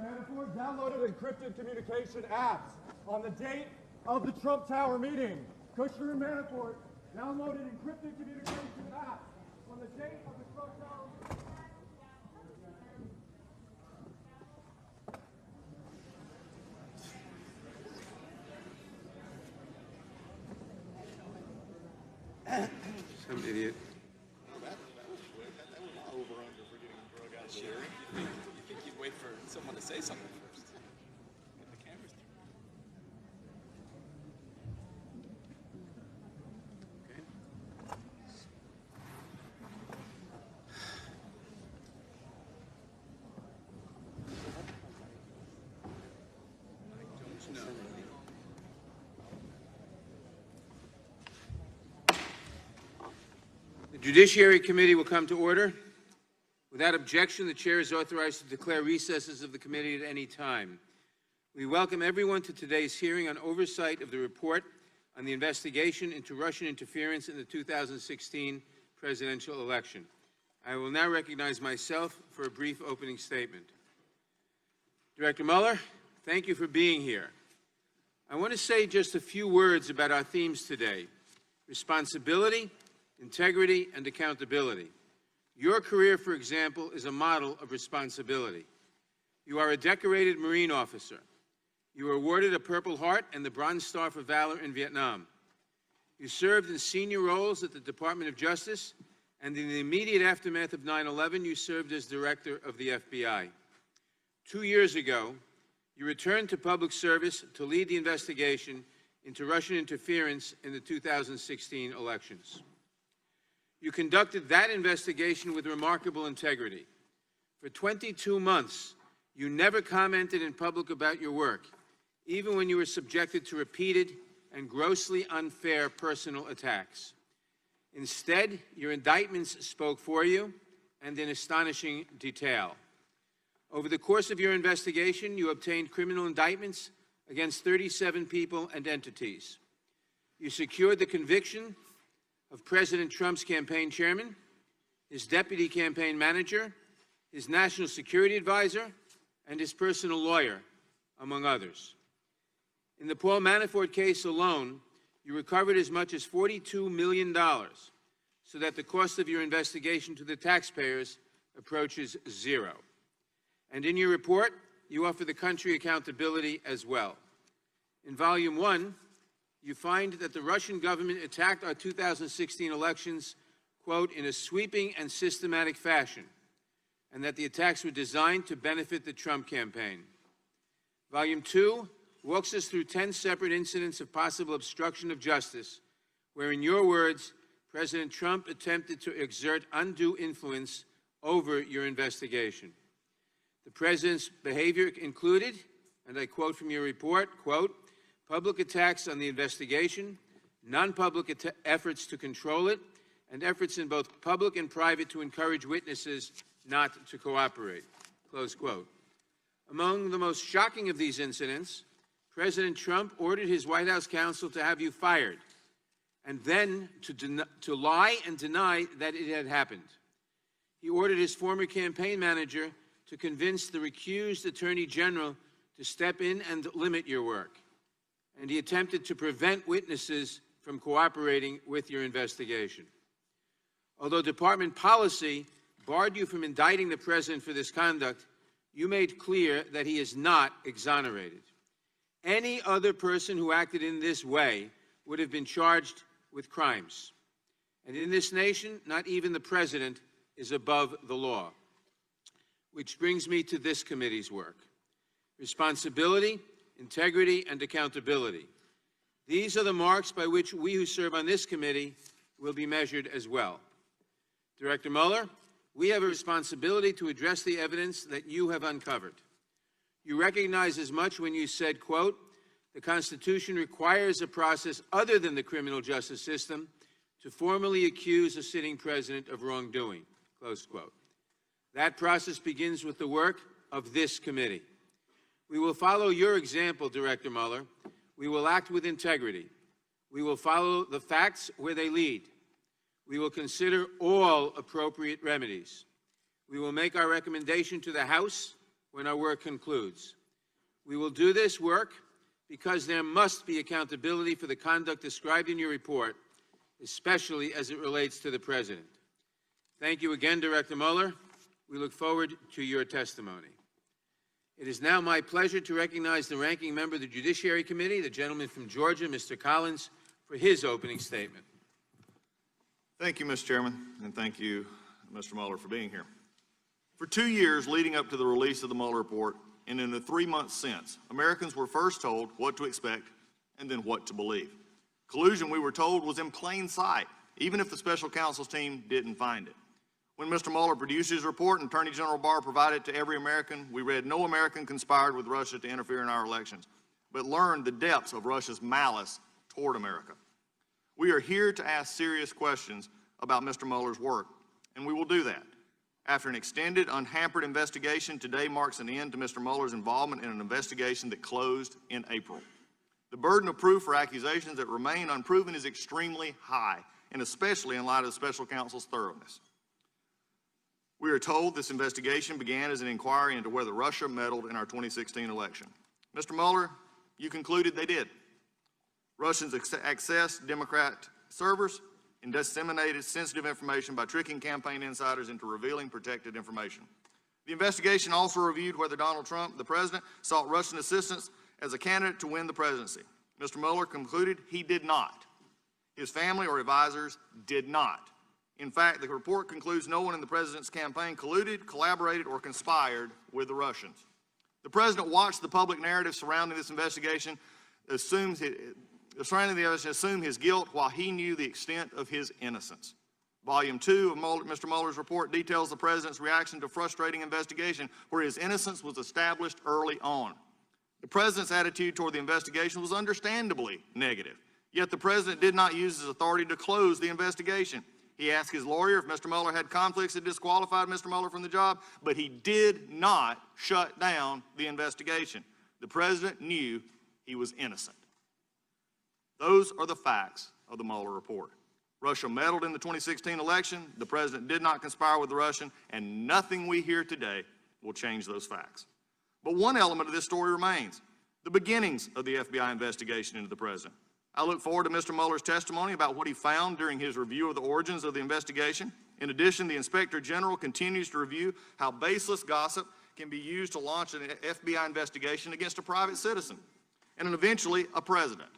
Manafort downloaded encrypted communication apps on the date of the Trump Tower meeting. Kushner and Manafort downloaded encrypted communication apps on the date of the Trump Tower meeting. Some idiot. That was over under for getting drug out there. You think you'd wait for someone to say something first? Get the cameras Okay. I don't know. The Judiciary Committee will come to order. Without objection, the chair is authorized to declare recesses of the committee at any time. We welcome everyone to today's hearing on oversight of the report on the investigation into Russian interference in the 2016 presidential election. I will now recognize myself for a brief opening statement. Director Mueller, thank you for being here. I want to say just a few words about our themes today: responsibility, integrity, and accountability. Your career, for example, is a model of responsibility. You are a decorated Marine officer. You were awarded a Purple Heart and the Bronze Star for Valor in Vietnam. You served in senior roles at the Department of Justice, and in the immediate aftermath of 9/11, you served as director of the FBI. 2 years ago, you returned to public service to lead the investigation into Russian interference in the 2016 elections. You conducted that investigation with remarkable integrity. For 22 months, you never commented in public about your work, even when you were subjected to repeated and grossly unfair personal attacks. Instead, your indictments spoke for you, and in astonishing detail. Over the course of your investigation, you obtained criminal indictments against 37 people and entities. You secured the conviction of President Trump's campaign chairman, his deputy campaign manager, his national security advisor, and his personal lawyer, among others. In the Paul Manafort case alone, you recovered as much as $42 million, so that the cost of your investigation to the taxpayers approaches zero. And in your report, you offer the country accountability as well. In Volume 1, you find that the Russian government attacked our 2016 elections, quote, in a sweeping and systematic fashion, and that the attacks were designed to benefit the Trump campaign. Volume 2 walks us through 10 separate incidents of possible obstruction of justice, where, in your words, President Trump attempted to exert undue influence over your investigation. The president's behavior included, and I quote from your report, quote, public attacks on the investigation, non-public efforts to control it, and efforts in both public and private to encourage witnesses not to cooperate, close quote. Among the most shocking of these incidents, President Trump ordered his White House counsel to have you fired, and then to lie and deny that it had happened. He ordered his former campaign manager to convince the recused Attorney General to step in and limit your work. And he attempted to prevent witnesses from cooperating with your investigation. Although department policy barred you from indicting the president for this conduct, you made clear that he is not exonerated. Any other person who acted in this way would have been charged with crimes. And in this nation, not even the president is above the law. Which brings me to this committee's work: responsibility, integrity, and accountability. These are the marks by which we who serve on this committee will be measured as well. Director Mueller, we have a responsibility to address the evidence that you have uncovered. You recognize as much when you said, quote, the Constitution requires a process other than the criminal justice system to formally accuse a sitting president of wrongdoing, close quote. That process begins with the work of this committee. We will follow your example, Director Mueller. We will act with integrity. We will follow the facts where they lead. We will consider all appropriate remedies. We will make our recommendation to the House when our work concludes. We will do this work because there must be accountability for the conduct described in your report, especially as it relates to the President. Thank you again, Director Mueller. We look forward to your testimony. It is now my pleasure to recognize the ranking member of the Judiciary Committee, the gentleman from Georgia, Mr. Collins, for his opening statement. Thank you, Mr. Chairman, and thank you, Mr. Mueller, for being here. For 2 years leading up to the release of the Mueller report, and in the 3 months since, Americans were first told what to expect and then what to believe. Collusion, we were told, was in plain sight, even if the special counsel's team didn't find it. When Mr. Mueller produced his report and Attorney General Barr provided it to every American, we read no American conspired with Russia to interfere in our elections, but learned the depths of Russia's malice toward America. We are here to ask serious questions about Mr. Mueller's work, and we will do that. After an extended, unhampered investigation, today marks an end to Mr. Mueller's involvement in an investigation that closed in April. The burden of proof for accusations that remain unproven is extremely high, and especially in light of the special counsel's thoroughness. We are told this investigation began as an inquiry into whether Russia meddled in our 2016 election. Mr. Mueller, you concluded they did. Russians accessed Democrat servers and disseminated sensitive information by tricking campaign insiders into revealing protected information. The investigation also reviewed whether Donald Trump, the president, sought Russian assistance as a candidate to win the presidency. Mr. Mueller concluded he did not. His family or advisors did not. In fact, the report concludes no one in the president's campaign colluded, collaborated, or conspired with the Russians. The president watched the public narrative surrounding this investigation, assume his guilt while he knew the extent of his innocence. Volume 2 of Mr. Mueller's report details the president's reaction to a frustrating investigation where his innocence was established early on. The president's attitude toward the investigation was understandably negative, yet the president did not use his authority to close the investigation. He asked his lawyer if Mr. Mueller had conflicts that disqualified Mr. Mueller from the job, but he did not shut down the investigation. The president knew he was innocent. Those are the facts of the Mueller report. Russia meddled in the 2016 election, the president did not conspire with the Russian, and nothing we hear today will change those facts. But one element of this story remains, the beginnings of the FBI investigation into the president. I look forward to Mr. Mueller's testimony about what he found during his review of the origins of the investigation. In addition, the Inspector General continues to review how baseless gossip can be used to launch an FBI investigation against a private citizen and eventually a president.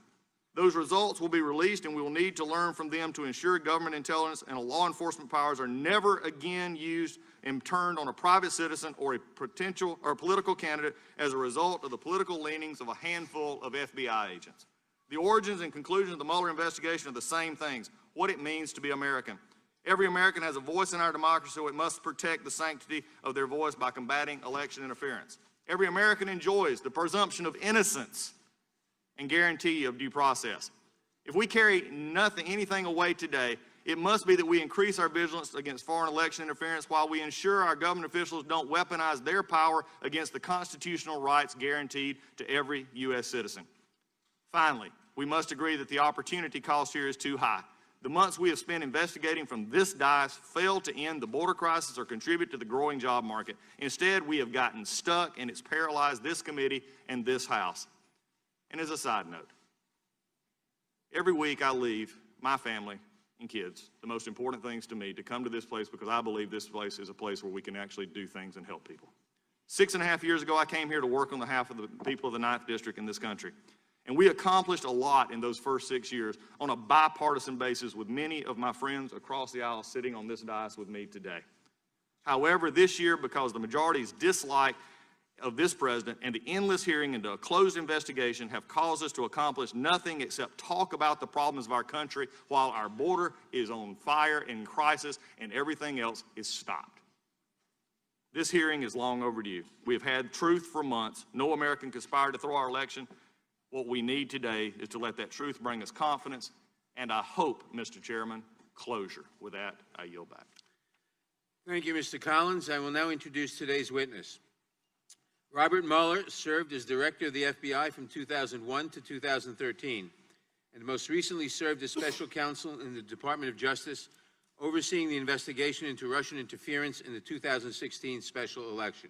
Those results will be released, and we will need to learn from them to ensure government intelligence and law enforcement powers are never again used and turned on a private citizen or a potential or political candidate as a result of the political leanings of a handful of FBI agents. The origins and conclusions of the Mueller investigation are the same things, what it means to be American. Every American has a voice in our democracy, so it must protect the sanctity of their voice by combating election interference. Every American enjoys the presumption of innocence and guarantee of due process. If we carry anything away today, it must be that we increase our vigilance against foreign election interference while we ensure our government officials don't weaponize their power against the constitutional rights guaranteed to every U.S. citizen. Finally, we must agree that the opportunity cost here is too high. The months we have spent investigating from this dais failed to end the border crisis or contribute to the growing job market. Instead, we have gotten stuck, and it's paralyzed this committee and this House. And as a side note, every week I leave my family and kids, the most important things to me, to come to this place because I believe this place is a place where we can actually do things and help people. 6.5 years ago, I came here to work on behalf of the people of the 9th District in this country. And we accomplished a lot in those first 6 years on a bipartisan basis with many of my friends across the aisle sitting on this dais with me today. However, this year, because the majority's dislike of this president and the endless hearing into a closed investigation have caused us to accomplish nothing except talk about the problems of our country while our border is on fire in crisis and everything else is stopped. This hearing is long overdue. We have had truth for months. No American conspired to throw our election. What we need today is to let that truth bring us confidence and, I hope, Mr. Chairman, closure. With that, I yield back. Thank you, Mr. Collins. I will now introduce today's witness. Robert Mueller served as director of the FBI from 2001 to 2013, and most recently served as special counsel in the Department of Justice, overseeing the investigation into Russian interference in the 2016 special election.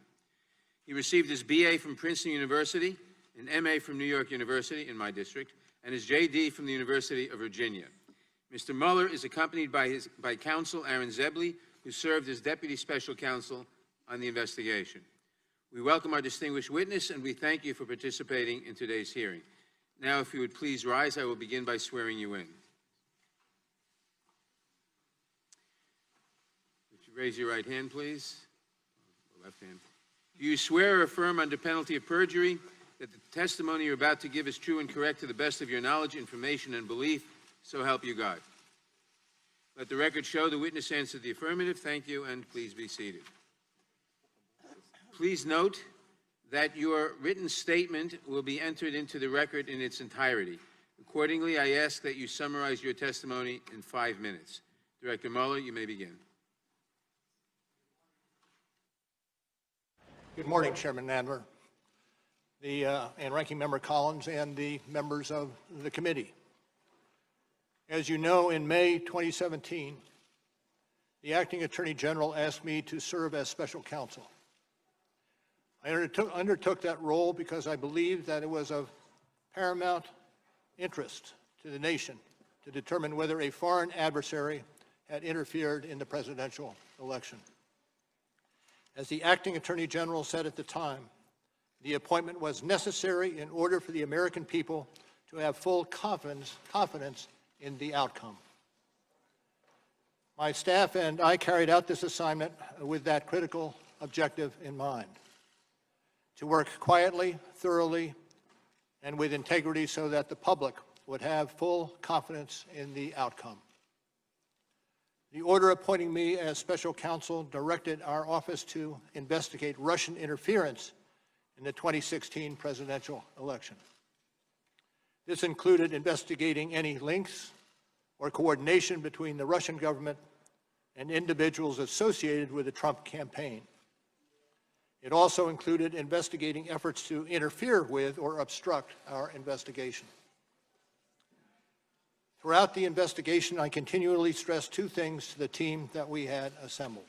He received his BA from Princeton University, an MA from New York University in my district, and his JD from the University of Virginia. Mr. Mueller is accompanied by counsel Aaron Zebley, who served as Deputy Special Counsel on the investigation. We welcome our distinguished witness, and we thank you for participating in today's hearing. Now, if you would please rise, I will begin by swearing you in. Would you raise your right hand, please? Left hand. Do you swear or affirm under penalty of perjury that the testimony you're about to give is true and correct to the best of your knowledge, information, and belief, so help you God? Let the record show the witness answered the affirmative. Thank you, and please be seated. Please note that your written statement will be entered into the record in its entirety. Accordingly, I ask that you summarize your testimony in 5 minutes. Director Mueller, you may begin. Good morning, Chairman Nadler, and Ranking Member Collins, and the members of the committee. As you know, in May 2017, the Acting Attorney General asked me to serve as special counsel. I undertook that role because I believed that it was of paramount interest to the nation to determine whether a foreign adversary had interfered in the presidential election. As the Acting Attorney General said at the time, the appointment was necessary in order for the American people to have full confidence in the outcome. My staff and I carried out this assignment with that critical objective in mind: to work quietly, thoroughly, and with integrity so that the public would have full confidence in the outcome. The order appointing me as special counsel directed our office to investigate Russian interference in the 2016 presidential election. This included investigating any links or coordination between the Russian government and individuals associated with the Trump campaign. It also included investigating efforts to interfere with or obstruct our investigation. Throughout the investigation, I continually stressed two things to the team that we had assembled.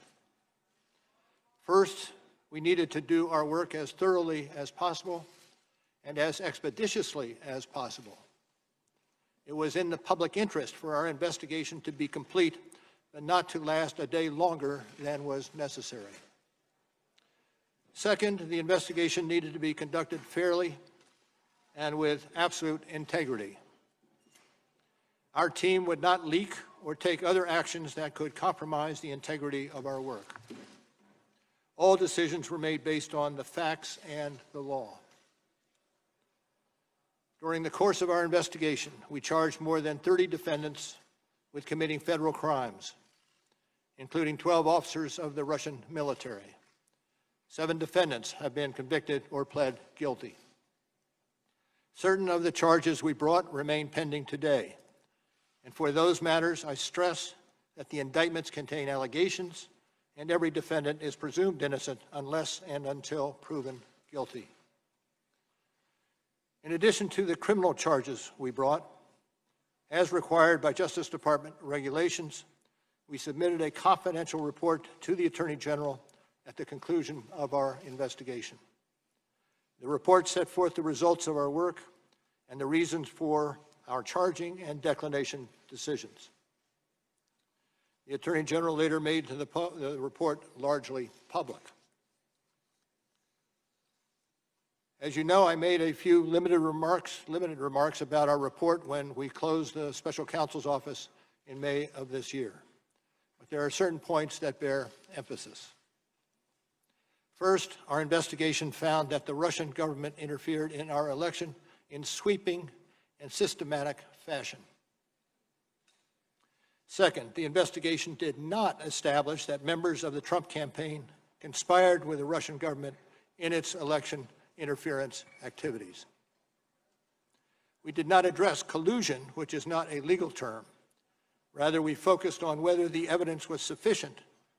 First, we needed to do our work as thoroughly as possible and as expeditiously as possible. It was in the public interest for our investigation to be complete, but not to last a day longer than was necessary. Second, the investigation needed to be conducted fairly and with absolute integrity. Our team would not leak or take other actions that could compromise the integrity of our work. All decisions were made based on the facts and the law. During the course of our investigation, we charged more than 30 defendants with committing federal crimes, including 12 officers of the Russian military. 7 defendants have been convicted or pled guilty. Certain of the charges we brought remain pending today. And for those matters, I stress that the indictments contain allegations and every defendant is presumed innocent unless and until proven guilty. In addition to the criminal charges we brought, as required by Justice Department regulations, we submitted a confidential report to the Attorney General at the conclusion of our investigation. The report set forth the results of our work and the reasons for our charging and declination decisions. The Attorney General later made the report largely public. As you know, I made a few limited remarks about our report when we closed the Special Counsel's office in May of this year. But there are certain points that bear emphasis. First, our investigation found that the Russian government interfered in our election in sweeping and systematic fashion. Second, the investigation did not establish that members of the Trump campaign conspired with the Russian government in its election interference activities. We did not address collusion, which is not a legal term. Rather, we focused on whether the evidence was sufficient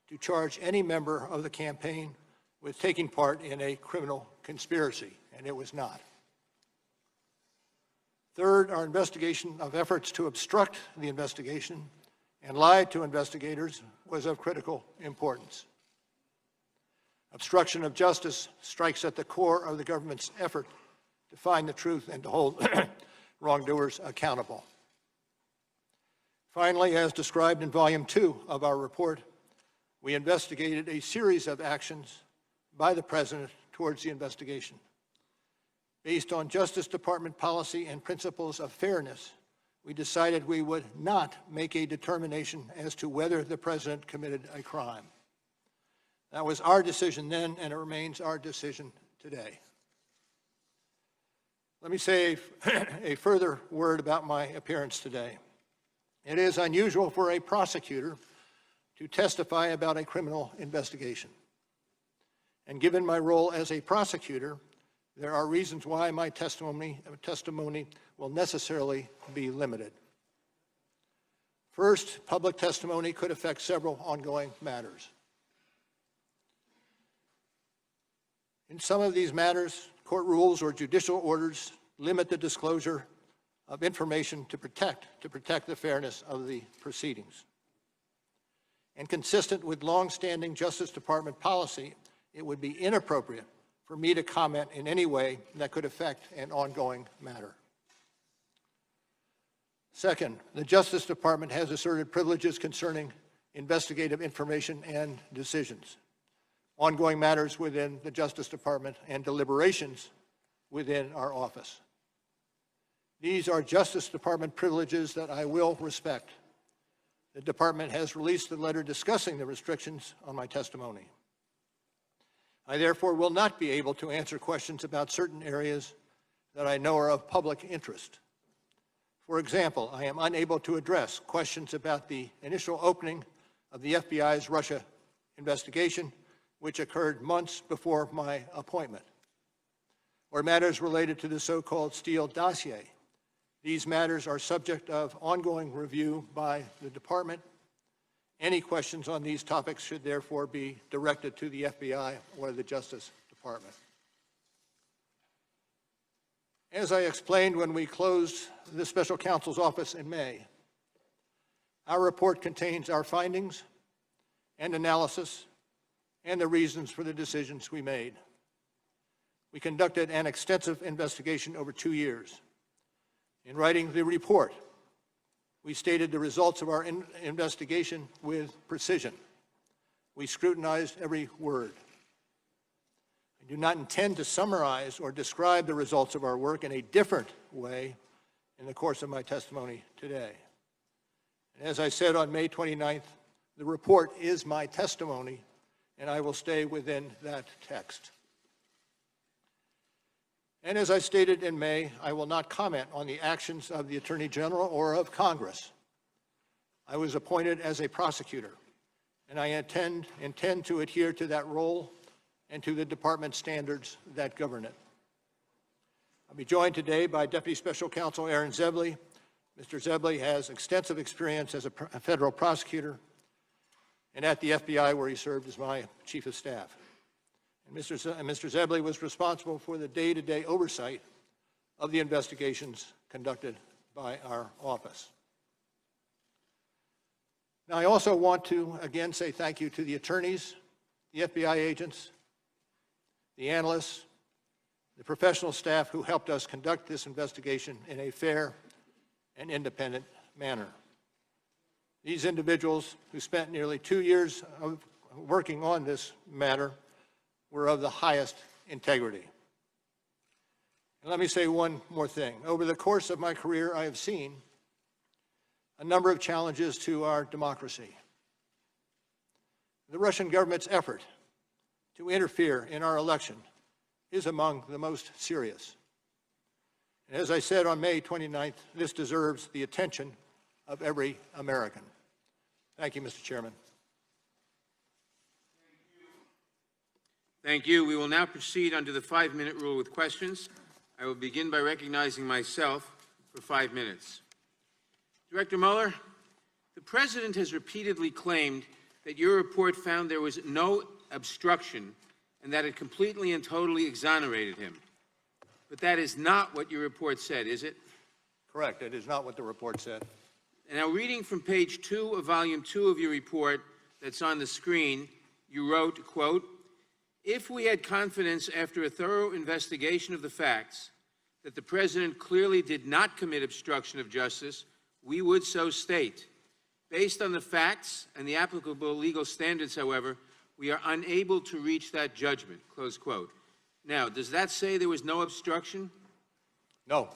to charge any member of the campaign with taking part in a criminal conspiracy, and it was not. Third, our investigation of efforts to obstruct the investigation and lie to investigators was of critical importance. Obstruction of justice strikes at the core of the government's effort to find the truth and to hold wrongdoers accountable. Finally, as described in Volume 2 of our report, we investigated a series of actions by the President towards the investigation. Based on Justice Department policy and principles of fairness, we decided we would not make a determination as to whether the President committed a crime. That was our decision then, and it remains our decision today. Let me say a further word about my appearance today. It is unusual for a prosecutor to testify about a criminal investigation. And given my role as a prosecutor, there are reasons why my testimony will necessarily be limited. First, public testimony could affect several ongoing matters. In some of these matters, court rules or judicial orders limit the disclosure of information to protect the fairness of the proceedings. And consistent with long-standing Justice Department policy, it would be inappropriate for me to comment in any way that could affect an ongoing matter. Second, the Justice Department has asserted privileges concerning investigative information and decisions, ongoing matters within the Justice Department, and deliberations within our office. These are Justice Department privileges that I will respect. The Department has released a letter discussing the restrictions on my testimony. I therefore will not be able to answer questions about certain areas that I know are of public interest. For example, I am unable to address questions about the initial opening of the FBI's Russia investigation, which occurred months before my appointment, or matters related to the so-called Steele dossier. These matters are subject of ongoing review by the Department. Any questions on these topics should therefore be directed to the FBI or the Justice Department. As I explained when we closed the Special Counsel's office in May, our report contains our findings and analysis and the reasons for the decisions we made. We conducted an extensive investigation over 2 years. In writing the report, we stated the results of our investigation with precision. We scrutinized every word. I do not intend to summarize or describe the results of our work in a different way in the course of my testimony today. And as I said on May 29th, the report is my testimony, and I will stay within that text. And as I stated in May, I will not comment on the actions of the Attorney General or of Congress. I was appointed as a prosecutor, and I intend to adhere to that role and to the Department standards that govern it. I'll be joined today by Deputy Special Counsel Aaron Zebley. Mr. Zebley has extensive experience as a federal prosecutor and at the FBI, where he served as my Chief of Staff. And Mr. Zebley was responsible for the day-to-day oversight of the investigations conducted by our office. Now, I also want to again say thank you to the attorneys, the FBI agents, the analysts, the professional staff who helped us conduct this investigation in a fair and independent manner. These individuals, who spent nearly 2 years of working on this matter, were of the highest integrity. And let me say one more thing. Over the course of my career, I have seen a number of challenges to our democracy. The Russian government's effort to interfere in our election is among the most serious. And as I said on May 29th, this deserves the attention of every American. Thank you, Mr. Chairman. Thank you. We will now proceed under the 5-minute rule with questions. I will begin by recognizing myself for 5 minutes. Director Mueller, the President has repeatedly claimed that your report found there was no obstruction and that it completely and totally exonerated him. But that is not what your report said, is it? Correct. It is not what the report said. And now, reading from page 2 of volume 2 of your report that's on the screen, you wrote, quote, If we had confidence after a thorough investigation of the facts that the President clearly did not commit obstruction of justice, we would so state. Based on the facts and the applicable legal standards, however, we are unable to reach that judgment, close quote. Now, does that say there was no obstruction? No.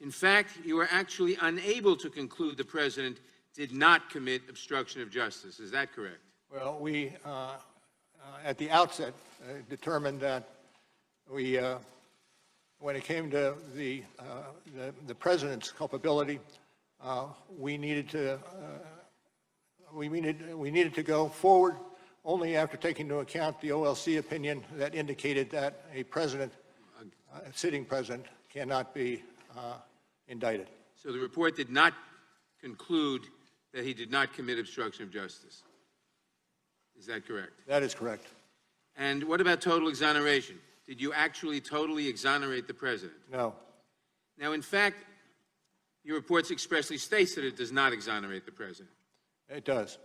In fact, you are actually unable to conclude the President did not commit obstruction of justice. Is that correct? Well, we, at the outset, determined that we, when it came to the President's culpability, we needed to go forward only after taking into account the OLC opinion that indicated that a president, a sitting president, cannot be indicted. So the report did not conclude that he did not commit obstruction of justice. Is that correct? That is correct. And what about total exoneration? Did you actually totally exonerate the President? No. Now, in fact, your report expressly states that it does not exonerate the President. It does.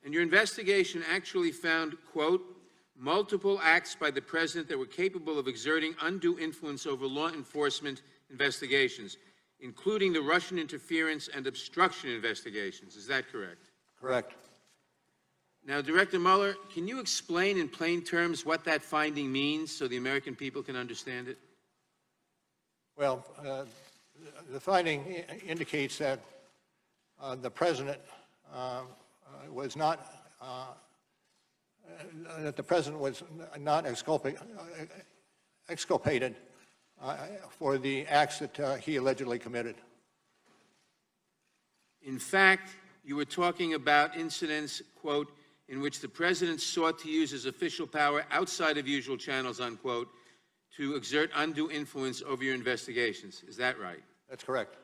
And your investigation actually found, quote, multiple acts by the President that were capable of exerting undue influence over law enforcement investigations, including the Russian interference and obstruction investigations. Is that correct? Correct. Now, Director Mueller, can you explain in plain terms what that finding means so the American people can understand it? Well, the finding indicates that the President was not exculpated for the acts that he allegedly committed. In fact, you were talking about incidents, quote, in which the President sought to use his official power outside of usual channels, unquote, to exert undue influence over your investigations. Is that right? That's correct.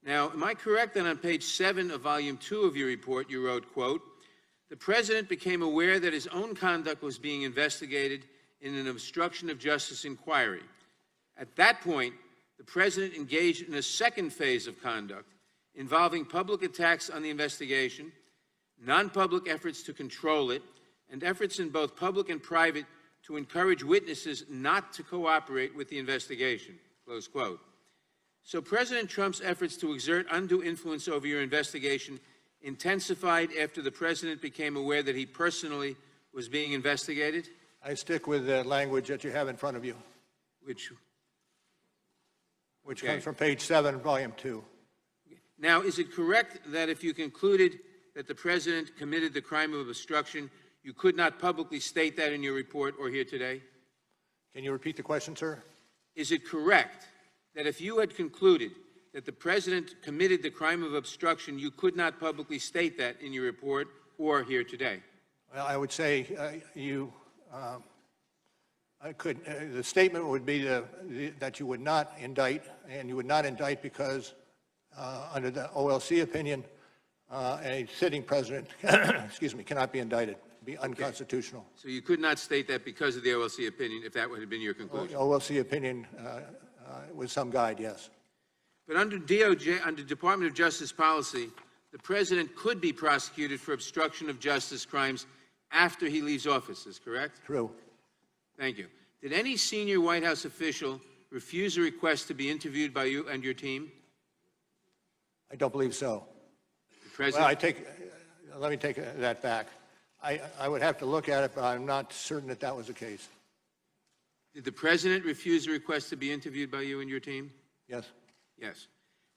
Now, am I correct that on page 7 of volume 2 of your report, you wrote, quote, the President became aware that his own conduct was being investigated in an obstruction of justice inquiry. At that point, the President engaged in a second phase of conduct involving public attacks on the investigation, non-public efforts to control it, and efforts in both public and private to encourage witnesses not to cooperate with the investigation, close quote. So President Trump's efforts to exert undue influence over your investigation intensified after the President became aware that he personally was being investigated? I stick with the language that you have in front of you, which Okay. comes from page 7, volume 2. Now, is it correct that if you concluded that the President committed the crime of obstruction, you could not publicly state that in your report or here today? Can you repeat the question, sir? Is it correct that if you had concluded that the President committed the crime of obstruction, you could not publicly state that in your report or here today? Well, I would say the statement would be that you would not indict, and you would not indict because under the OLC opinion, a sitting president, excuse me, cannot be indicted, be unconstitutional. So you could not state that because of the OLC opinion, if that would have been your conclusion? OLC opinion with some guide, yes. But under DOJ, under Department of Justice policy, the President could be prosecuted for obstruction of justice crimes after he leaves office, is correct? True. Thank you. Did any senior White House official refuse a request to be interviewed by you and your team? I don't believe so. The President? Well, let me take that back. I would have to look at it, but I'm not certain that that was the case. Did the President refuse a request to be interviewed by you and your team? Yes. Yes.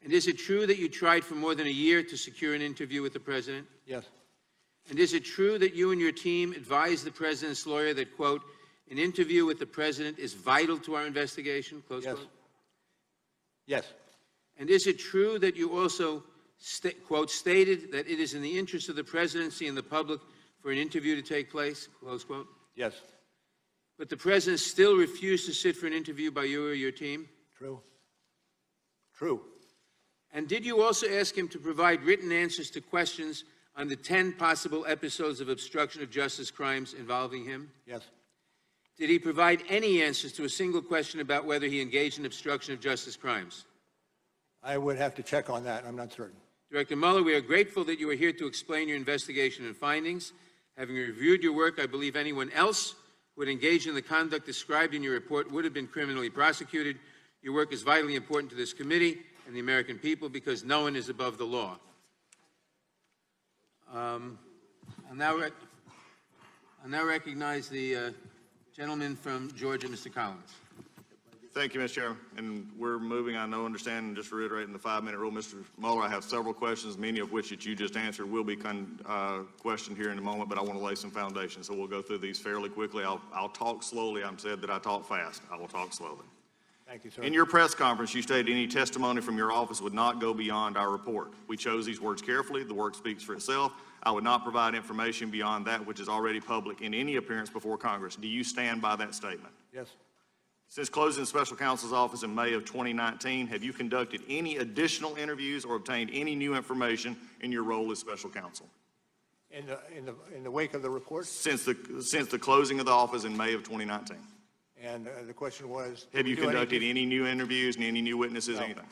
And is it true that you tried for more than a year to secure an interview with the President? Yes. And is it true that you and your team advised the President's lawyer that, quote, an interview with the President is vital to our investigation, close Yes. quote? Yes. And is it true that you also, quote, stated that it is in the interest of the Presidency and the public for an interview to take place, close quote? Yes. But the President still refused to sit for an interview by you or your team? True. True. And did you also ask him to provide written answers to questions on the 10 possible episodes of obstruction of justice crimes involving him? Yes. Did he provide any answers to a single question about whether he engaged in obstruction of justice crimes? I would have to check on that. I'm not certain. Director Mueller, we are grateful that you are here to explain your investigation and findings. Having reviewed your work, I believe anyone else who had engaged in the conduct described in your report would have been criminally prosecuted. Your work is vitally important to this committee and the American people because no one is above the law. I'll now recognize the gentleman from Georgia, Mr. Collins. Thank you, Mr. Chairman. And we're moving, I know, understand, and just reiterating the 5-minute rule. Mr. Mueller, I have several questions, many of which that you just answered will be questioned here in a moment, but I want to lay some foundation. So we'll go through these fairly quickly. I'll talk slowly. I'm said that I talk fast. I will talk slowly. Thank you, sir. In your press conference, you stated any testimony from your office would not go beyond our report. We chose these words carefully. The work speaks for itself. I would not provide information beyond that which is already public in any appearance before Congress. Do you stand by that statement? Yes. Since closing the special counsel's office in May of 2019, have you conducted any additional interviews or obtained any new information in your role as special counsel? In the wake of the report? Since the closing of the office in May of 2019. And the question was, Have you conducted any new interviews and any new witnesses, No. anything?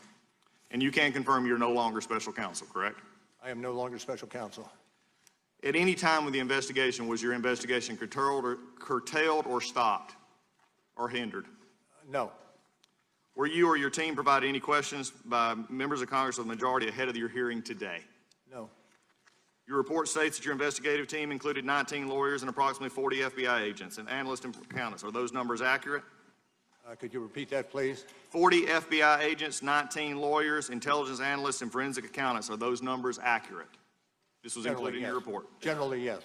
And you can confirm you're no longer special counsel, correct? I am no longer special counsel. At any time with the investigation, was your investigation curtailed or stopped or hindered? No. Were you or your team provided any questions by members of Congress of the majority ahead of your hearing today? No. Your report states that your investigative team included 19 lawyers and approximately 40 FBI agents and analysts and accountants. Are those numbers accurate? Could you repeat that, please? 40 FBI agents, 19 lawyers, intelligence analysts, and forensic accountants. Are those numbers accurate? This was included in your report. Generally, yes.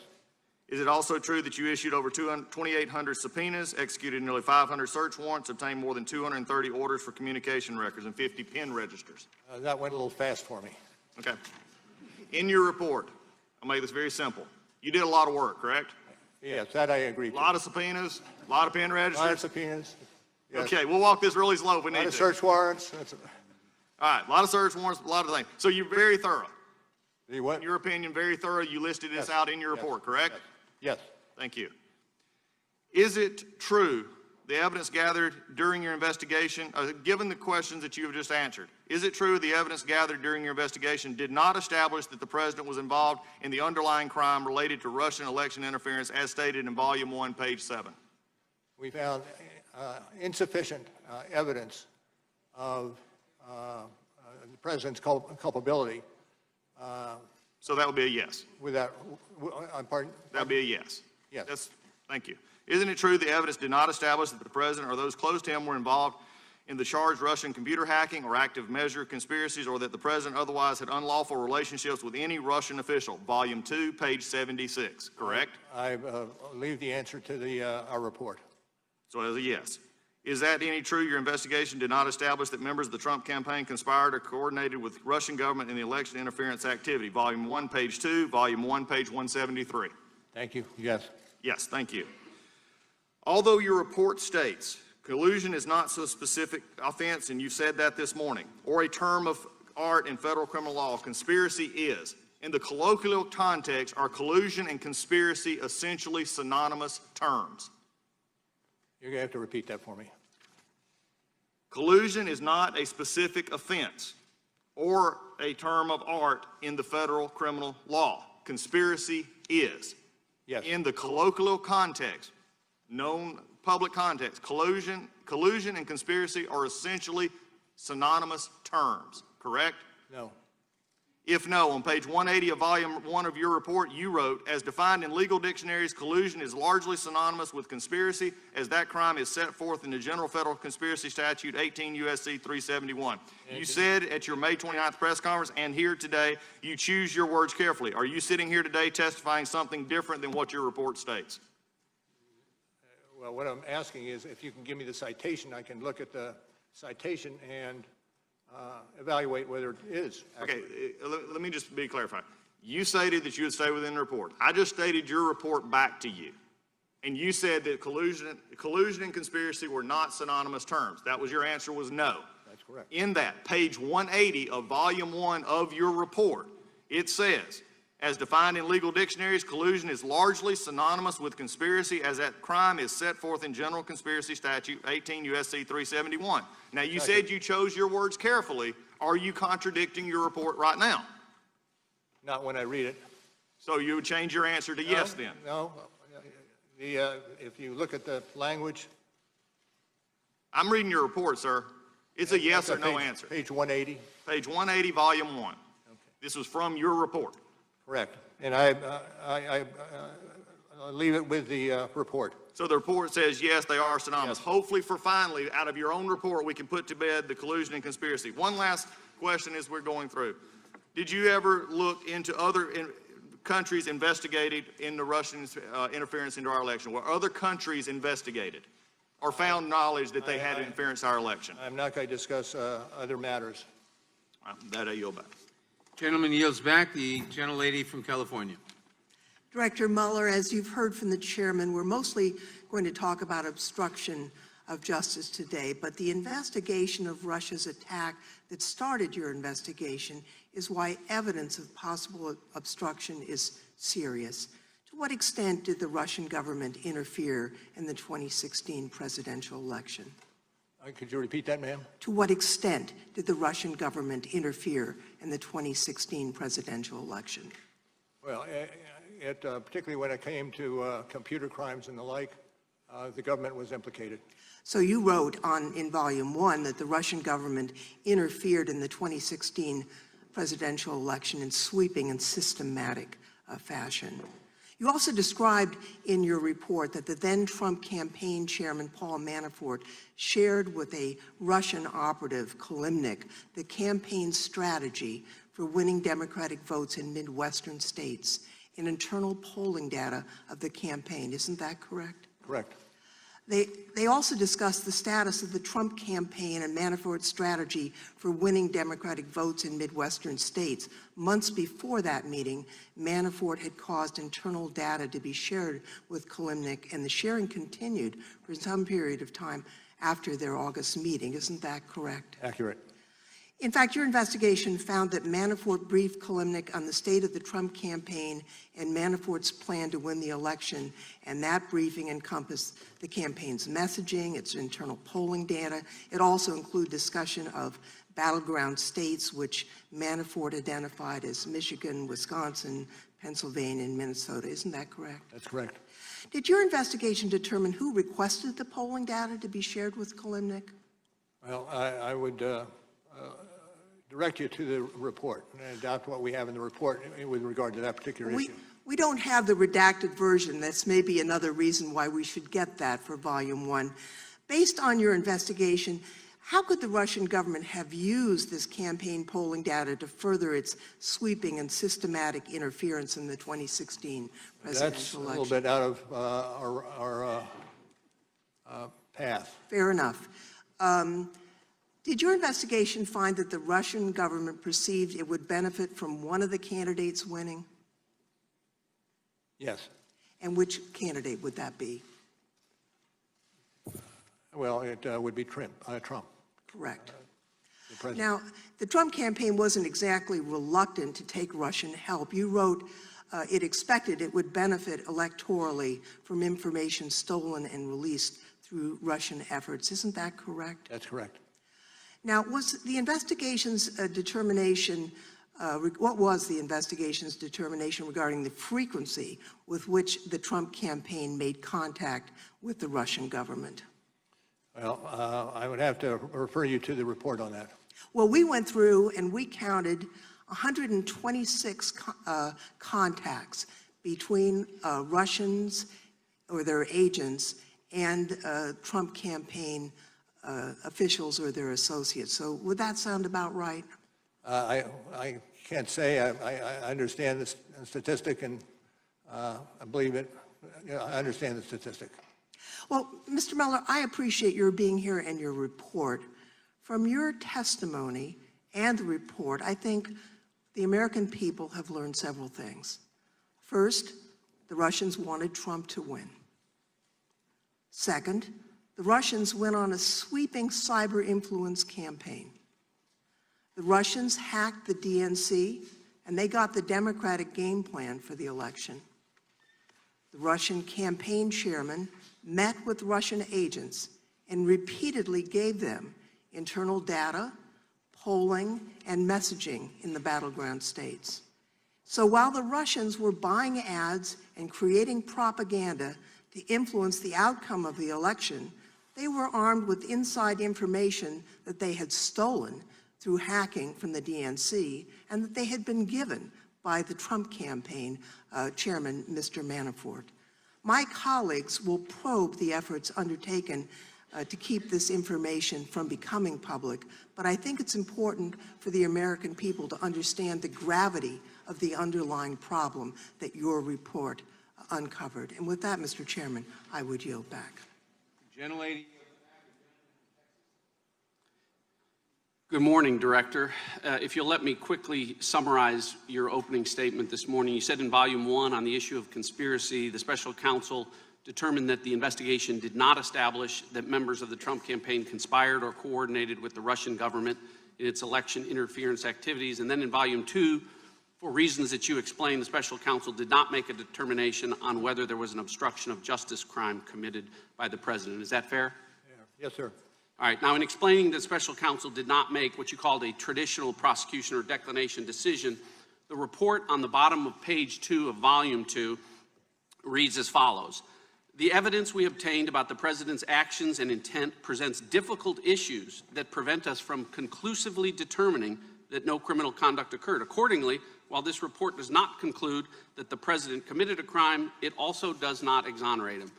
Is it also true that you issued over 2,800 subpoenas, executed nearly 500 search warrants, obtained more than 230 orders for communication records, and 50 pen registers? That went a little fast for me. Okay. In your report, I'll make this very simple. You did a lot of work, correct? Yes, that I agree to. A lot of subpoenas, a lot of pen A lot of registers. subpoenas. Yes. Okay, we'll walk this really slow if we A need lot to. of search warrants. All right, a lot of search warrants, a lot of things. So you're very thorough. The what? In your opinion, very thorough. You listed this Yes. out in your Yes. report, correct? Yes. Thank you. Is it true the evidence gathered during your investigation, given the questions that you have just answered, is it true the evidence gathered during your investigation did not establish that the president was involved in the underlying crime related to Russian election interference as stated in Volume 1, page 7? We found insufficient evidence of the president's culpability. So that would be a yes. Pardon? That would be a yes. Yes. Thank you. Isn't it true the evidence did not establish that the president or those close to him were involved in the charged Russian computer hacking or active measure conspiracies, or that the president otherwise had unlawful relationships with any Russian official? Volume 2, page 76, correct? I leave the answer to our report. So as a yes. Is that any true your investigation did not establish that members of the Trump campaign conspired or coordinated with Russian government in the election interference activity? Volume 1, page 2, Volume 1, page 173. Thank you. Yes. Yes, thank you. Although your report states collusion is not so specific offense, and you've said that this morning, or a term of art in federal criminal law, conspiracy is. In the colloquial context, are collusion and conspiracy essentially synonymous terms? You're going to have to repeat that for me. Collusion is not a specific offense or a term of art in the federal criminal law. Conspiracy is. Yes. In the colloquial context, known public context, collusion and conspiracy are essentially synonymous terms, correct? No. If no, on page 180 of volume 1 of your report, you wrote, as defined in legal dictionaries, collusion is largely synonymous with conspiracy, as that crime is set forth in the General Federal Conspiracy Statute 18 U.S.C. 371. You said at your May 29th press conference and here today, you choose your words carefully. Are you sitting here today testifying something different than what your report states? Well, what I'm asking is if you can give me the citation, I can look at the citation and evaluate whether it is. Okay, let me just be clarified. You stated that you would stay within the report. I just stated your report back to you. And you said that collusion and conspiracy were not synonymous terms. That was your answer, was no. That's correct. In that, page 180 of volume 1 of your report, it says, as defined in legal dictionaries, collusion is largely synonymous with conspiracy, as that crime is set forth in General Conspiracy Statute 18 U.S.C. 371. Now, you said you chose your words carefully. Are you contradicting your report right now? Not when I read it. So you would change your answer to yes then? No. If you look at the language. I'm reading your report, sir. It's a yes or no Page- answer. Page 180, Page 180, volume 1. This was from your report. correct. And I'll leave it with the report. So the report says, yes, they are synonymous. Yes. Hopefully, for finally, out of your own report, we can put to bed the collusion and conspiracy. One last question as we're going through. Did you ever look into other countries investigated in the Russian interference into our election? Were other countries investigated or found knowledge that they had interference in our election? I'm not going to discuss other matters. That I yield back. Gentleman yields back. The gentlelady from California. Director Mueller, as you've heard from the chairman, we're mostly going to talk about obstruction of justice today, but the investigation of Russia's attack that started your investigation is why evidence of possible obstruction is serious. To what extent did the Russian government interfere in the 2016 presidential election? Could you repeat that, ma'am? To what extent did the Russian government interfere in the 2016 presidential election? Well, particularly when it came to computer crimes and the like, the government was implicated. So you wrote in volume 1 that the Russian government interfered in the 2016 presidential election in sweeping and systematic fashion. You also described in your report that the then Trump campaign chairman, Paul Manafort, shared with a Russian operative, Kalimnik, the campaign strategy for winning Democratic votes in Midwestern states in internal polling data of the campaign. Isn't that correct? Correct. They also discussed the status of the Trump campaign and Manafort's strategy for winning Democratic votes in Midwestern states. Months before that meeting, Manafort had caused internal data to be shared with Kalimnik, and the sharing continued for some period of time after their August meeting. Isn't that correct? Accurate. In fact, your investigation found that Manafort briefed Kalimnik on the state of the Trump campaign and Manafort's plan to win the election, and that briefing encompassed the campaign's messaging, its internal polling data. It also included discussion of battleground states, which Manafort identified as Michigan, Wisconsin, Pennsylvania, and Minnesota. Isn't that correct? That's correct. Did your investigation determine who requested the polling data to be shared with Kalimnik? Well, I would direct you to the report and adopt what we have in the report with regard to that particular issue. We don't have the redacted version. That's maybe another reason why we should get that for Volume 1. Based on your investigation, how could the Russian government have used this campaign polling data to further its sweeping and systematic interference in the 2016 presidential That's a election? little bit out of our path. Fair enough. Did your investigation find that the Russian government perceived it would benefit from one of the candidates winning? Yes. And which candidate would that be? Well, it would be Trump. Correct. The president. Now, the Trump campaign wasn't exactly reluctant to take Russian help. You wrote it expected it would benefit electorally from information stolen and released through Russian efforts. Isn't that correct? That's correct. Now, was the investigation's determination, what was the investigation's determination regarding the frequency with which the Trump campaign made contact with the Russian government? Well, I would have to refer you to the report on that. Well, we went through and we counted 126 contacts between Russians or their agents and Trump campaign officials or their associates. So would that sound about right? I can't say. I understand the statistic, and I believe it. I understand the statistic. Well, Mr. Mueller, I appreciate your being here and your report. From your testimony and the report, I think the American people have learned several things. First, the Russians wanted Trump to win. Second, the Russians went on a sweeping cyber influence campaign. The Russians hacked the DNC, and they got the Democratic game plan for the election. The Russian campaign chairman met with Russian agents and repeatedly gave them internal data, polling, and messaging in the battleground states. So while the Russians were buying ads and creating propaganda to influence the outcome of the election, they were armed with inside information that they had stolen through hacking from the DNC and that they had been given by the Trump campaign chairman, Mr. Manafort. My colleagues will probe the efforts undertaken to keep this information from becoming public, but I think it's important for the American people to understand the gravity of the underlying problem that your report uncovered. And with that, Mr. Chairman, I would yield back. Gentlelady. Good morning, Director. If you'll let me quickly summarize your opening statement this morning. You said in Volume 1 on the issue of conspiracy, the special counsel determined that the investigation did not establish that members of the Trump campaign conspired or coordinated with the Russian government in its election interference activities. And then in Volume 2, for reasons that you explained, the special counsel did not make a determination on whether there was an obstruction of justice crime committed by the president. Is that fair? Yes, sir. All right. Now, in explaining that special counsel did not make what you called a traditional prosecution or declination decision, the report on the bottom of page 2 of Volume 2 reads as follows. The evidence we obtained about the president's actions and intent presents difficult issues that prevent us from conclusively determining that no criminal conduct occurred. Accordingly, while this report does not conclude that the president committed a crime, it also does not exonerate him.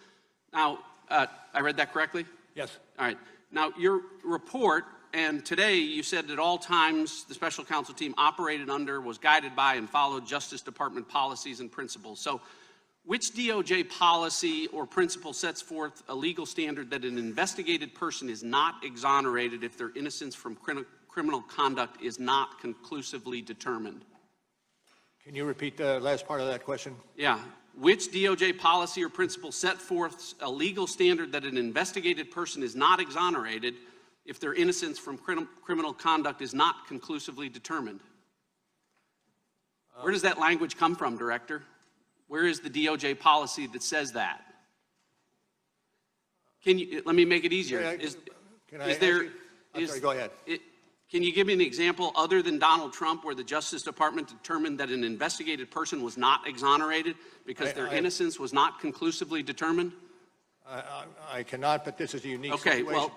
Now, I read that correctly? Yes. All right. Now, your report, and today you said at all times the special counsel team operated under, was guided by, and followed Justice Department policies and principles. So, which DOJ policy or principle sets forth a legal standard that an investigated person is not exonerated if their innocence from criminal conduct is not conclusively determined? Can you repeat the last part of that question? Yeah. Which DOJ policy or principle set forth a legal standard that an investigated person is not exonerated if their innocence from criminal conduct is not conclusively determined? Where does that language come from, Director? Where is the DOJ policy that says that? Can you, let me make it easier. Go ahead. Can you give me an example other than Donald Trump where the Justice Department determined that an investigated person was not exonerated because their innocence was not conclusively determined? I cannot, but this is a unique situation. Okay, well,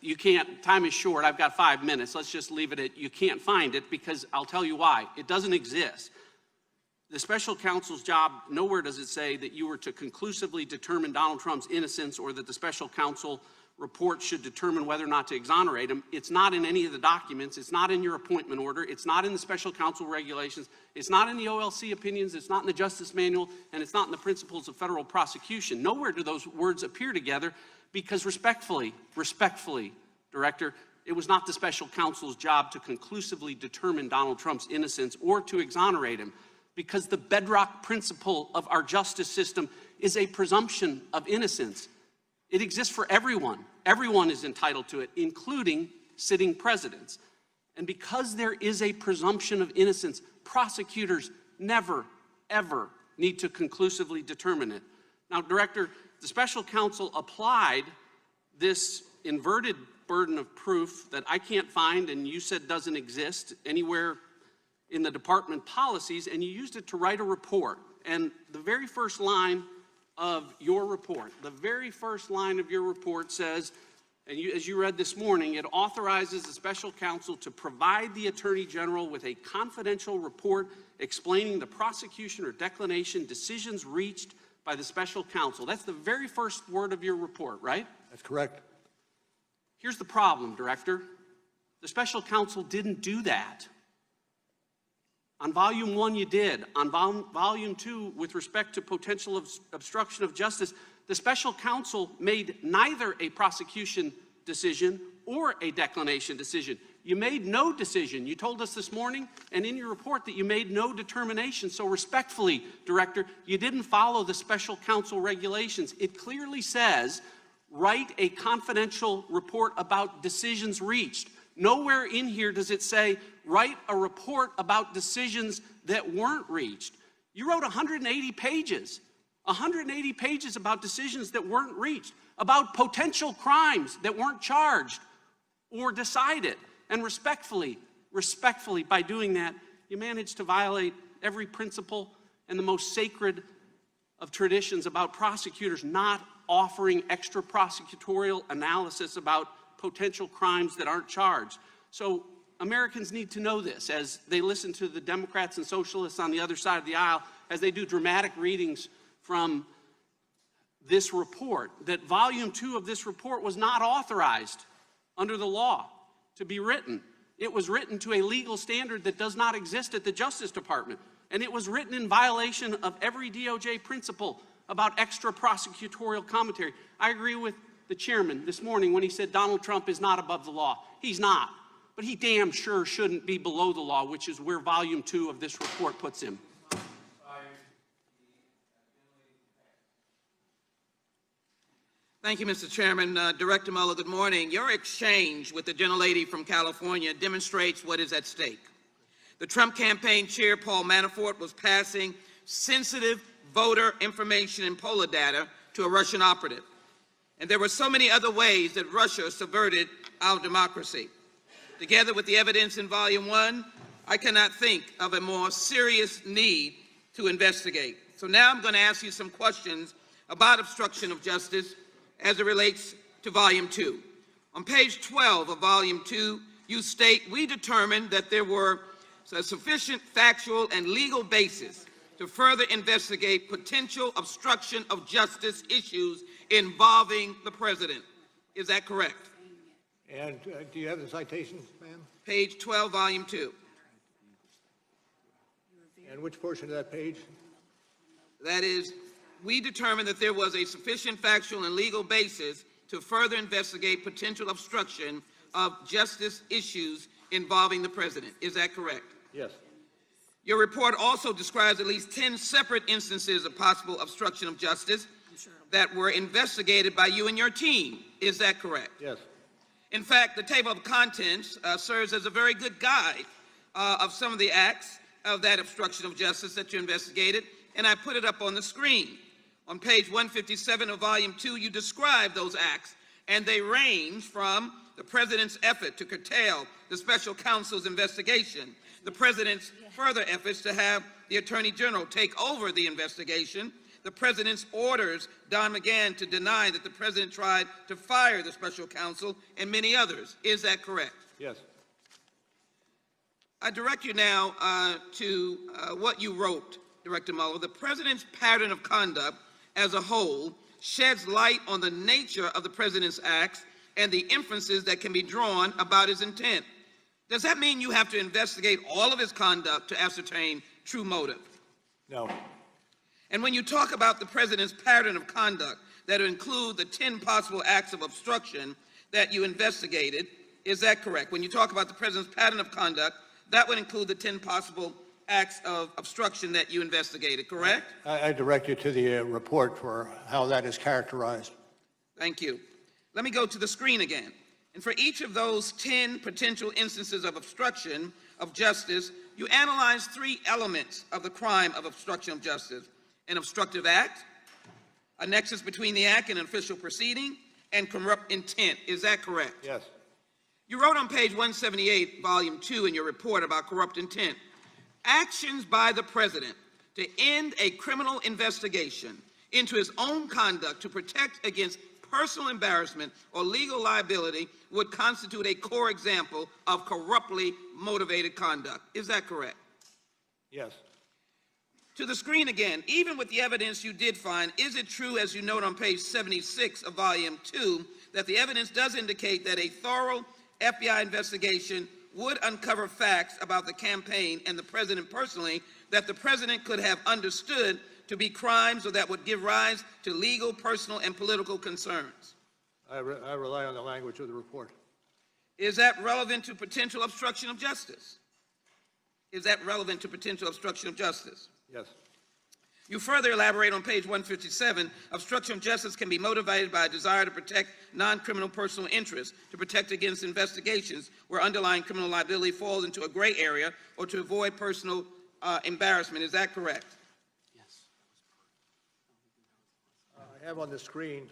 you can't. Time is short. I've got 5 minutes. Let's just leave it at you can't find it because I'll tell you why. It doesn't exist. The special counsel's job, nowhere does it say that you were to conclusively determine Donald Trump's innocence or that the special counsel report should determine whether or not to exonerate him. It's not in any of the documents. It's not in your appointment order. It's not in the special counsel regulations. It's not in the OLC opinions. It's not in the Justice Manual, and it's not in the principles of federal prosecution. Nowhere do those words appear together because respectfully, Director, it was not the special counsel's job to conclusively determine Donald Trump's innocence or to exonerate him, because the bedrock principle of our justice system is a presumption of innocence. It exists for everyone. Everyone is entitled to it, including sitting presidents. And because there is a presumption of innocence, prosecutors never, ever need to conclusively determine it. Now, Director, the special counsel applied this inverted burden of proof that I can't find and you said doesn't exist anywhere in the department policies, and you used it to write a report. And the very first line of your report, says, and as you read this morning, it authorizes the special counsel to provide the Attorney General with a confidential report explaining the prosecution or declination decisions reached by the special counsel. That's the very first word of your report, right? That's correct. Here's the problem, Director. The special counsel didn't do that. On Volume 1, you did. On Volume 2, with respect to potential obstruction of justice, the special counsel made neither a prosecution decision or a declination decision. You made no decision. You told us this morning and in your report that you made no determination. So respectfully, Director, you didn't follow the special counsel regulations. It clearly says, write a confidential report about decisions reached. Nowhere in here does it say, write a report about decisions that weren't reached. You wrote 180 pages about decisions that weren't reached, about potential crimes that weren't charged or decided. And respectfully, by doing that, you managed to violate every principle and the most sacred of traditions about prosecutors not offering extra prosecutorial analysis about potential crimes that aren't charged. So Americans need to know this as they listen to the Democrats and socialists on the other side of the aisle, as they do dramatic readings from this report, that volume 2 of this report was not authorized under the law to be written. It was written to a legal standard that does not exist at the Justice Department. And it was written in violation of every DOJ principle about extra prosecutorial commentary. I agree with the chairman this morning when he said Donald Trump is not above the law. He's not. But he damn sure shouldn't be below the law, which is where volume 2 of this report puts him. Thank you, Mr. Chairman. Director Mueller, good morning. Your exchange with the gentlelady from California demonstrates what is at stake. The Trump campaign chair, Paul Manafort, was passing sensitive voter information and poll data to a Russian operative. And there were so many other ways that Russia subverted our democracy. Together with the evidence in Volume 1, I cannot think of a more serious need to investigate. So now I'm going to ask you some questions about obstruction of justice as it relates to Volume 2. On page 12 of Volume 2, you state, we determined that there were a sufficient factual and legal basis to further investigate potential obstruction of justice issues involving the president. Is that correct? And do you have the citations, ma'am? Page 12, Volume 2. And which portion of that page? That is, we determined that there was a sufficient factual and legal basis to further investigate potential obstruction of justice issues involving the president. Is that correct? Yes. Your report also describes at least 10 separate instances of possible obstruction of justice that were investigated by you and your team. Is that correct? Yes. In fact, the table of contents serves as a very good guide of some of the acts of that obstruction of justice that you investigated, and I put it up on the screen. On page 157 of Volume 2, you describe those acts, and they range from the president's effort to curtail the special counsel's investigation, the president's further efforts to have the attorney general take over the investigation, the president's orders Don McGahn to deny that the president tried to fire the special counsel, and many others. Is that correct? Yes. I direct you now to what you wrote, Director Mueller. The president's pattern of conduct as a whole sheds light on the nature of the president's acts and the inferences that can be drawn about his intent. Does that mean you have to investigate all of his conduct to ascertain true motive? No. And when you talk about the president's pattern of conduct that include the 10 possible acts of obstruction that you investigated, is that correct? When you talk about the president's pattern of conduct, that would include the 10 possible acts of obstruction that you investigated, correct? I direct you to the report for how that is characterized. Thank you. Let me go to the screen again. And for each of those 10 potential instances of obstruction of justice, you analyze 3 elements of the crime of obstruction of justice: an obstructive act, a nexus between the act and an official proceeding, and corrupt intent. Is that correct? Yes. You wrote on page 178, Volume 2, in your report about corrupt intent, actions by the president to end a criminal investigation into his own conduct to protect against personal embarrassment or legal liability would constitute a core example of corruptly motivated conduct. Is that correct? Yes. To the screen again, even with the evidence you did find, is it true, as you note on page 76 of Volume 2, that the evidence does indicate that a thorough FBI investigation would uncover facts about the campaign and the president personally that the president could have understood to be crimes or that would give rise to legal, personal, and political concerns? I rely on the language of the report. Is that relevant to potential obstruction of justice? Is that relevant to potential obstruction of justice? Yes. You further elaborate on page 157, obstruction of justice can be motivated by a desire to protect non-criminal personal interests, to protect against investigations where underlying criminal liability falls into a gray area, or to avoid personal embarrassment. Is that correct? Yes. I have on the screen.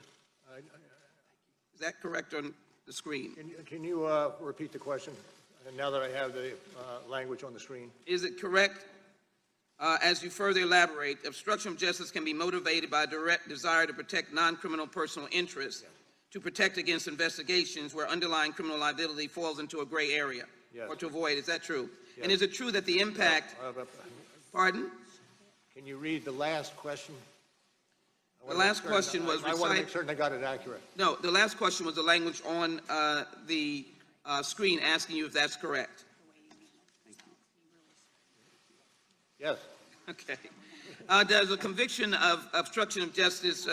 Is that correct on the screen? Can you repeat the question now that I have the language on the screen? Is it correct As you further elaborate, obstruction of justice can be motivated by a direct desire to protect non-criminal personal interests, to protect against investigations where underlying criminal liability falls into a gray area, Yes. or to avoid. Is that true? Yes. And is it true that the impact, pardon? Can you read the last question? The last question was I want to recite- make certain I got it accurate. No, the last question was the language on the screen asking you if that's correct. Yes. Okay. Does a conviction of obstruction of justice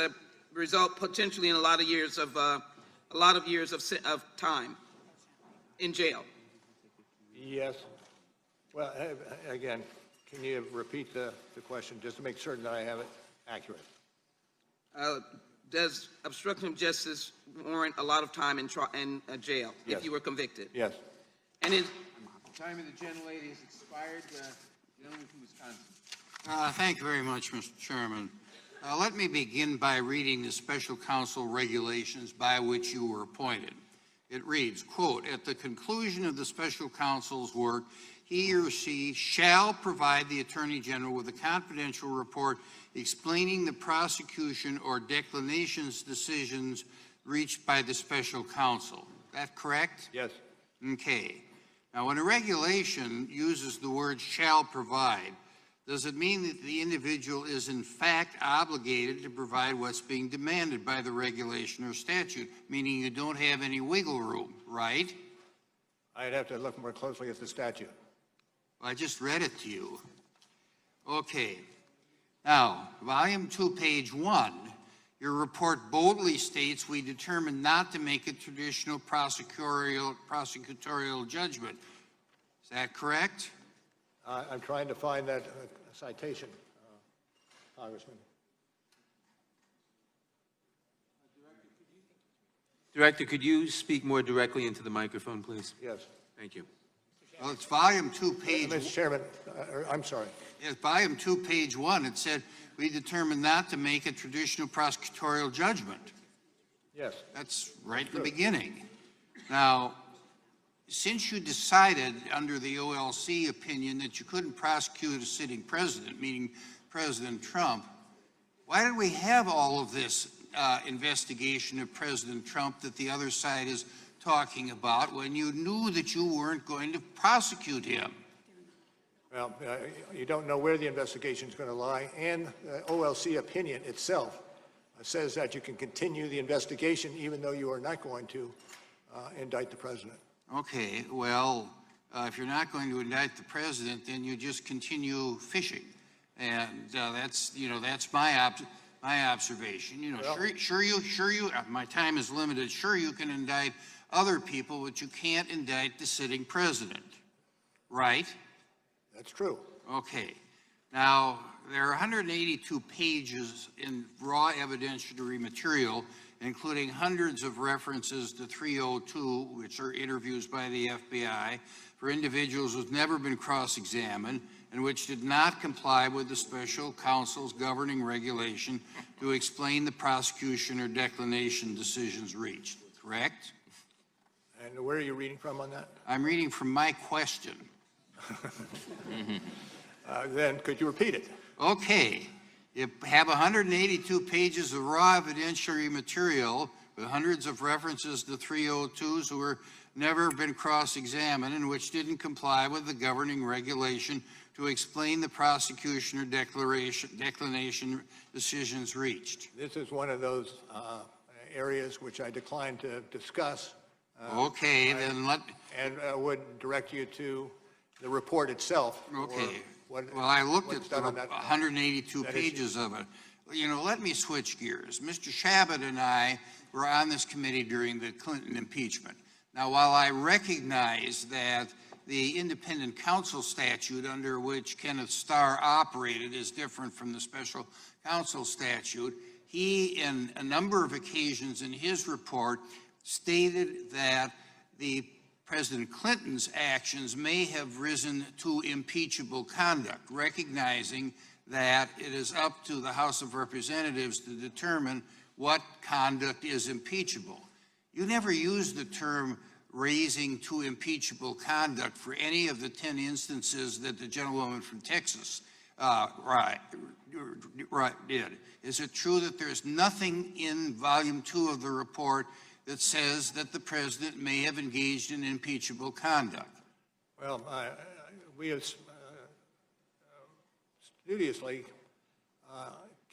result potentially in a lot of years of time in jail? Yes. Well, again, can you repeat the question just to make certain that I have it accurate? Does obstruction of justice warrant a lot of time in jail Yes. if you were convicted? Yes. And is, The time of the gentlelady has expired. Gentleman from Wisconsin. Thank you very much, Mr. Chairman. Let me begin by reading the special counsel regulations by which you were appointed. It reads, quote, "At the conclusion of the special counsel's work, he or she shall provide the Attorney General with a confidential report explaining the prosecution or declination's decisions reached by the special counsel." That correct? Yes. Okay. Now, when a regulation uses the word "shall provide," does it mean that the individual is in fact obligated to provide what's being demanded by the regulation or statute, meaning you don't have any wiggle room, right? I'd have to look more closely at the statute. Well, I just read it to you. Okay. Now, volume 2, page 1, your report boldly states we determined not to make a traditional prosecutorial judgment. Is that correct? I'm trying to find that citation, Congressman. Director, could you speak more directly into the microphone, please? Yes. Thank you. Well, it's volume 2, page Mr. Chairman, I'm sorry. Yes, volume 2, page 1, it said, we determined not to make a traditional prosecutorial judgment. Yes. That's right in the beginning. Now, since you decided under the OLC opinion that you couldn't prosecute a sitting president, meaning President Trump, why did we have all of this investigation of President Trump that the other side is talking about when you knew that you weren't going to prosecute him? Well, you don't know where the investigation is going to lie, and the OLC opinion itself says that you can continue the investigation even though you are not going to indict the president. Okay, well, if you're not going to indict the president, then you just continue fishing, and that's my observation. You know, Well, sure you. My time is limited. Sure, you can indict other people, but you can't indict the sitting president, right? That's true. Okay. Now, there are 182 pages in raw evidentiary material, including hundreds of references to 302, which are interviews by the FBI, for individuals who've never been cross-examined and which did not comply with the special counsel's governing regulation to explain the prosecution or declination decisions reached, correct? And where are you reading from on that? I'm reading from my question. Then could you repeat it? Okay. You have 182 pages of raw evidentiary material with hundreds of references to 302s who were never been cross-examined and which didn't comply with the governing regulation to explain the prosecution or declination decisions reached. This is one of those areas which I declined to discuss. Okay, then let... And would direct you to the report itself. for Okay. what- Well, I looked what's at the done on that- 182 that issue. pages of it. You know, let me switch gears. Mr. Shabbat and I were on this committee during the Clinton impeachment. Now, while I recognize that the independent counsel statute under which Kenneth Starr operated is different from the special counsel statute, he, in a number of occasions in his report, stated that the President Clinton's actions may have risen to impeachable conduct, recognizing that it is up to the House of Representatives to determine what conduct is impeachable. You never used the term raising to impeachable conduct for any of the 10 instances that the gentlewoman from Texas did. Is it true that there's nothing in volume 2 of the report that says that the president may have engaged in impeachable conduct? Well, we have studiously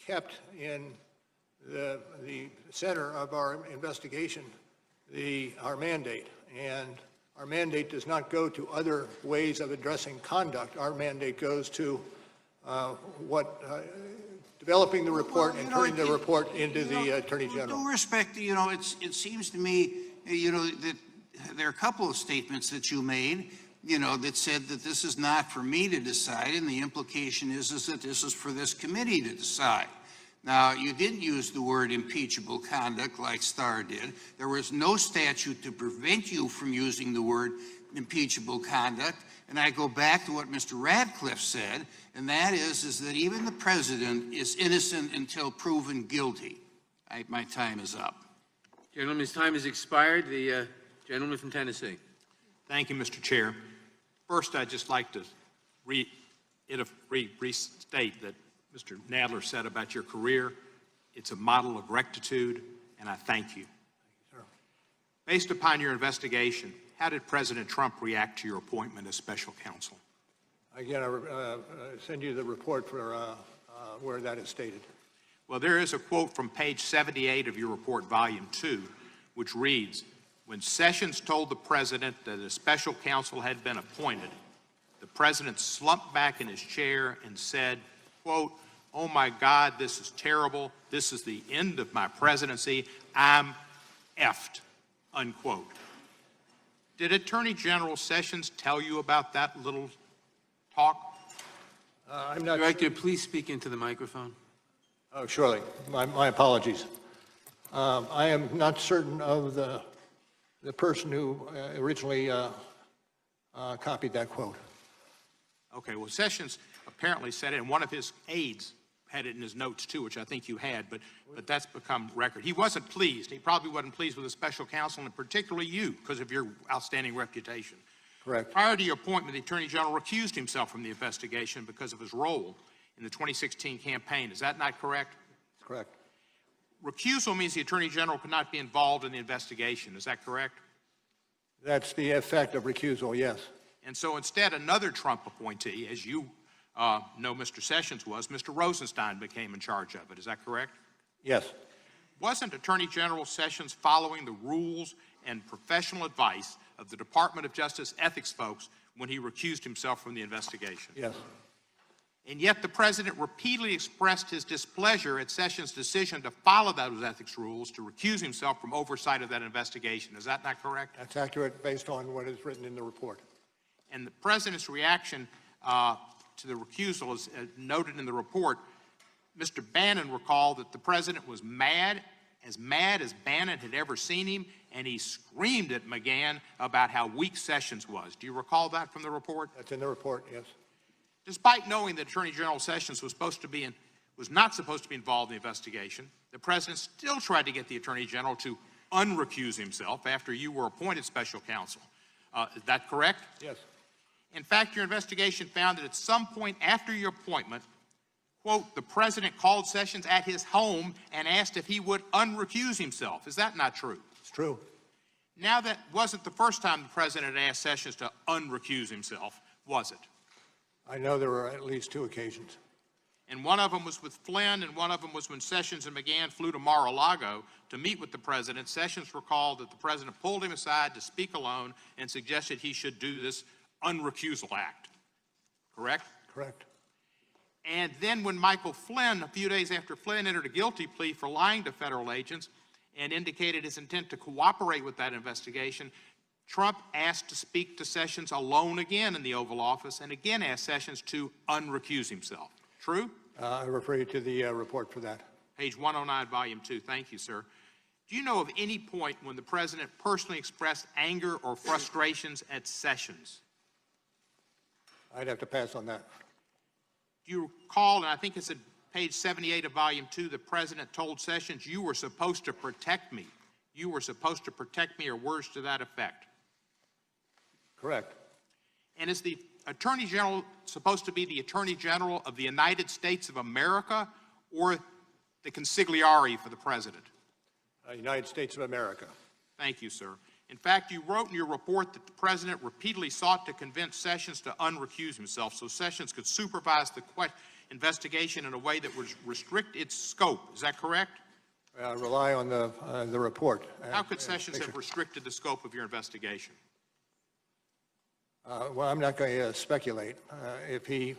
kept in the center of our investigation our mandate, and our mandate does not go to other ways of addressing conduct. Our mandate goes to developing the report and turning the report into the Attorney General. With due respect, it seems to me, that there are a couple of statements that you made, that said that this is not for me to decide, and the implication is that this is for this committee to decide. Now, you didn't use the word impeachable conduct like Starr did. There was no statute to prevent you from using the word impeachable conduct. And I go back to what Mr. Radcliffe said, and that is that even the president is innocent until proven guilty. My time is up. Gentleman's time has expired. The gentleman from Tennessee. Thank you, Mr. Chair. First, I'd just like to restate that Mr. Nadler said about your career. It's a model of rectitude, and I thank you. Based upon your investigation, how did President Trump react to your appointment as special counsel? Again, I send you the report for where that is stated. Well, there is a quote from page 78 of your report, volume 2, which reads, when Sessions told the president that a special counsel had been appointed, the president slumped back in his chair and said, quote, oh my God, this is terrible. This is the end of my presidency. I'm effed, unquote. Did Attorney General Sessions tell you about that little talk? I'm not. Director, please speak into the microphone. Oh, surely. My apologies. I am not certain of the person who originally copied that quote. Okay, well, Sessions apparently said it, and one of his aides had it in his notes too, which I think you had, but that's become record. He wasn't pleased. He probably wasn't pleased with the special counsel, and particularly you, because of your outstanding reputation. Correct. Prior to your appointment, the Attorney General recused himself from the investigation because of his role in the 2016 campaign. Is that not correct? Correct. Recusal means the Attorney General cannot be involved in the investigation. Is that correct? That's the effect of recusal, yes. And so instead, another Trump appointee, as you know Mr. Sessions was, Mr. Rosenstein became in charge of it. Is that correct? Yes. Wasn't Attorney General Sessions following the rules and professional advice of the Department of Justice ethics folks when he recused himself from the investigation? Yes. And yet the president repeatedly expressed his displeasure at Sessions' decision to follow those ethics rules to recuse himself from oversight of that investigation. Is that not correct? That's accurate based on what is written in the report. And the president's reaction to the recusal is noted in the report. Mr. Bannon recalled that the president was mad as Bannon had ever seen him, and he screamed at McGahn about how weak Sessions was. Do you recall that from the report? That's in the report, yes. Despite knowing that Attorney General Sessions was not supposed to be involved in the investigation, the president still tried to get the Attorney General to unrecuse himself after you were appointed special counsel. Is that correct? Yes. In fact, your investigation found that at some point after your appointment, quote, the president called Sessions at his home and asked if he would unrecuse himself. Is that not true? It's true. Now, that wasn't the first time the president asked Sessions to unrecuse himself, was it? I know there were at least 2 occasions. And one of them was with Flynn, and one of them was when Sessions and McGahn flew to Mar-a-Lago to meet with the president. Sessions recalled that the president pulled him aside to speak alone and suggested he should do this unrecusal act. Correct? Correct. And then when Michael Flynn, a few days after Flynn entered a guilty plea for lying to federal agents and indicated his intent to cooperate with that investigation, Trump asked to speak to Sessions alone again in the Oval Office and again asked Sessions to unrecuse himself. True? I refer you to the report for that. Page 109, volume 2. Thank you, sir. Do you know of any point when the president personally expressed anger or frustrations at Sessions? I'd have to pass on that. Do you recall, and I think it's at page 78 of volume 2, the president told Sessions, you were supposed to protect me. You were supposed to protect me, or words to that effect. Correct. And is the Attorney General supposed to be the Attorney General of the United States of America or the consigliere for the President? United States of America. Thank you, sir. In fact, you wrote in your report that the President repeatedly sought to convince Sessions to unrecuse himself so Sessions could supervise the investigation in a way that would restrict its scope. Is that correct? Rely on the report. How could Sessions have restricted the scope of your investigation? Well, I'm not going to speculate. If he,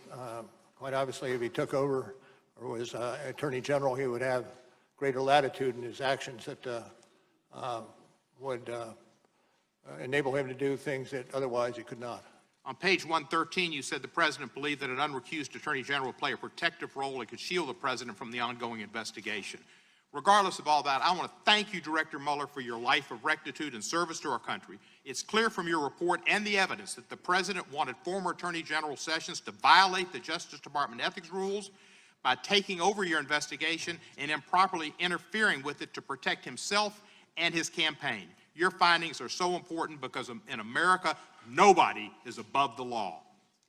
quite obviously, if he took over or was Attorney General, he would have greater latitude in his actions that would enable him to do things that otherwise he could not. On page 113, you said the President believed that an unrecused Attorney General would play a protective role and could shield the President from the ongoing investigation. Regardless of all that, I want to thank you, Director Mueller, for your life of rectitude and service to our country. It's clear from your report and the evidence that the President wanted former Attorney General Sessions to violate the Justice Department ethics rules by taking over your investigation and improperly interfering with it to protect himself and his campaign. Your findings are so important because in America, nobody is above the law.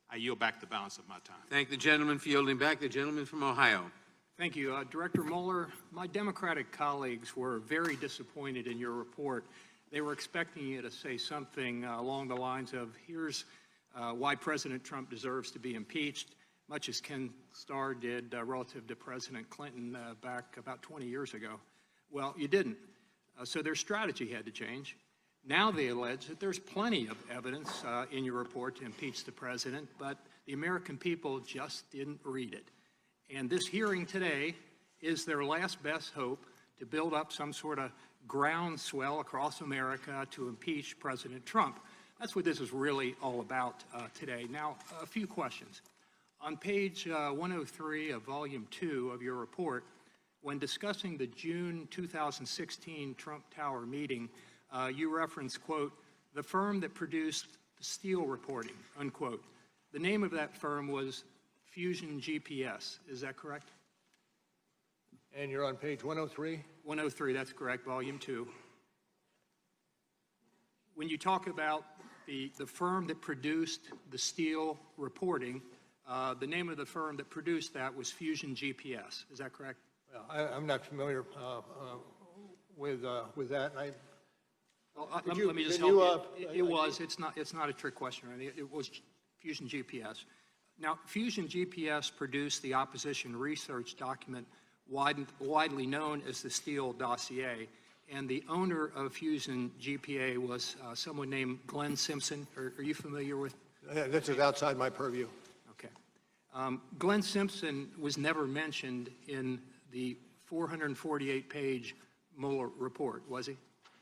I yield back the balance of my time. Thank the gentleman for yielding back. The gentleman from Ohio. Thank you. Director Mueller, my Democratic colleagues were very disappointed in your report. They were expecting you to say something along the lines of, here's why President Trump deserves to be impeached, much as Ken Starr did relative to President Clinton back about 20 years ago. Well, you didn't. So their strategy had to change. Now they allege that there's plenty of evidence in your report to impeach the president, but the American people just didn't read it. And this hearing today is their last best hope to build up some sort of groundswell across America to impeach President Trump. That's what this is really all about today. Now, a few questions. On page 103 of Volume 2 of your report, when discussing the June 2016 Trump Tower meeting, you reference, quote, the firm that produced the Steele reporting, unquote. The name of that firm was Fusion GPS. Is that correct? And you're on page 103? 103, that's correct, Volume 2. When you talk about the firm that produced the Steele reporting, the name of the firm that produced that was Fusion GPS. Is that correct? Well, I'm not familiar with that. Let me just help you. It's not a trick question. It was Fusion GPS. Now, Fusion GPS produced the opposition research document widely known as the Steele dossier, and the owner of Fusion GPA was someone named Glenn Simpson. Are you familiar with? This is outside my purview. Okay. Glenn Simpson was never mentioned in the 448-page Mueller report, was he?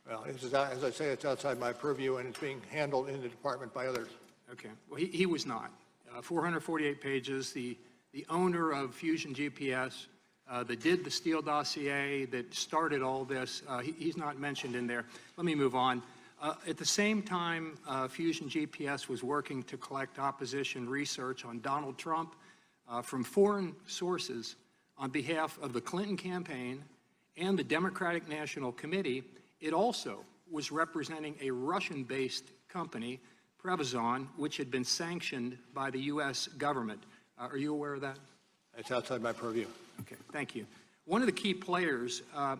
Well, as I say, it's outside my purview, and it's being handled in the department by others. Okay. Well, he was not. 448 pages. The owner of Fusion GPS that did the Steele dossier, that started all this, he's not mentioned in there. Let me move on. At the same time, Fusion GPS was working to collect opposition research on Donald Trump from foreign sources on behalf of the Clinton campaign and the Democratic National Committee. It also was representing a Russian-based company, Prevazon, which had been sanctioned by the U.S. government. Are you aware of that? It's outside my purview. Okay, thank you. One of the key players I'll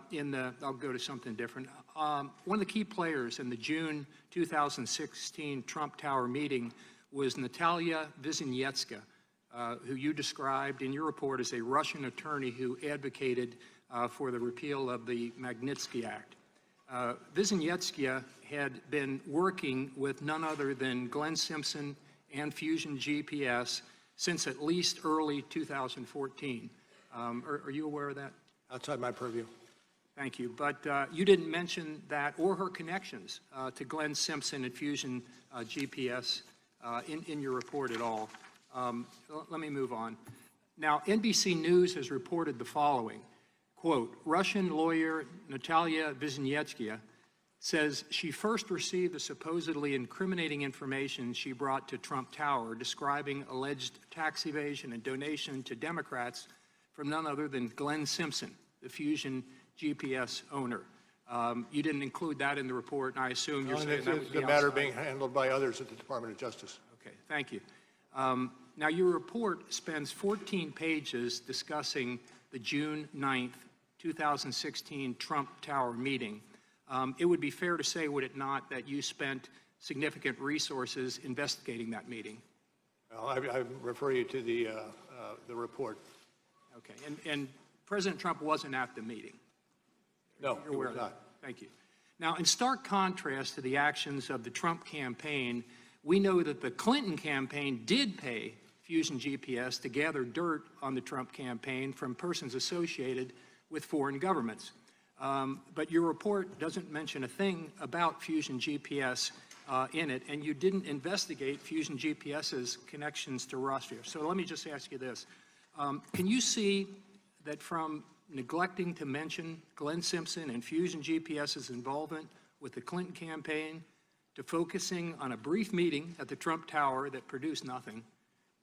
go to something different. One of the key players in the June 2016 Trump Tower meeting was Natalia Vizhnetska, who you described in your report as a Russian attorney who advocated for the repeal of the Magnitsky Act. Vizhnetska had been working with none other than Glenn Simpson and Fusion GPS since at least early 2014. Are you aware of that? Outside my purview. Thank you. But you didn't mention that or her connections to Glenn Simpson and Fusion GPS in your report at all. Let me move on. Now, NBC News has reported the following. Quote, Russian lawyer Natalia Vizhnetska says she first received the supposedly incriminating information she brought to Trump Tower describing alleged tax evasion and donation to Democrats from none other than Glenn Simpson, the Fusion GPS owner. You didn't include that in the report, and I assume you're saying that would be the matter being handled by others at the Department of Justice. Okay, thank you. Now, your report spends 14 pages discussing the June 9th, 2016 Trump Tower meeting. It would be fair to say, would it not, that you spent significant resources investigating that meeting? Well, I refer you to the report. Okay, and President Trump wasn't at the meeting? No, You're he aware was of that? not. Thank you. Now, in stark contrast to the actions of the Trump campaign, we know that the Clinton campaign did pay Fusion GPS to gather dirt on the Trump campaign from persons associated with foreign governments. But your report doesn't mention a thing about Fusion GPS in it, and you didn't investigate Fusion GPS's connections to Russia. So let me just ask you this. Can you see that from neglecting to mention Glenn Simpson and Fusion GPS's involvement with the Clinton campaign, to focusing on a brief meeting at the Trump Tower that produced nothing,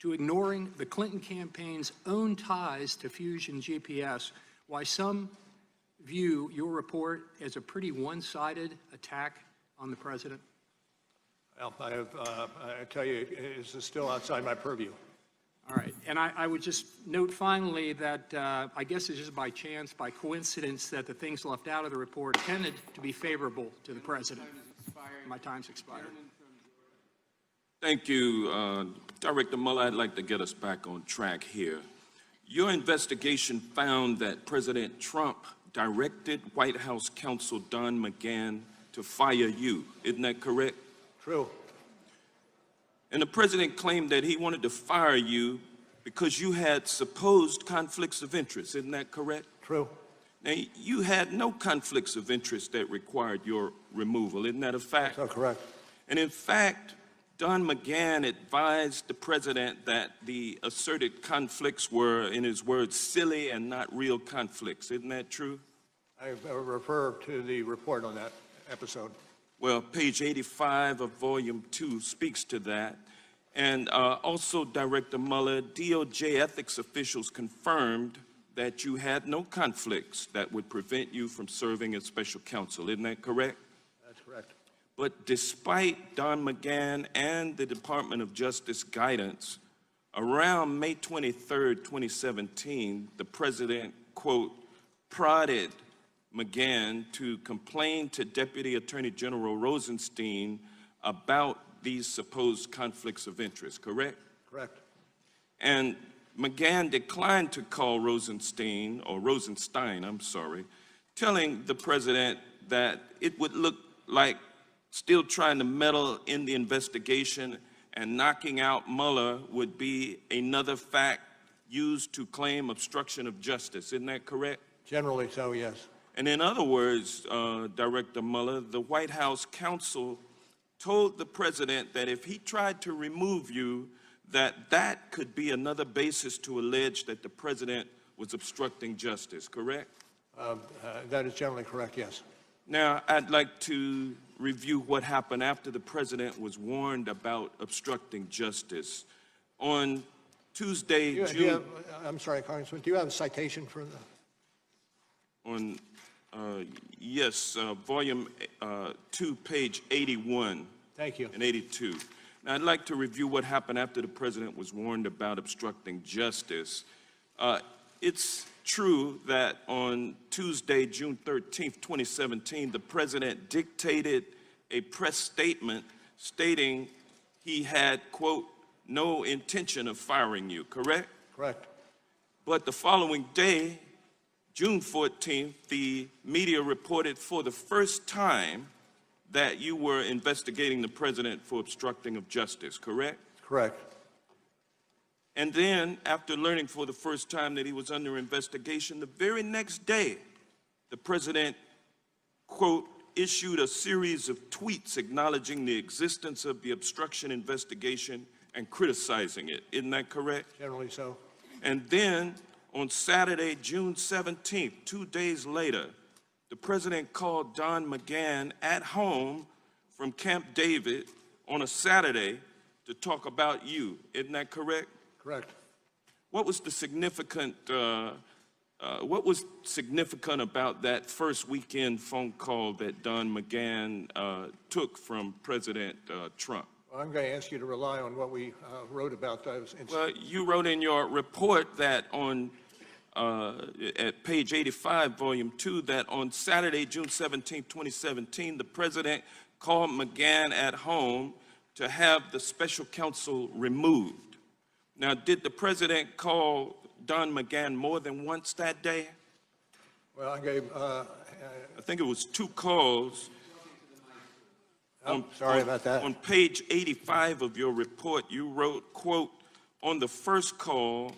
to ignoring the Clinton campaign's own ties to Fusion GPS, why some view your report as a pretty one-sided attack on the president? Well, I tell you, this is still outside my purview. All right, and I would just note finally that I guess it's just by chance, by coincidence, that the things left out of the report tended to be favorable to the president. My time's expired. Thank you, Director Mueller. I'd like to get us back on track here. Your investigation found that President Trump directed White House counsel Don McGahn to fire you. Isn't that correct? True. And the president claimed that he wanted to fire you because you had supposed conflicts of interest. Isn't that correct? True. Now, you had no conflicts of interest that required your removal. Isn't that a fact? That's correct. And in fact, Don McGahn advised the president that the asserted conflicts were, in his words, silly and not real conflicts. Isn't that true? I refer to the report on that episode. Well, page 85 of volume 2 speaks to that. And also, Director Mueller, DOJ ethics officials confirmed that you had no conflicts that would prevent you from serving as special counsel. Isn't that correct? That's correct. But despite Don McGahn and the Department of Justice guidance, around May 23rd, 2017, the president, quote, prodded McGahn to complain to Deputy Attorney General Rosenstein about these supposed conflicts of interest, correct? Correct. And McGahn declined to call Rosenstein, telling the president that it would look like still trying to meddle in the investigation, and knocking out Mueller would be another fact used to claim obstruction of justice. Isn't that correct? Generally so, yes. And in other words, Director Mueller, the White House counsel told the president that if he tried to remove you, that could be another basis to allege that the president was obstructing justice, correct? That is generally correct, yes. Now, I'd like to review what happened after the president was warned about obstructing justice. On Tuesday, I'm sorry, Congressman, do you have a citation for the? Yes, volume 2, page 81. Thank you. And 82. Now, I'd like to review what happened after the president was warned about obstructing justice. It's true that on Tuesday, June 13th, 2017, the president dictated a press statement stating he had, quote, no intention of firing you, correct? Correct. But the following day, June 14th, the media reported for the first time that you were investigating the president for obstructing of justice, correct? Correct. And then, after learning for the first time that he was under investigation, the very next day, the president, quote, issued a series of tweets acknowledging the existence of the obstruction investigation and criticizing it. Isn't that correct? Generally so. And then, on Saturday, June 17th, 2 days later, the president called Don McGahn at home from Camp David on a Saturday to talk about you. Isn't that correct? Correct. What was significant about that first weekend phone call that Don McGahn took from President Trump? I'm going to ask you to rely on what we wrote about those incidents. Well, you wrote in your report that on, at page 85, volume 2, that on Saturday, June 17, 2017, the president called McGahn at home to have the special counsel removed. Now, did the president call Don McGahn more than once that day? Well, I gave, I think it was 2 calls. sorry about that. On page 85 of your report, you wrote, quote, on the first call,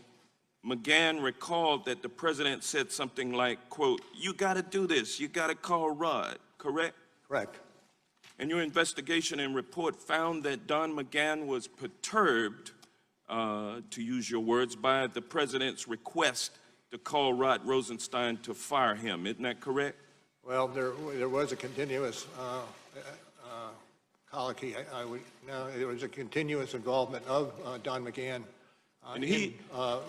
McGahn recalled that the president said something like, quote, you got to do this, you got to call Rod, correct? Correct. And your investigation and report found that Don McGahn was perturbed, to use your words, by the president's request to call Rod Rosenstein to fire him. Isn't that correct? Well, there was a continuous colloquy. There was a continuous involvement of Don McGahn in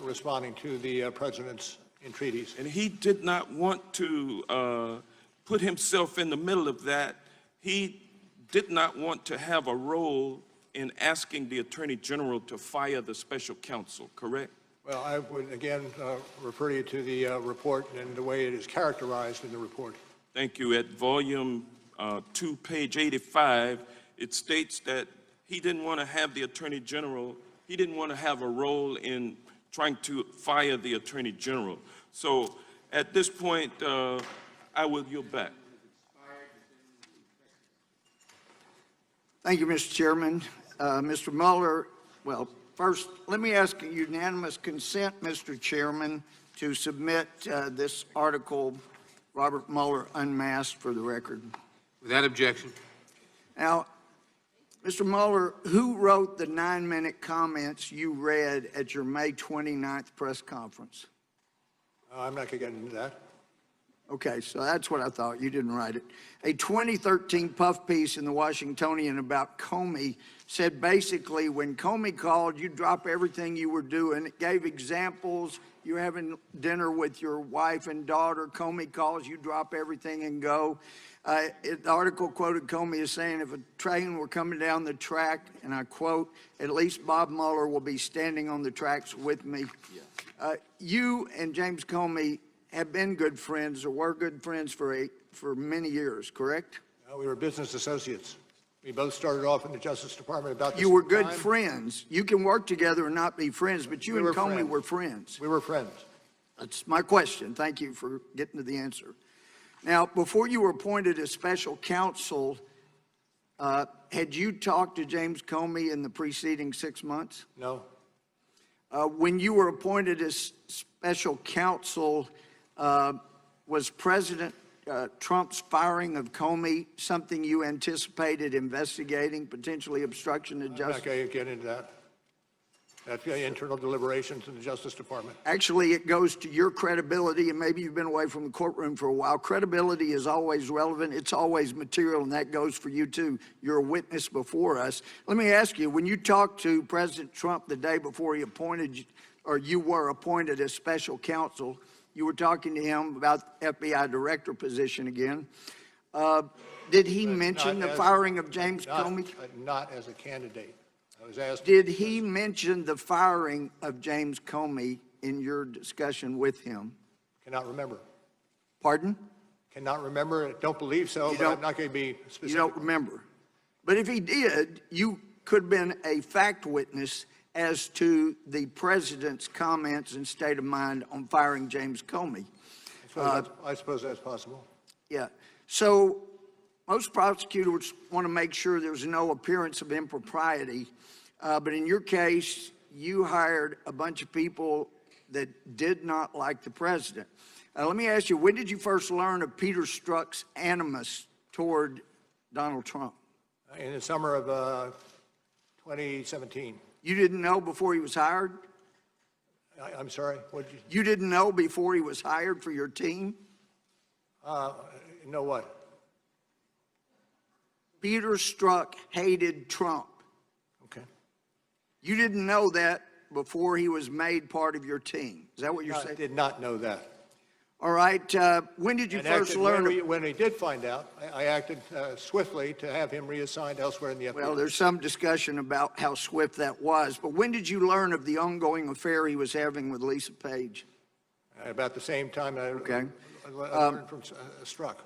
responding to the president's entreaties. And he did not want to put himself in the middle of that. He did not want to have a role in asking the Attorney General to fire the special counsel, correct? Well, I would again refer you to the report and the way it is characterized in the report. Thank you. At volume 2, page 85, it states that he didn't want to have the Attorney General, he didn't want to have a role in trying to fire the Attorney General. So at this point, I will yield back. Thank you, Mr. Chairman. Mr. Mueller, well, first, let me ask unanimous consent, Mr. Chairman, to submit this article, Robert Mueller Unmasked, for the record. Without objection. Now, Mr. Mueller, who wrote the 9-minute comments you read at your May 29th press conference? I'm not going to get into that. Okay, so that's what I thought. You didn't write it. A 2013 puff piece in the Washingtonian about Comey said basically when Comey called, you drop everything you were doing. It gave examples. You're having dinner with your wife and daughter. Comey calls, you drop everything and go. The article quoted Comey as saying, if a train were coming down the track, and I quote, at least Bob Mueller will be standing on the tracks with me. You and James Comey have been good friends or were good friends for many years, correct? We were business associates. We both started off in the Justice Department about this You were good time. friends. You can work together and not be friends, but you and Comey were friends. We were friends. That's my question. Thank you for getting to the answer. Now, before you were appointed as special counsel, had you talked to James Comey in the preceding 6 months? No. When you were appointed as special counsel, was President Trump's firing of Comey something you anticipated investigating, potentially obstruction of I'm justice? not going to get into that. That's internal deliberations in the Justice Department. Actually, it goes to your credibility, and maybe you've been away from the courtroom for a while. Credibility is always relevant. It's always material, and that goes for you, too. You're a witness before us. Let me ask you, when you talked to President Trump the day before he appointed you, or you were appointed as special counsel, you were talking to him about FBI director position again. Did he mention the firing of James Comey? Not as a candidate. I was asked. Did he mention the firing of James Comey in your discussion with him? Cannot remember. Pardon? Cannot remember. Don't believe so, but I'm not going to be specific. You don't remember. But if he did, you could have been a fact witness as to the president's comments and state of mind on firing James Comey. I suppose that's possible. Yeah. So most prosecutors want to make sure there's no appearance of impropriety. But in your case, you hired a bunch of people that did not like the president. Let me ask you, when did you first learn of Peter Strzok's animus toward Donald Trump? In the summer of 2017. You didn't know before he was hired? I'm sorry? You didn't know before he was hired for your team? Know what? Peter Strzok hated Trump. Okay. You didn't know that before he was made part of your team. Is that what you're saying? I did not know that. All right, when did you And first acted learn? when we did find out, I acted swiftly to have him reassigned elsewhere in the FBI. Well, there's some discussion about how swift that was, but when did you learn of the ongoing affair he was having with Lisa Page? About the same time I learned from Strzok.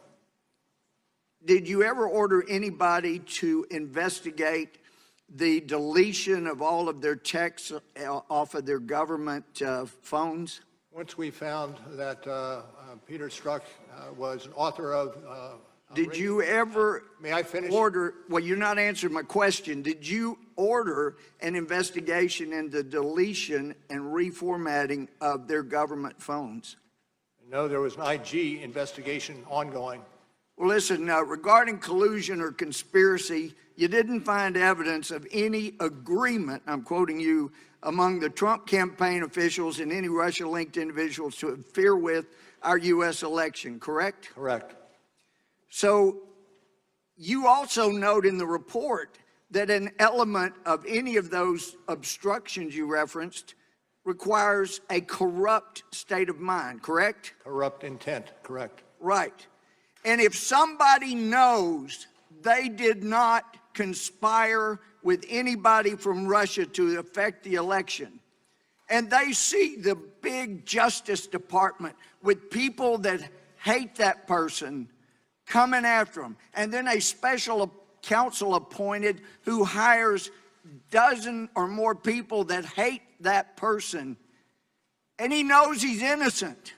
Did you ever order anybody to investigate the deletion of all of their texts off of their government phones? Once we found that Peter Strzok was an author of... Did you ever May I finish? order, well, you're not answering my question. Did you order an investigation into deletion and reformatting of their government phones? No, there was an IG investigation ongoing. Well, listen, regarding collusion or conspiracy, you didn't find evidence of any agreement, I'm quoting you, among the Trump campaign officials and any Russia-linked individuals to interfere with our U.S. election, correct? Correct. So you also note in the report that an element of any of those obstructions you referenced requires a corrupt state of mind, correct? Corrupt intent, correct. Right. And if somebody knows they did not conspire with anybody from Russia to affect the election, and they see the big Justice Department with people that hate that person coming after them, and then a special counsel appointed who hires dozen or more people that hate that person, and he knows he's innocent.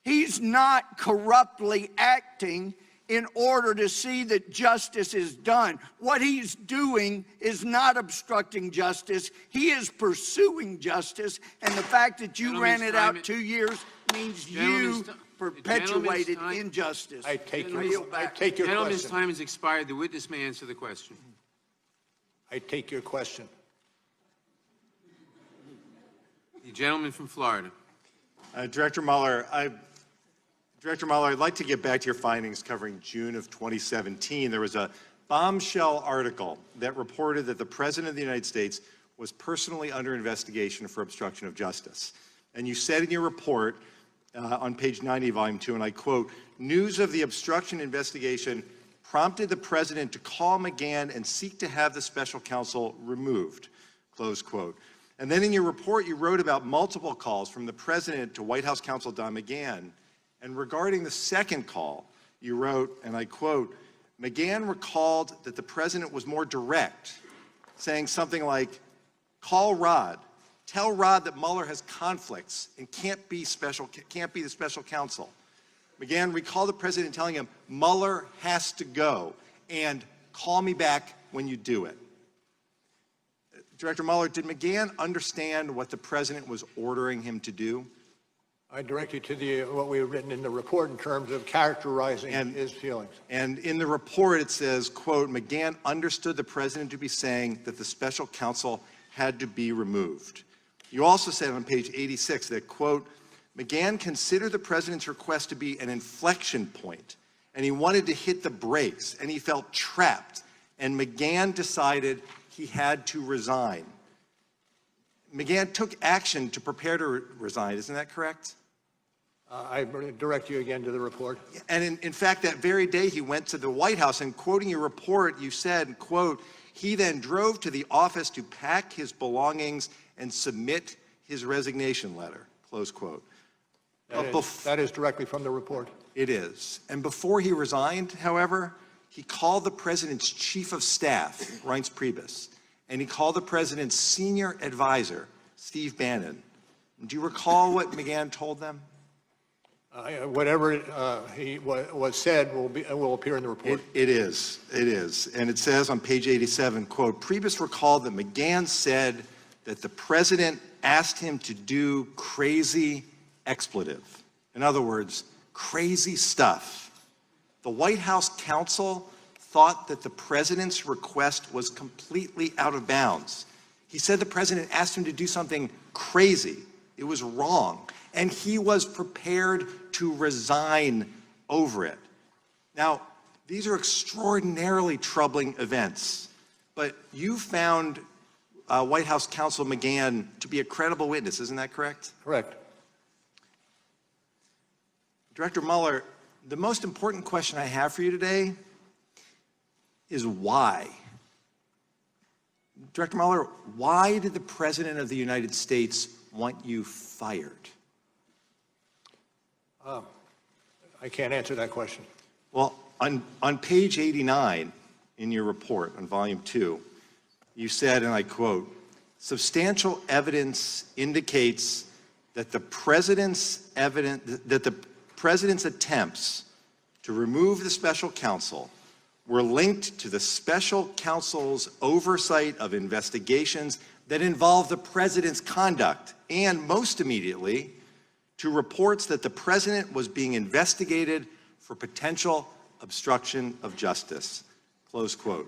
He's not corruptly acting in order to see that justice is done. What he's doing is not obstructing justice. He is pursuing justice, and the fact that you ran it out 2 years means you perpetuated injustice. I take your Gentleman's question. time has expired. The witness may answer the question. I take your question. The gentleman from Florida. Director Mueller, I'd like to get back to your findings covering June of 2017. There was a bombshell article that reported that the President of the United States was personally under investigation for obstruction of justice. And you said in your report on page 90, volume 2, and I quote, "News of the obstruction investigation prompted the President to call McGahn and seek to have the special counsel removed," close quote. And then in your report, you wrote about multiple calls from the President to White House counsel Don McGahn. And regarding the second call, you wrote, and I quote, "McGahn recalled that the President was more direct, saying something like, 'Call Rod. Tell Rod that Mueller has conflicts and can't be the special counsel.' McGahn recalled the President telling him, 'Mueller has to go, and call me back when you do it.'" Director Mueller, did McGahn understand what the President was ordering him to do? I direct you to what we have written in the report in terms of characterizing his feelings. And in the report it says, quote, "McGahn understood the President to be saying that the special counsel had to be removed." You also said on page 86 that, quote, "McGahn considered the President's request to be an inflection point, and he wanted to hit the brakes, and he felt trapped, and McGahn decided he had to resign." McGahn took action to prepare to resign, isn't that correct? I direct you again to the report. And in fact, that very day he went to the White House, and quoting your report, you said, quote, "He then drove to the office to pack his belongings and submit his resignation letter," close quote. That is directly from the report. It is. And before he resigned, however, he called the President's chief of staff, Reince Priebus, and he called the President's senior advisor, Steve Bannon. Do you recall what McGahn told them? Whatever was said will appear in the report. It is. And it says on page 87, quote, "Priebus recalled that McGahn said that the President asked him to do crazy expletive. In other words, crazy stuff. The White House counsel thought that the President's request was completely out of bounds. He said the President asked him to do something crazy. It was wrong. And he was prepared to resign over it." Now, these are extraordinarily troubling events, but you found White House counsel McGahn to be a credible witness, isn't that correct? Correct. Director Mueller, the most important question I have for you today is why? Director Mueller, why did the President of the United States want you fired? I can't answer that question. Well, on page 89 in your report on volume 2, you said, and I quote, "Substantial evidence indicates that the President's attempts to remove the special counsel were linked to the special counsel's oversight of investigations that involve the President's conduct, and most immediately, to reports that the President was being investigated for potential obstruction of justice." Close quote.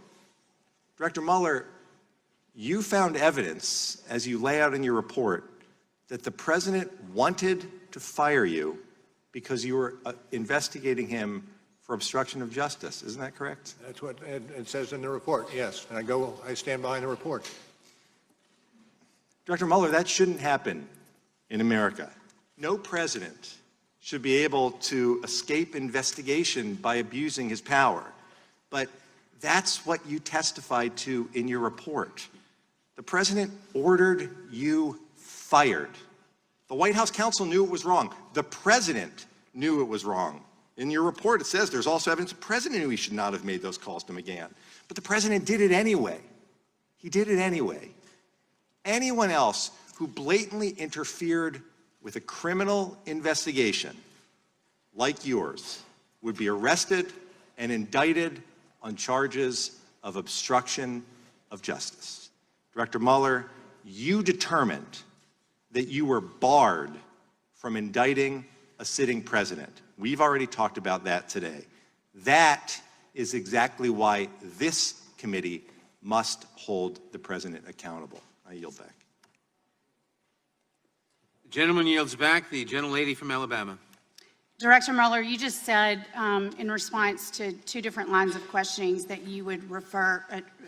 Director Mueller, you found evidence, as you lay out in your report, that the President wanted to fire you because you were investigating him for obstruction of justice. Isn't that correct? That's what it says in the report, yes. And I stand behind the report. Director Mueller, that shouldn't happen in America. No president should be able to escape investigation by abusing his power. But that's what you testified to in your report. The President ordered you fired. The White House counsel knew it was wrong. The President knew it was wrong. In your report, it says there's also evidence the President knew he should not have made those calls to McGahn. But the President did it anyway. He did it anyway. Anyone else who blatantly interfered with a criminal investigation like yours would be arrested and indicted on charges of obstruction of justice. Director Mueller, you determined that you were barred from indicting a sitting president. We've already talked about that today. That is exactly why this committee must hold the President accountable. I yield back. The gentleman yields back. The gentlelady from Alabama. Director Mueller, you just said in response to two different lines of questionings that you would refer,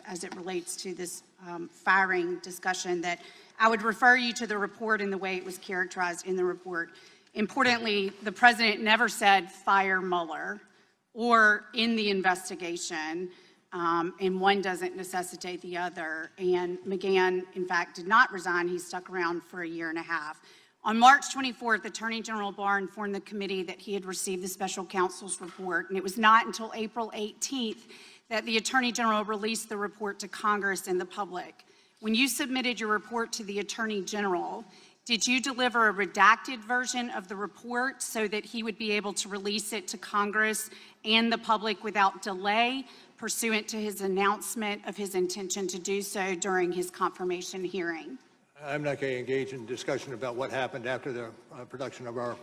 as it relates to this firing discussion, that I would refer you to the report and the way it was characterized in the report. Importantly, the President never said fire Mueller or in the investigation, and one doesn't necessitate the other. And McGahn, in fact, did not resign. He stuck around for a year and a half. On March 24th, Attorney General Barr informed the committee that he had received the special counsel's report, and it was not until April 18th that the Attorney General released the report to Congress and the public. When you submitted your report to the Attorney General, did you deliver a redacted version of the report so that he would be able to release it to Congress and the public without delay, pursuant to his announcement of his intention to do so during his confirmation hearing? I'm not going to engage in discussion about what happened after the production of our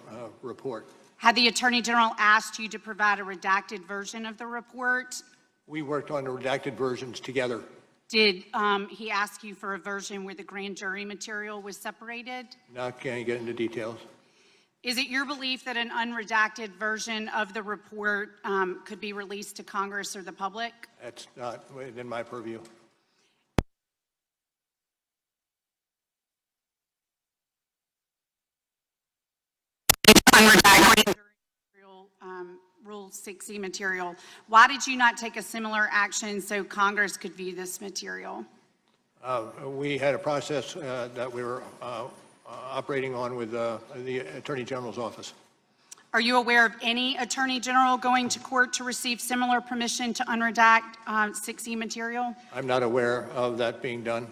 report. Had the Attorney General asked you to provide a redacted version of the report? We worked on the redacted versions together. Did he ask you for a version where the grand jury material was separated? Not going to get into details. Is it your belief that an unredacted version of the report could be released to Congress or the public? That's not within my purview. Rule 6E material. Why did you not take a similar action so Congress could view this material? We had a process that we were operating on with the Attorney General's office. Are you aware of any Attorney General going to court to receive similar permission to unredact 6E material? I'm not aware of that being done.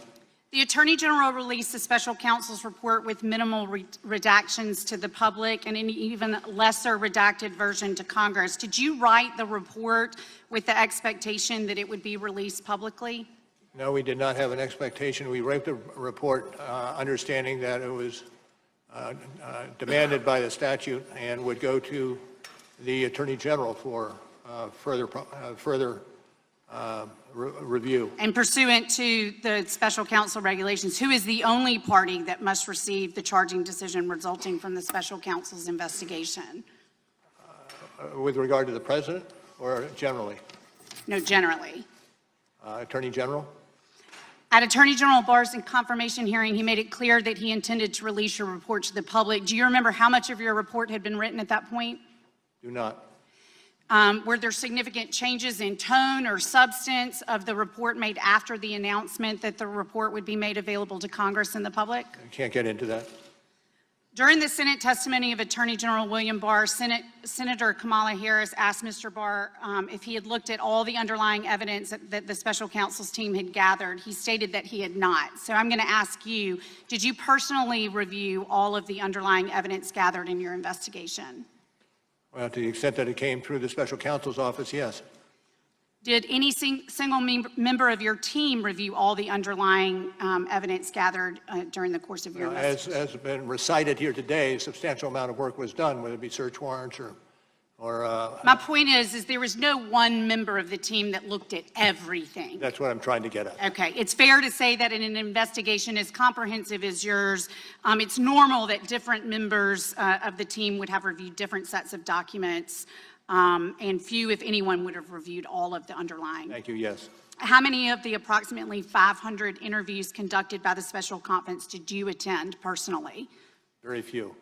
The Attorney General released the special counsel's report with minimal redactions to the public and an even lesser redacted version to Congress. Did you write the report with the expectation that it would be released publicly? No, we did not have an expectation. We wrote the report understanding that it was demanded by the statute and would go to the Attorney General for further review. And pursuant to the special counsel regulations, who is the only party that must receive the charging decision resulting from the special counsel's investigation? With regard to the President or generally? No, generally. Attorney General? At Attorney General Barr's confirmation hearing, he made it clear that he intended to release your report to the public. Do you remember how much of your report had been written at that point? Do not. Were there significant changes in tone or substance of the report made after the announcement that the report would be made available to Congress and the public? I can't get into that. During the Senate testimony of Attorney General William Barr, Senator Kamala Harris asked Mr. Barr if he had looked at all the underlying evidence that the special counsel's team had gathered. He stated that he had not. So I'm going to ask you, did you personally review all of the underlying evidence gathered in your investigation? Well, to the extent that it came through the special counsel's office, yes. Did any single member of your team review all the underlying evidence gathered during the course of your investigation? As has been recited here today, a substantial amount of work was done, whether it be search warrants or My point is there was no one member of the team that looked at everything. that's what I'm trying to get at. Okay, it's fair to say that in an investigation as comprehensive as yours, it's normal that different members of the team would have reviewed different sets of documents, and few, if anyone, would have reviewed all of the underlying. Thank you, yes. How many of the approximately 500 interviews conducted by the special conference did you attend personally? Very few.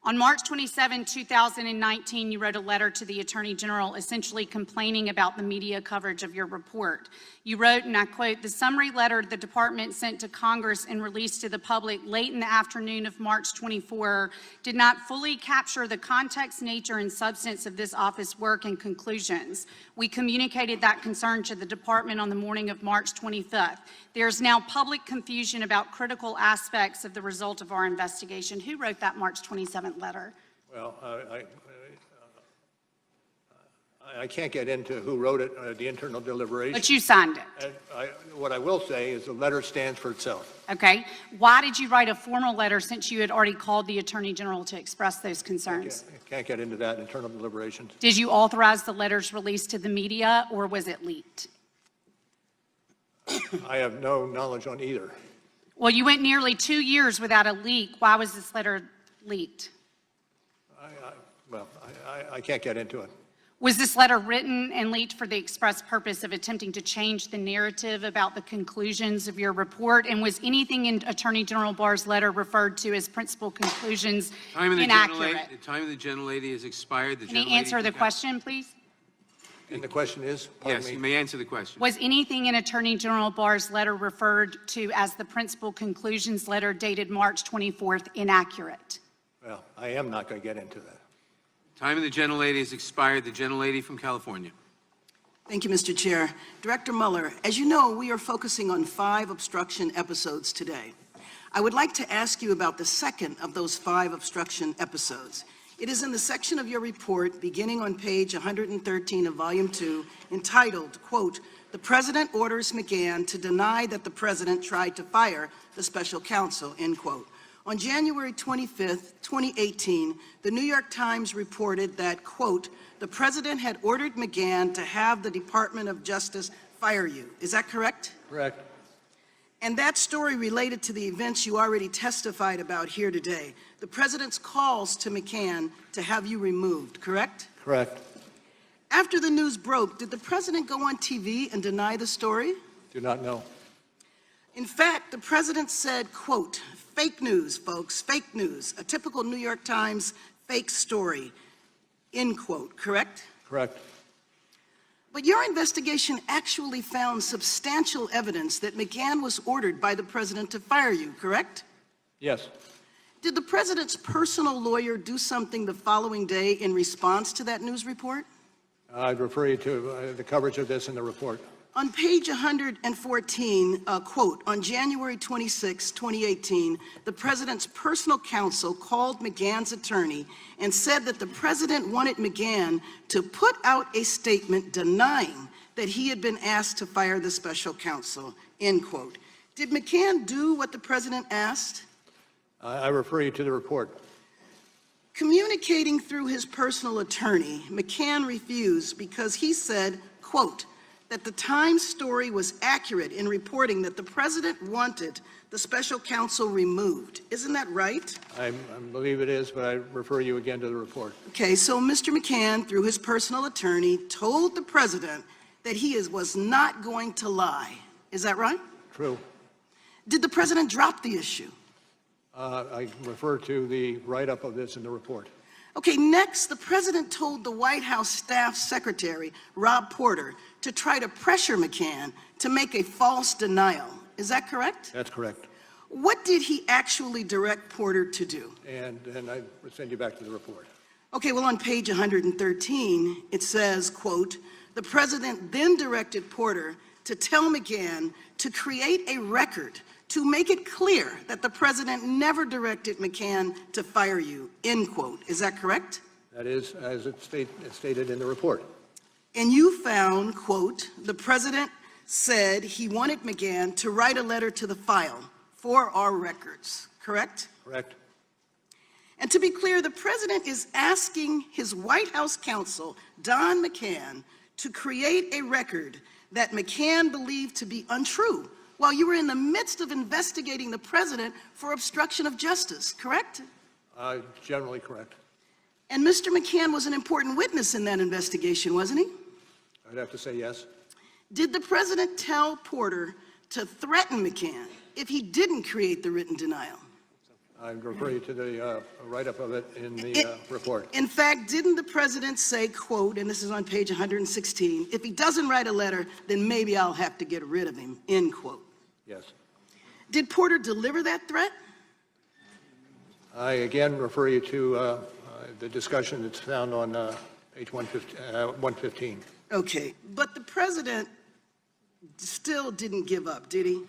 On March 27, 2019, you wrote a letter to the Attorney General essentially complaining about the media coverage of your report. You wrote, and I quote, "The summary letter the department sent to Congress and released to the public late in the afternoon of March 24 did not fully capture the context, nature, and substance of this office work and conclusions. We communicated that concern to the department on the morning of March 25th. There is now public confusion about critical aspects of the result of our investigation." Who wrote that March 27th letter? Well, I can't get into who wrote it, the internal deliberation. But you signed it. What I will say is the letter stands for itself. Okay. Why did you write a formal letter since you had already called the Attorney General to express those concerns? I can't get into that, internal deliberations. Did you authorize the letters released to the media, or was it leaked? I have no knowledge on either. Well, you went nearly 2 years without a leak. Why was this letter leaked? I can't get into it. Was this letter written and leaked for the express purpose of attempting to change the narrative about the conclusions of your report? And was anything in Attorney General Barr's letter referred to as principal conclusions inaccurate? The time of the gentlelady has expired. Can he answer the question, please? And the question is? Pardon Yes, me. you may answer the question. Was anything in Attorney General Barr's letter referred to as the principal conclusions letter dated March 24th inaccurate? Well, I am not going to get into that. Time of the gentlelady has expired. The gentlelady from California. Thank you, Mr. Chair. Director Mueller, as you know, we are focusing on 5 obstruction episodes today. I would like to ask you about the second of those 5 obstruction episodes. It is in the section of your report, beginning on page 113 of Volume 2, entitled, quote, "The President orders McGahn to deny that the President tried to fire the special counsel," end quote. On January 25th, 2018, the New York Times reported that, quote, "The President had ordered McGahn to have the Department of Justice fire you." Is that correct? Correct. And that story related to the events you already testified about here today. The President's calls to McGahn to have you removed, correct? Correct. After the news broke, did the President go on TV and deny the story? Do not know. In fact, the President said, quote, "Fake news, folks, fake news, a typical New York Times fake story," end quote, correct? Correct. But your investigation actually found substantial evidence that McGahn was ordered by the President to fire you, correct? Yes. Did the President's personal lawyer do something the following day in response to that news report? I'd refer you to the coverage of this in the report. On page 114, quote, "On January 26, 2018, the President's personal counsel called McGahn's attorney and said that the President wanted McGahn to put out a statement denying that he had been asked to fire the special counsel," end quote. Did McGahn do what the President asked? I refer you to the report. Communicating through his personal attorney, McGahn refused because he said, quote, "that the Times story was accurate in reporting that the President wanted the special counsel removed." Isn't that right? I believe it is, but I refer you again to the report. Okay, so Mr. McGahn, through his personal attorney, told the President that he was not going to lie. Is that right? True. Did the President drop the issue? I refer to the write-up of this in the report. Okay, next, the president told the White House staff secretary, Rob Porter, to try to pressure McCann to make a false denial. Is that correct? That's correct. What did he actually direct Porter to do? And I will send you back to the report. Okay, well, on page 113, it says, quote, the president then directed Porter to tell McCann to create a record to make it clear that the president never directed McCann to fire you, end quote. Is that correct? That is, as it's stated in the report. And you found, quote, the president said he wanted McCann to write a letter to the file for our records, correct? Correct. And to be clear, the president is asking his White House counsel, Don McCann, to create a record that McCann believed to be untrue while you were in the midst of investigating the president for obstruction of justice, correct? Generally correct. And Mr. McCann was an important witness in that investigation, wasn't he? I'd have to say yes. Did the president tell Porter to threaten McCann if he didn't create the written denial? I refer you to the write-up of it in the report. In fact, didn't the president say, quote, and this is on page 116, if he doesn't write a letter, then maybe I'll have to get rid of him, end quote? Yes. Did Porter deliver that threat? I again refer you to the discussion that's found on page 115. Okay, but the president still didn't give up, did he?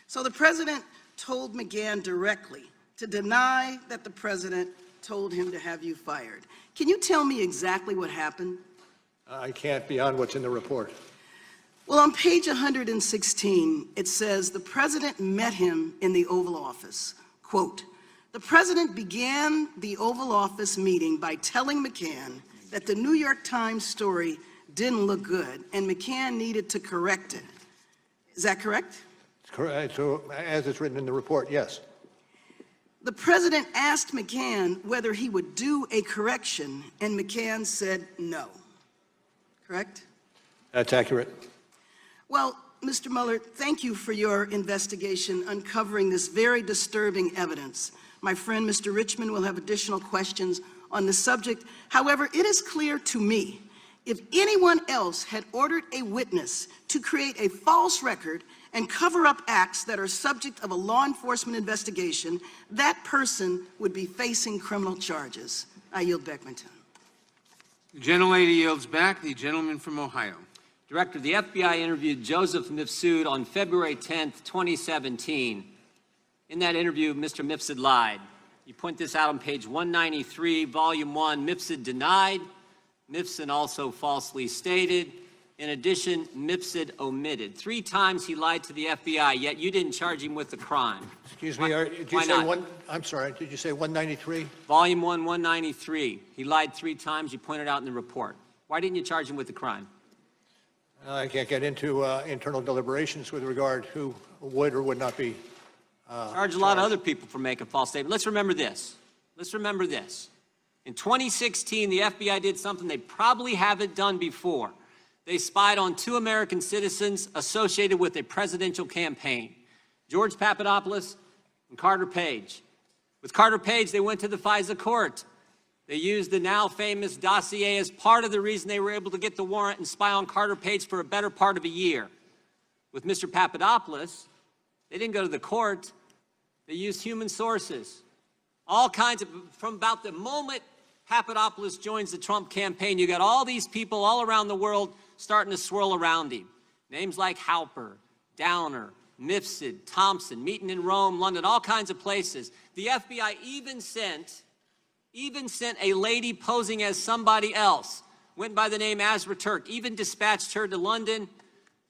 So the president told McCann directly to deny that the president told him to have you fired. Can you tell me exactly what happened? I can't beyond what's in the report. Well, on page 116, it says the president met him in the Oval Office. Quote, the president began the Oval Office meeting by telling McCann that the New York Times story didn't look good and McCann needed to correct it. Is that correct? Correct. So, as it's written in the report, yes. The president asked McCann whether he would do a correction, and McCann said no. Correct? That's accurate. Well, Mr. Mueller, thank you for your investigation uncovering this very disturbing evidence. My friend, Mr. Richmond, will have additional questions on the subject. However, it is clear to me, if anyone else had ordered a witness to create a false record and cover up acts that are subject of a law enforcement investigation, that person would be facing criminal charges. I yield back my time. The gentlelady yields back. The gentleman from Ohio. Director, the FBI interviewed Joseph Mifsud on February 10th, 2017. In that interview, Mr. Mifsud lied. You point this out on page 193, volume 1. Mifsud denied. Mifsud also falsely stated. In addition, Mifsud omitted. 3 times he lied to the FBI, yet you didn't charge him with the crime. Excuse me, did you say one? I'm sorry, did you say 193? Volume 1, 193. He lied 3 times. You pointed out in the report. Why didn't you charge him with the crime? I can't get into internal deliberations with regard who would or would not be Charge a lot of other people for making false statements. Let's remember this. Let's remember this. In 2016, the FBI did something they probably haven't done before. They spied on 2 American citizens associated with a presidential campaign, George Papadopoulos and Carter Page. With Carter Page, they went to the FISA court. They used the now famous dossier as part of the reason they were able to get the warrant and spy on Carter Page for a better part of a year. With Mr. Papadopoulos, they didn't go to the court. They used human sources. All kinds of, from about the moment Papadopoulos joins the Trump campaign, you got all these people all around the world starting to swirl around him. Names like Halper, Downer, Mifsud, Thompson, meeting in Rome, London, all kinds of places. The FBI even sent a lady posing as somebody else, went by the name Azra Turk, even dispatched her to London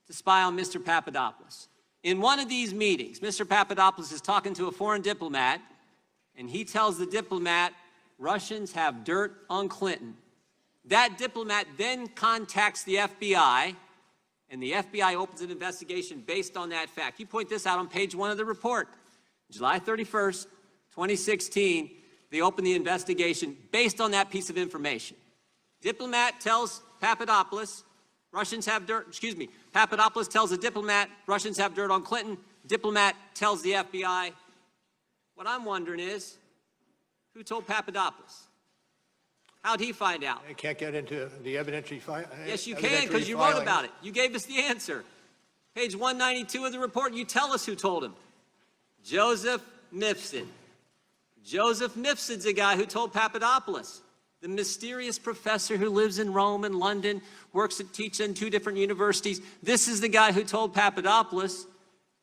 to spy on Mr. Papadopoulos. In one of these meetings, Mr. Papadopoulos is talking to a foreign diplomat, and he tells the diplomat, Russians have dirt on Clinton. That diplomat then contacts the FBI, and the FBI opens an investigation based on that fact. You point this out on page 1 of the report. July 31st, 2016, they open the investigation based on that piece of information. Diplomat tells Papadopoulos, Russians have dirt, Papadopoulos tells the diplomat, Russians have dirt on Clinton. Diplomat tells the FBI. What I'm wondering is, who told Papadopoulos? How'd he find out? I can't get into the evidentiary Yes, you can, because you wrote about it. You gave us the answer. Page 192 of the report, you tell us who told him. Joseph Mifsud. Joseph Mifsud's the guy who told Papadopoulos, the mysterious professor who lives in Rome and London, teaches in 2 different universities. This is the guy who told Papadopoulos.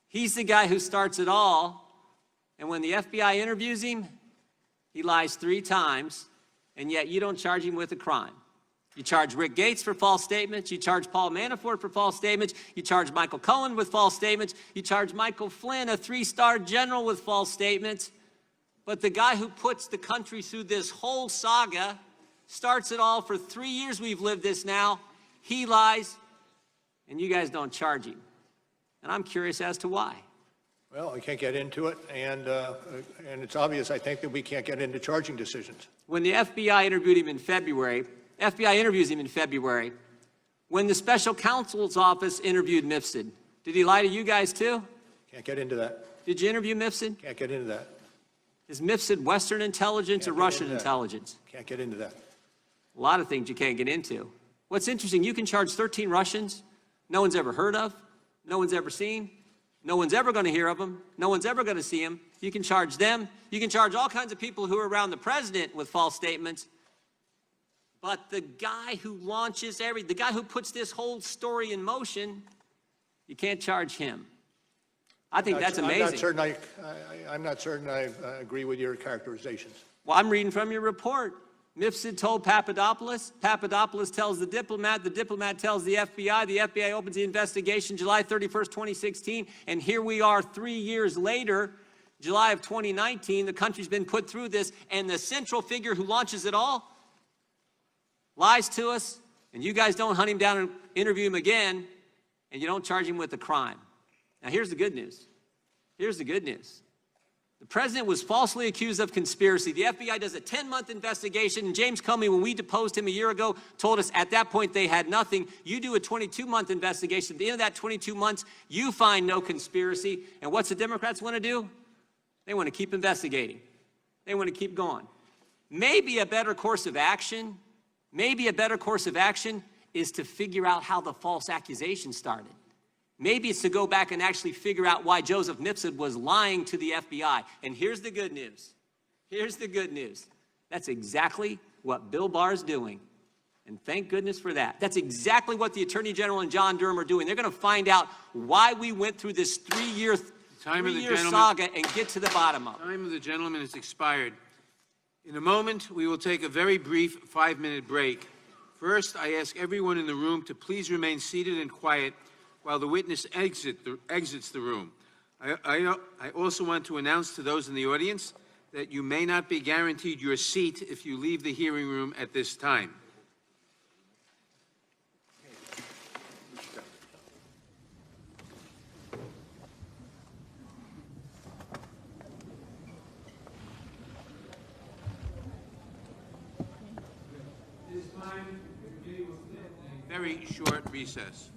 He's the guy who starts it all. And when the FBI interviews him, he lies 3 times, and yet you don't charge him with a crime. You charge Rick Gates for false statements. You charge Paul Manafort for false statements. You charge Michael Cohen with false statements. You charge Michael Flynn, a 3-star general, with false statements. But the guy who puts the country through this whole saga, starts it all for 3 years we've lived this now, he lies, and you guys don't charge him. And I'm curious as to why. Well, we can't get into it, and it's obvious, I think, that we can't get into charging decisions. When the FBI interviewed him in February, FBI interviews him in February, when the special counsel's office interviewed Mifsud, did he lie to you guys too? Can't get into that. Did you interview Mifsud? Can't get into that. Is Mifsud Western intelligence or Russian intelligence? Can't get into that. A lot of things you can't get into. What's interesting, you can charge 13 Russians no one's ever heard of, no one's ever seen, no one's ever going to hear of them, no one's ever going to see them. You can charge them. You can charge all kinds of people who are around the president with false statements. But the guy who launches the guy who puts this whole story in motion, you can't charge him. I think that's amazing. I'm not certain I agree with your characterizations. Well, I'm reading from your report. Mifsud told Papadopoulos. Papadopoulos tells the diplomat tells the FBI opens the investigation July 31st, 2016, and here we are 3 years later, July of 2019, the country's been put through this, and the central figure who launches it all lies to us, and you guys don't hunt him down and interview him again, and you don't charge him with a crime. Now, here's the good news. Here's the good news. The president was falsely accused of conspiracy. The FBI does a 10-month investigation, and James Comey, when we deposed him a year ago, told us at that point they had nothing. You do a 22-month investigation. At the end of that 22 months, you find no conspiracy. And what's the Democrats want to do? They want to keep investigating. They want to keep going. Maybe a better course of action is to figure out how the false accusation started. Maybe it's to go back and actually figure out why Joseph Mifsud was lying to the FBI. And here's the good news. Here's the good news. That's exactly what Bill Barr's doing. And thank goodness for that. That's exactly what the Attorney General and John Durham are doing. They're going to find out why we went through this three-year saga and get to the bottom of it. The time of the gentleman has expired. In a moment, we will take a very brief 5-minute break. First, I ask everyone in the room to please remain seated and quiet while the witness exits the room. I also want to announce to those in the audience that you may not be guaranteed your seat if you leave the hearing room at this time. It is time the committee will take a very short recess.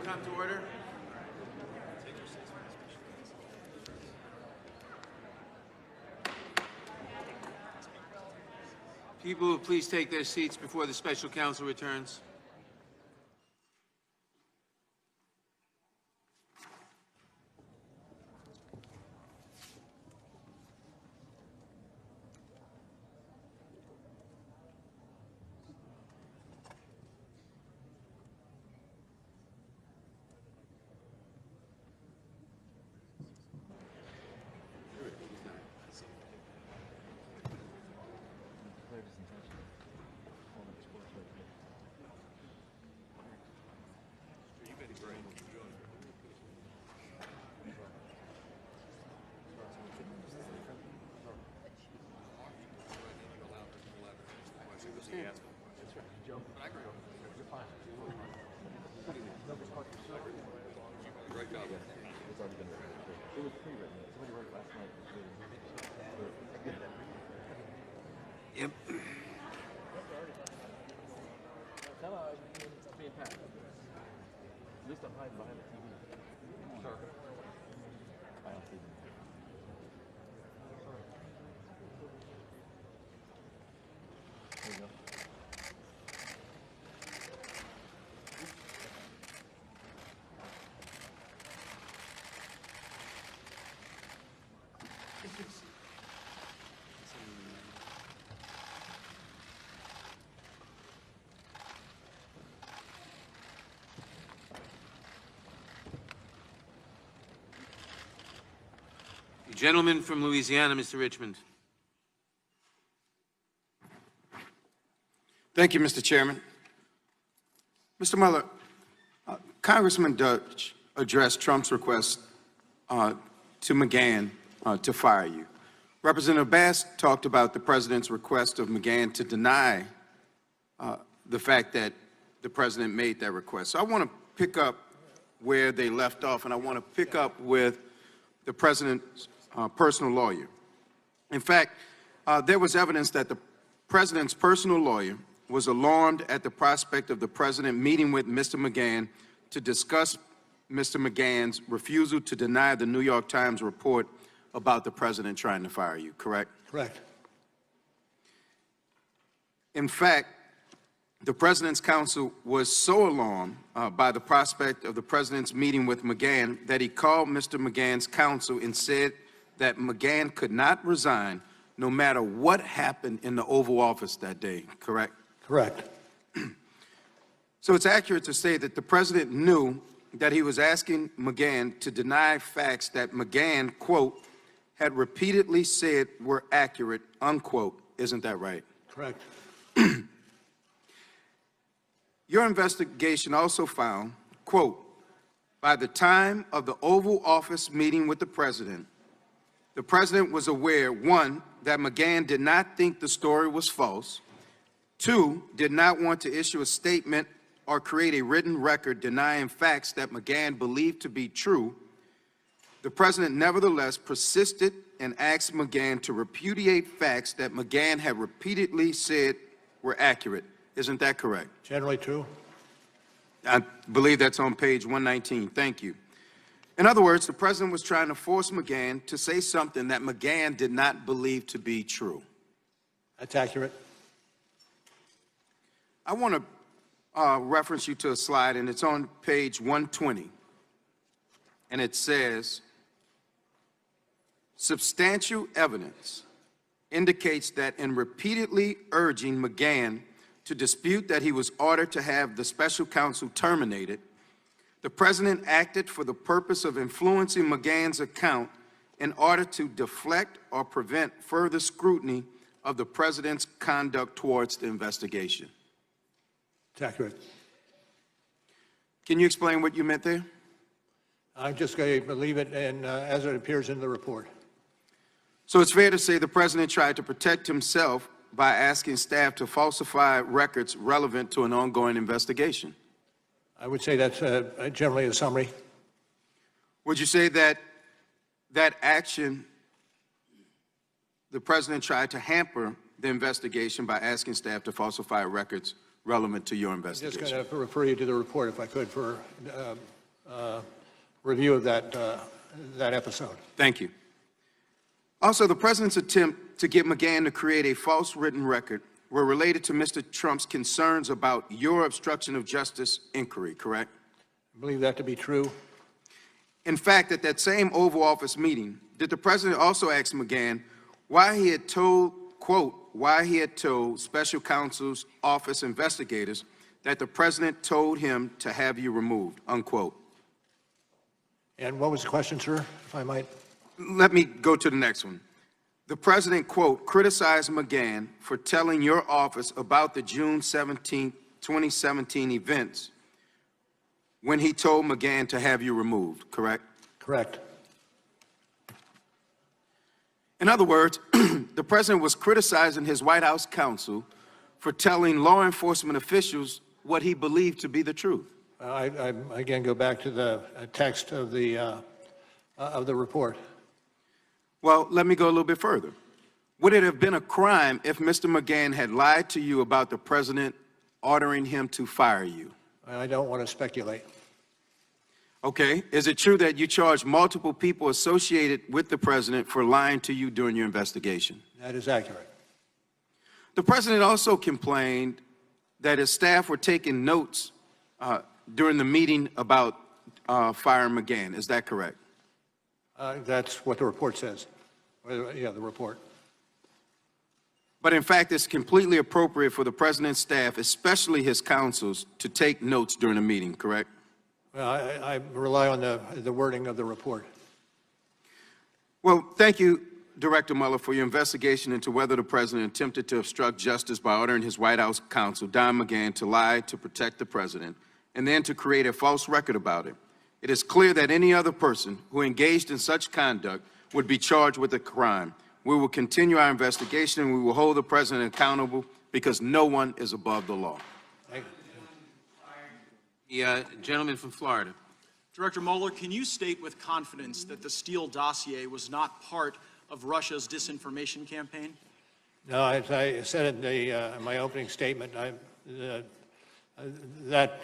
come to order. People will please take their seats before the special counsel returns. Yep. The gentleman from Louisiana, Mr. Richmond. Thank you, Mr. Chairman. Mr. Mueller, Congressman Deutsch addressed Trump's request to McGahn to fire you. Representative Bass talked about the president's request of McGahn to deny the fact that the president made that request. So I want to pick up where they left off, and I want to pick up with the president's personal lawyer. In fact, there was evidence that the president's personal lawyer was alarmed at the prospect of the president meeting with Mr. McGahn to discuss Mr. McGahn's refusal to deny the New York Times report about the president trying to fire you, correct? Correct. In fact, the president's counsel was so alarmed by the prospect of the president's meeting with McGahn that he called Mr. McGahn's counsel and said that McGahn could not resign no matter what happened in the Oval Office that day, correct? Correct. So it's accurate to say that the president knew that he was asking McGahn to deny facts that McGahn, quote, had repeatedly said were accurate, unquote. Isn't that right? Correct. Your investigation also found, quote, by the time of the Oval Office meeting with the president was aware, one, that McGahn did not think the story was false, two, did not want to issue a statement or create a written record denying facts that McGahn believed to be true. The president nevertheless persisted and asked McGahn to repudiate facts that McGahn had repeatedly said were accurate. Isn't that correct? Generally true. I believe that's on page 119. Thank you. In other words, the president was trying to force McGahn to say something that McGahn did not believe to be true. That's accurate. I want to reference you to a slide, and it's on page 120. And it says, substantial evidence indicates that in repeatedly urging McGahn to dispute that he was ordered to have the special counsel terminated, the president acted for the purpose of influencing McGahn's account in order to deflect or prevent further scrutiny of the president's conduct towards the investigation. It's accurate. Can you explain what you meant there? I'm just going to leave it in, as it appears in the report. So it's fair to say the president tried to protect himself by asking staff to falsify records relevant to an ongoing investigation. I would say that's generally a summary. Would you say that that action, the president tried to hamper the investigation by asking staff to falsify records relevant to your I'm investigation? just going to refer you to the report, if I could, for review of that episode. Thank you. Also, the president's attempt to get McGahn to create a false written record were related to Mr. Trump's concerns about your obstruction of justice inquiry, correct? I believe that to be true. In fact, at that same Oval Office meeting, did the president also ask McGahn why he had told, quote, why he had told special counsel's office investigators that the president told him to have you removed, unquote? And what was the question, sir, if I might? Let me go to the next one. The president, quote, criticized McGahn for telling your office about the June 17, 2017 events when he told McGahn to have you removed, correct? Correct. In other words, the president was criticizing his White House counsel for telling law enforcement officials what he believed to be the truth. I again go back to the text of the report. Well, let me go a little bit further. Would it have been a crime if Mr. McGahn had lied to you about the president ordering him to fire you? I don't want to speculate. Okay. Is it true that you charged multiple people associated with the president for lying to you during your investigation? That is accurate. The president also complained that his staff were taking notes during the meeting about firing McGahn. Is that correct? That's what the report says. Yeah, the report. But in fact, it's completely appropriate for the president's staff, especially his counsels, to take notes during a meeting, correct? Well, I rely on the wording of the report. Well, thank you, Director Mueller, for your investigation into whether the president attempted to obstruct justice by ordering his White House counsel, Don McGahn, to lie to protect the president, and then to create a false record about it. It is clear that any other person who engaged in such conduct would be charged with a crime. We will continue our investigation and we will hold the president accountable because no one is above the law. Thank The you. gentleman from Florida. Director Mueller, can you state with confidence that the Steele dossier was not part of Russia's disinformation campaign? No, as I said in my opening statement, that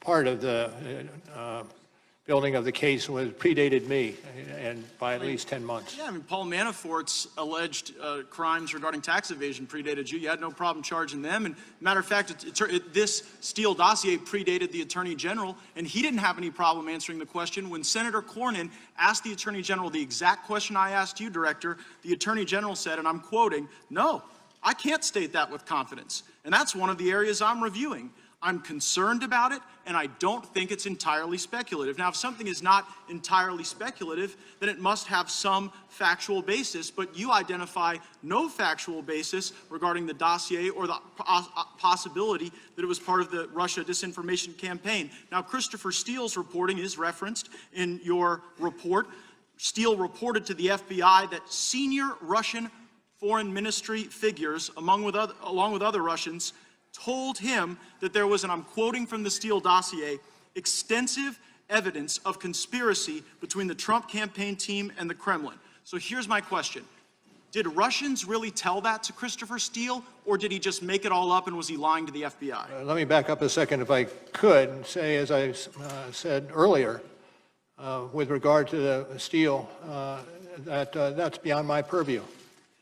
part of the building of the case predated me, and by at least 10 months. Yeah, I mean, Paul Manafort's alleged crimes regarding tax evasion predated you. You had no problem charging them. And matter of fact, this Steele dossier predated the Attorney General, and he didn't have any problem answering the question. When Senator Cornyn asked the Attorney General the exact question I asked you, Director, the Attorney General said, and I'm quoting, "No, I can't state that with confidence." And that's one of the areas I'm reviewing. I'm concerned about it, and I don't think it's entirely speculative. Now, if something is not entirely speculative, then it must have some factual basis, but you identify no factual basis regarding the dossier or the possibility that it was part of the Russia disinformation campaign. Now, Christopher Steele's reporting is referenced in your report. Steele reported to the FBI that senior Russian foreign ministry figures, along with other Russians, told him that there was, and I'm quoting from the Steele dossier, extensive evidence of conspiracy between the Trump campaign team and the Kremlin. So here's my question. Did Russians really tell that to Christopher Steele, or did he just make it all up and was he lying to the FBI? Let me back up a second, if I could, and say, as I said earlier, with regard to the Steele, that's beyond my purview.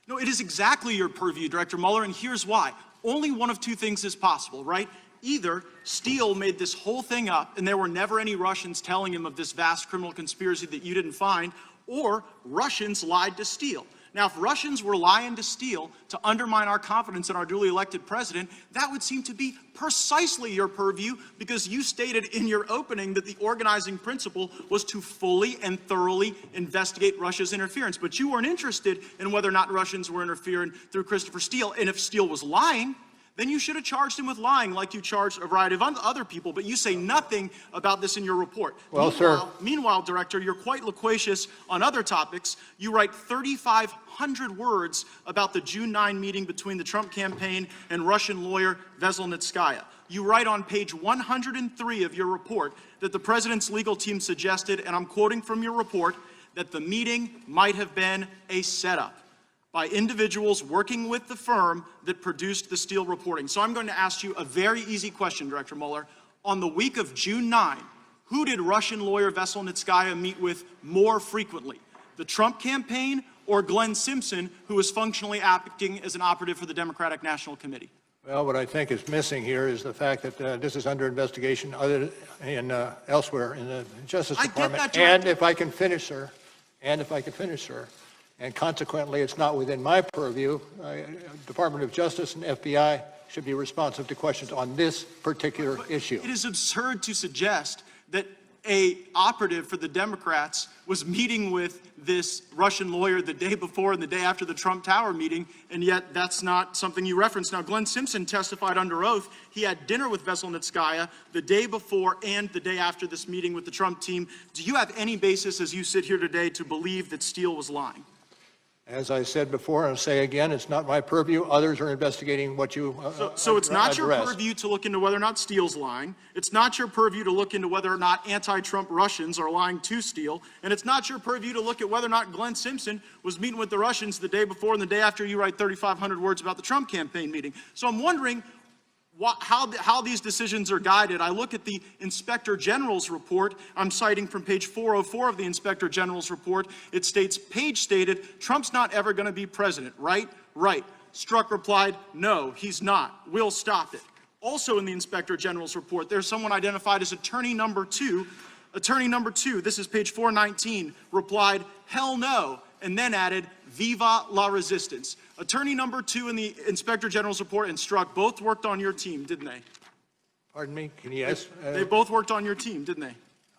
No, it is exactly your purview, Director Mueller, and here's why. Only one of two things is possible, right? Either Steele made this whole thing up and there were never any Russians telling him of this vast criminal conspiracy that you didn't find, or Russians lied to Steele. Now, if Russians were lying to Steele to undermine our confidence in our duly elected president, that would seem to be precisely your purview, because you stated in your opening that the organizing principle was to fully and thoroughly investigate Russia's interference. But you weren't interested in whether or not Russians were interfering through Christopher Steele. And if Steele was lying, then you should have charged him with lying like you charged a variety of other people, but you say nothing about this in your report. Well, sir. Meanwhile, Director, you're quite loquacious on other topics. You write 3,500 words about the June 9 meeting between the Trump campaign and Russian lawyer Veselnitskaya. You write on page 103 of your report that the president's legal team suggested, and I'm quoting from your report, that the meeting might have been a setup by individuals working with the firm that produced the Steele reporting. So I'm going to ask you a very easy question, Director Mueller. On the week of June 9, Who did Russian lawyer Veselnitskaya meet with more frequently? The Trump campaign or Glenn Simpson, who was functionally acting as an operative for the Democratic National Committee? Well, what I think is missing here is the fact that this is under investigation elsewhere in the Justice Department. I get that, Director. And if I can finish, sir, and consequently, it's not within my purview. Department of Justice and FBI should be responsive to questions on this particular issue. It is absurd to suggest that a operative for the Democrats was meeting with this Russian lawyer the day before and the day after the Trump Tower meeting, and yet that's not something you referenced. Now, Glenn Simpson testified under oath. He had dinner with Veselnitskaya the day before and the day after this meeting with the Trump team. Do you have any basis, as you sit here today, to believe that Steele was lying? As I said before, and I'll say again, it's not my purview. Others are investigating what you So it's not your addressed. purview to look into whether or not Steele's lying. It's not your purview to look into whether or not anti-Trump Russians are lying to Steele. And it's not your purview to look at whether or not Glenn Simpson was meeting with the Russians the day before and the day after you write 3,500 words about the Trump campaign meeting. So I'm wondering how these decisions are guided. I look at the Inspector General's report. I'm citing from page 404 of the Inspector General's report. It states, Page stated, Trump's not ever going to be president, right? Right. Strzok replied, no, he's not. We'll stop it. Also in the Inspector General's report, there's someone identified as attorney number 2. Attorney number 2, this is page 419, replied, hell no, and then added, viva la resistance. Attorney number 2 in the Inspector General's report and Strzok both worked on your team, didn't they? Pardon me? Can you ask? They both worked on your team, didn't they?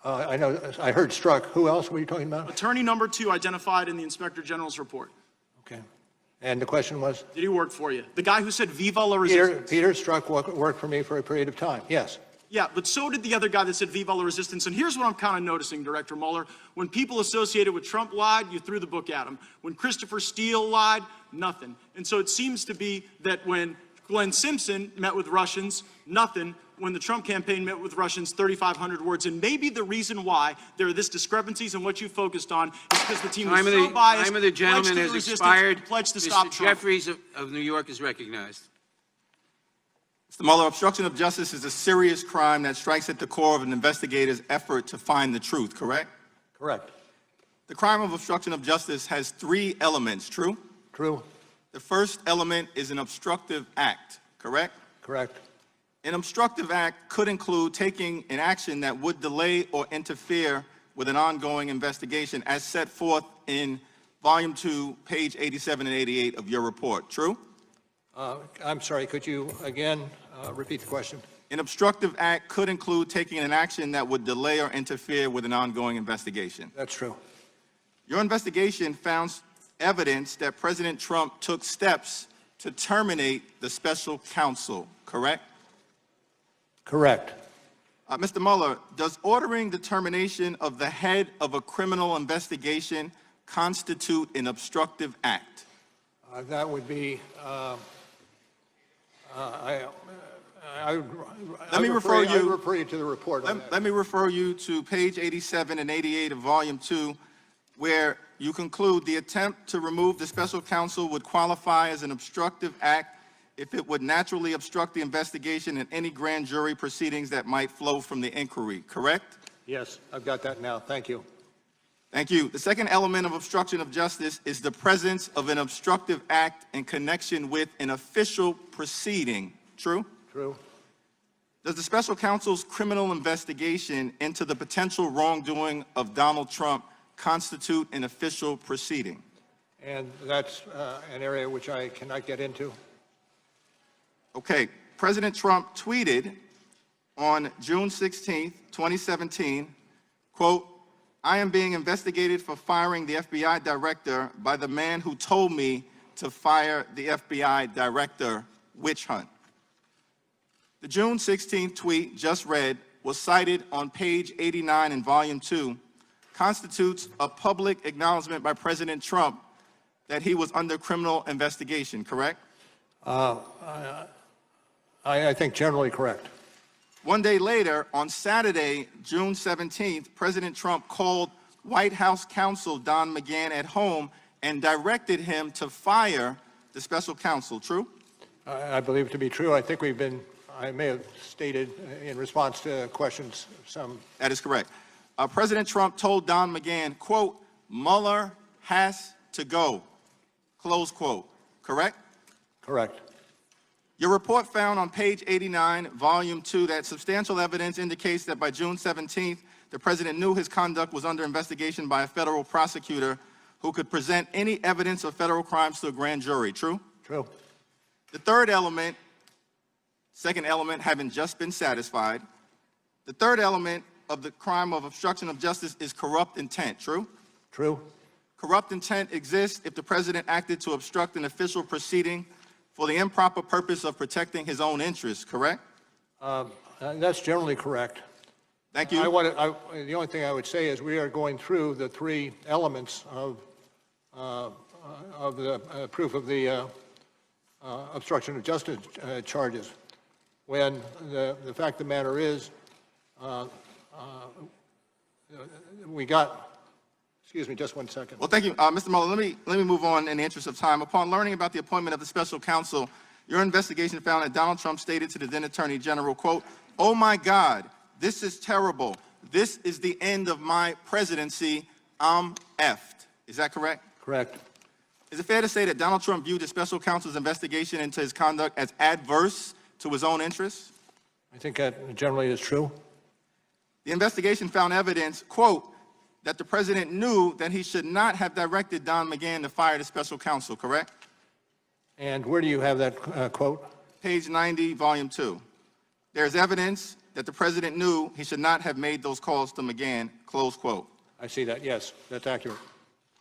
I know. I heard Strzok. Who else were you talking about? Attorney number 2 identified in the Inspector General's report. Okay. And the question was? Did he work for you? The guy who said viva la resistance. Peter Strzok worked for me for a period of time. Yes. Yeah, but so did the other guy that said viva la resistance. And here's what I'm kind of noticing, Director Mueller. When people associated with Trump lied, you threw the book at them. When Christopher Steele lied, nothing. And so it seems to be that when Glenn Simpson met with Russians, nothing. When the Trump campaign met with Russians, 3,500 words. And maybe the reason why there are this discrepancies in what you focused on is because the team was so biased. Time of the gentleman has expired. Pledged to stop Trump. Jeffries of New York is recognized. Mr. Mueller, obstruction of justice is a serious crime that strikes at the core of an investigator's effort to find the truth, correct? Correct. The crime of obstruction of justice has 3 elements, true? True. The first element is an obstructive act, correct? Correct. An obstructive act could include taking an action that would delay or interfere with an ongoing investigation as set forth in Volume 2, page 87 and 88 of your report, true? I'm sorry, could you again repeat the question? An obstructive act could include taking an action that would delay or interfere with an ongoing investigation. That's true. Your investigation found evidence that President Trump took steps to terminate the special counsel, correct? Correct. Mr. Mueller, does ordering the termination of the head of a criminal investigation constitute an obstructive act? That would be, Let me refer you to the report. Let me refer you to page 87 and 88 of Volume 2, where you conclude the attempt to remove the special counsel would qualify as an obstructive act if it would naturally obstruct the investigation and any grand jury proceedings that might flow from the inquiry, correct? Yes, I've got that now. Thank you. Thank you. The second element of obstruction of justice is the presence of an obstructive act in connection with an official proceeding. True? True. Does the special counsel's criminal investigation into the potential wrongdoing of Donald Trump constitute an official proceeding? And that's an area which I cannot get into. Okay. President Trump tweeted on June 16, 2017, quote, I am being investigated for firing the FBI director by the man who told me to fire the FBI director, witch hunt. The June 16 tweet just read was cited on page 89 in Volume 2, constitutes a public acknowledgement by President Trump that he was under criminal investigation, correct? I think generally correct. One day later, on Saturday, June 17th, President Trump called White House counsel Don McGahn at home and directed him to fire the special counsel. True? I believe it to be true. I think we've been I may have stated in response to questions some. That is correct. President Trump told Don McGahn, quote, Mueller has to go, close quote. Correct? Correct. Your report found on page 89, volume 2, that substantial evidence indicates that by June 17th, the president knew his conduct was under investigation by a federal prosecutor who could present any evidence of federal crimes to a grand jury. True? True. The third element, second element having just been satisfied, the third element of the crime of obstruction of justice is corrupt intent. True? True. Corrupt intent exists if the president acted to obstruct an official proceeding for the improper purpose of protecting his own interests. Correct? That's generally correct. Thank you. The only thing I would say is we are going through the three elements of the proof of the obstruction of justice charges. When the fact of the matter is, we got. Excuse me, just one second. Well, thank you, Mr. Mueller. Let me move on in the interest of time. Upon learning about the appointment of the special counsel, your investigation found that Donald Trump stated to the then Attorney General, quote, "Oh my God, this is terrible. This is the end of my presidency. I'm effed." Is that correct? Correct. Is it fair to say that Donald Trump viewed the special counsel's investigation into his conduct as adverse to his own interests? I think that generally is true. The investigation found evidence, quote, that the president knew that he should not have directed Don McGahn to fire the special counsel, correct? And where do you have that quote? Page 90, volume 2. There's evidence that the president knew he should not have made those calls to McGahn, close quote. I see that, yes, that's accurate.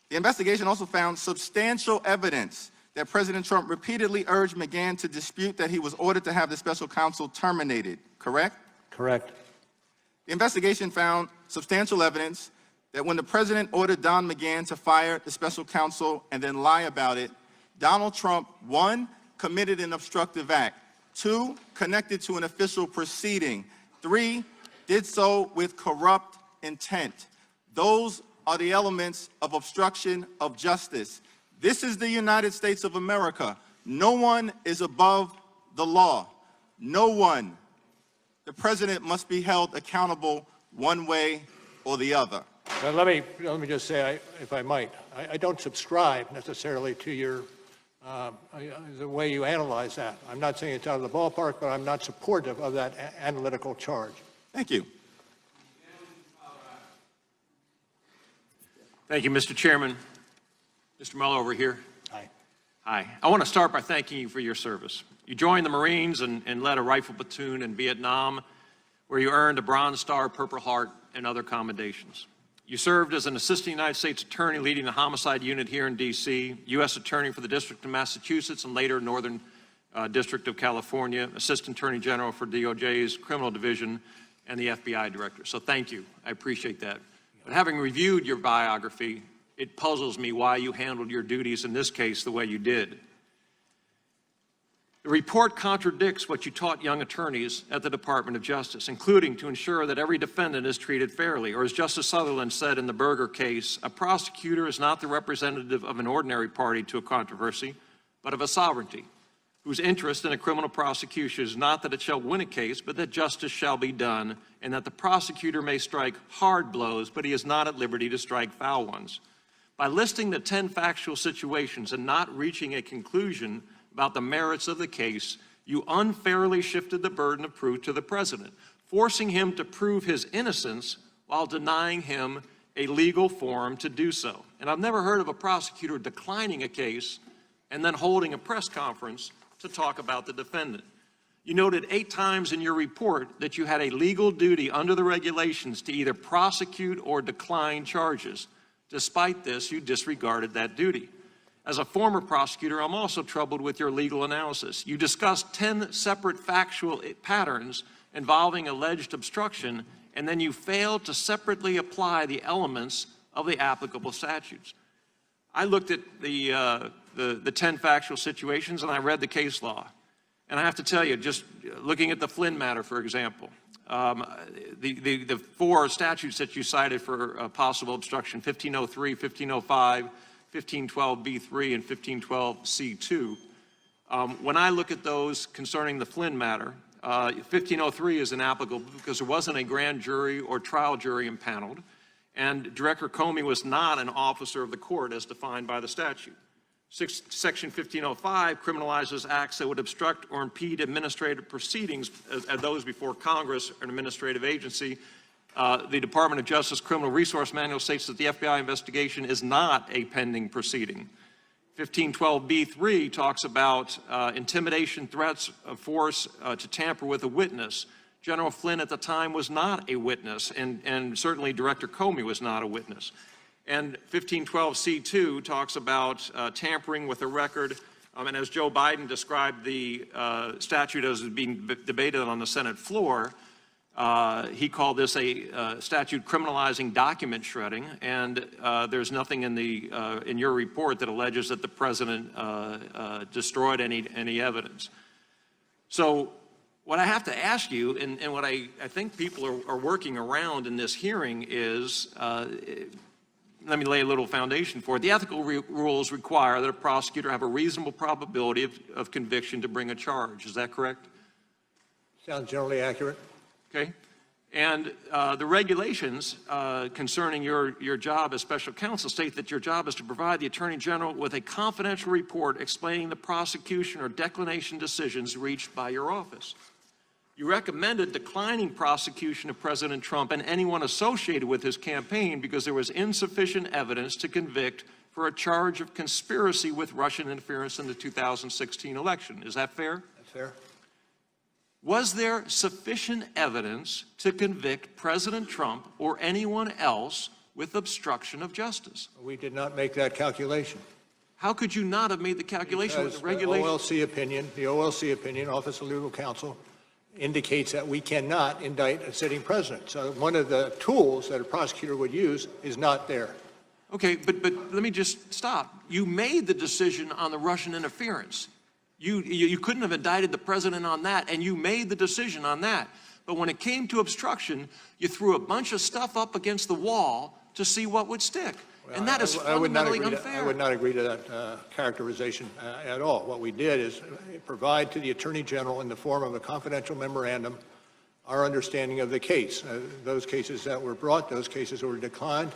The investigation also found substantial evidence that President Trump repeatedly urged McGahn to dispute that he was ordered to have the special counsel terminated, correct? Correct. The investigation found substantial evidence that when the president ordered Don McGahn to fire the special counsel and then lie about it, Donald Trump, 1, committed an obstructive act, 2, connected to an official proceeding, 3, did so with corrupt intent. Those are the elements of obstruction of justice. This is the United States of America. No one is above the law. No one. The president must be held accountable one way or the other. Let me just say, if I might, I don't subscribe necessarily to your the way you analyze that. I'm not saying it's out of the ballpark, but I'm not supportive of that analytical charge. Thank you. Thank you, Mr. Chairman. Mr. Mueller over here. Hi. Hi. I want to start by thanking you for your service. You joined the Marines and led a rifle platoon in Vietnam, where you earned a Bronze Star, Purple Heart, and other commendations. You served as an assistant United States attorney leading the homicide unit here in D.C., U.S. attorney for the District of Massachusetts and later Northern District of California, assistant attorney general for DOJ's criminal division, and the FBI director. So thank you. I appreciate that. But having reviewed your biography, it puzzles me why you handled your duties in this case the way you did. The report contradicts what you taught young attorneys at the Department of Justice, including to ensure that every defendant is treated fairly, or as Justice Sutherland said in the Berger case, a prosecutor is not the representative of an ordinary party to a controversy, but of a sovereignty, whose interest in a criminal prosecution is not that it shall win a case, but that justice shall be done, and that the prosecutor may strike hard blows, but he is not at liberty to strike foul ones. By listing the 10 factual situations and not reaching a conclusion about the merits of the case, you unfairly shifted the burden of proof to the president, forcing him to prove his innocence while denying him a legal forum to do so. And I've never heard of a prosecutor declining a case and then holding a press conference to talk about the defendant. You noted 8 times in your report that you had a legal duty under the regulations to either prosecute or decline charges. Despite this, you disregarded that duty. As a former prosecutor, I'm also troubled with your legal analysis. You discussed 10 separate factual patterns involving alleged obstruction, and then you failed to separately apply the elements of the applicable statutes. I looked at the 10 factual situations, and I read the case law. And I have to tell you, just looking at the Flynn matter, for example, the 4 statutes that you cited for possible obstruction, 1503, 1505, 1512b3 and 1512c2. When I look at those concerning the Flynn matter, 1503 is inapplicable because there wasn't a grand jury or trial jury impaneled, and Director Comey was not an officer of the court as defined by the statute. Section 1505 criminalizes acts that would obstruct or impede administrative proceedings as those before Congress or an administrative agency. The Department of Justice Criminal Resource Manual states that the FBI investigation is not a pending proceeding. 1512b3 talks about intimidation, threats of force to tamper with a witness. General Flynn at the time was not a witness, and certainly Director Comey was not a witness. And 1512c2 talks about tampering with a record, and as Joe Biden described the statute as being debated on the Senate floor, he called this a statute criminalizing document shredding, and there's nothing in your report that alleges that the president destroyed any evidence. So what I have to ask you, and what I think people are working around in this hearing is, let me lay a little foundation for it. The ethical rules require that a prosecutor have a reasonable probability of conviction to bring a charge. Is that correct? Sounds generally accurate. Okay. And the regulations concerning your job as special counsel state that your job is to provide the Attorney General with a confidential report explaining the prosecution or declination decisions reached by your office. You recommended declining prosecution of President Trump and anyone associated with his campaign because there was insufficient evidence to convict for a charge of conspiracy with Russian interference in the 2016 election. Is that fair? That's fair. Was there sufficient evidence to convict President Trump or anyone else with obstruction of justice? We did not make that calculation. How could you not have made the calculation with the regulation? The OLC opinion, Office of Legal Counsel, indicates that we cannot indict a sitting president. So one of the tools that a prosecutor would use is not there. Okay, but let me just stop. You made the decision on the Russian interference. You couldn't have indicted the president on that, and you made the decision on that. But when it came to obstruction, you threw a bunch of stuff up against the wall to see what would stick. Well, and that is fundamentally unfair. I would not agree to that characterization at all. What we did is provide to the Attorney General in the form of a confidential memorandum our understanding of the case. Those cases that were brought, those cases were declined,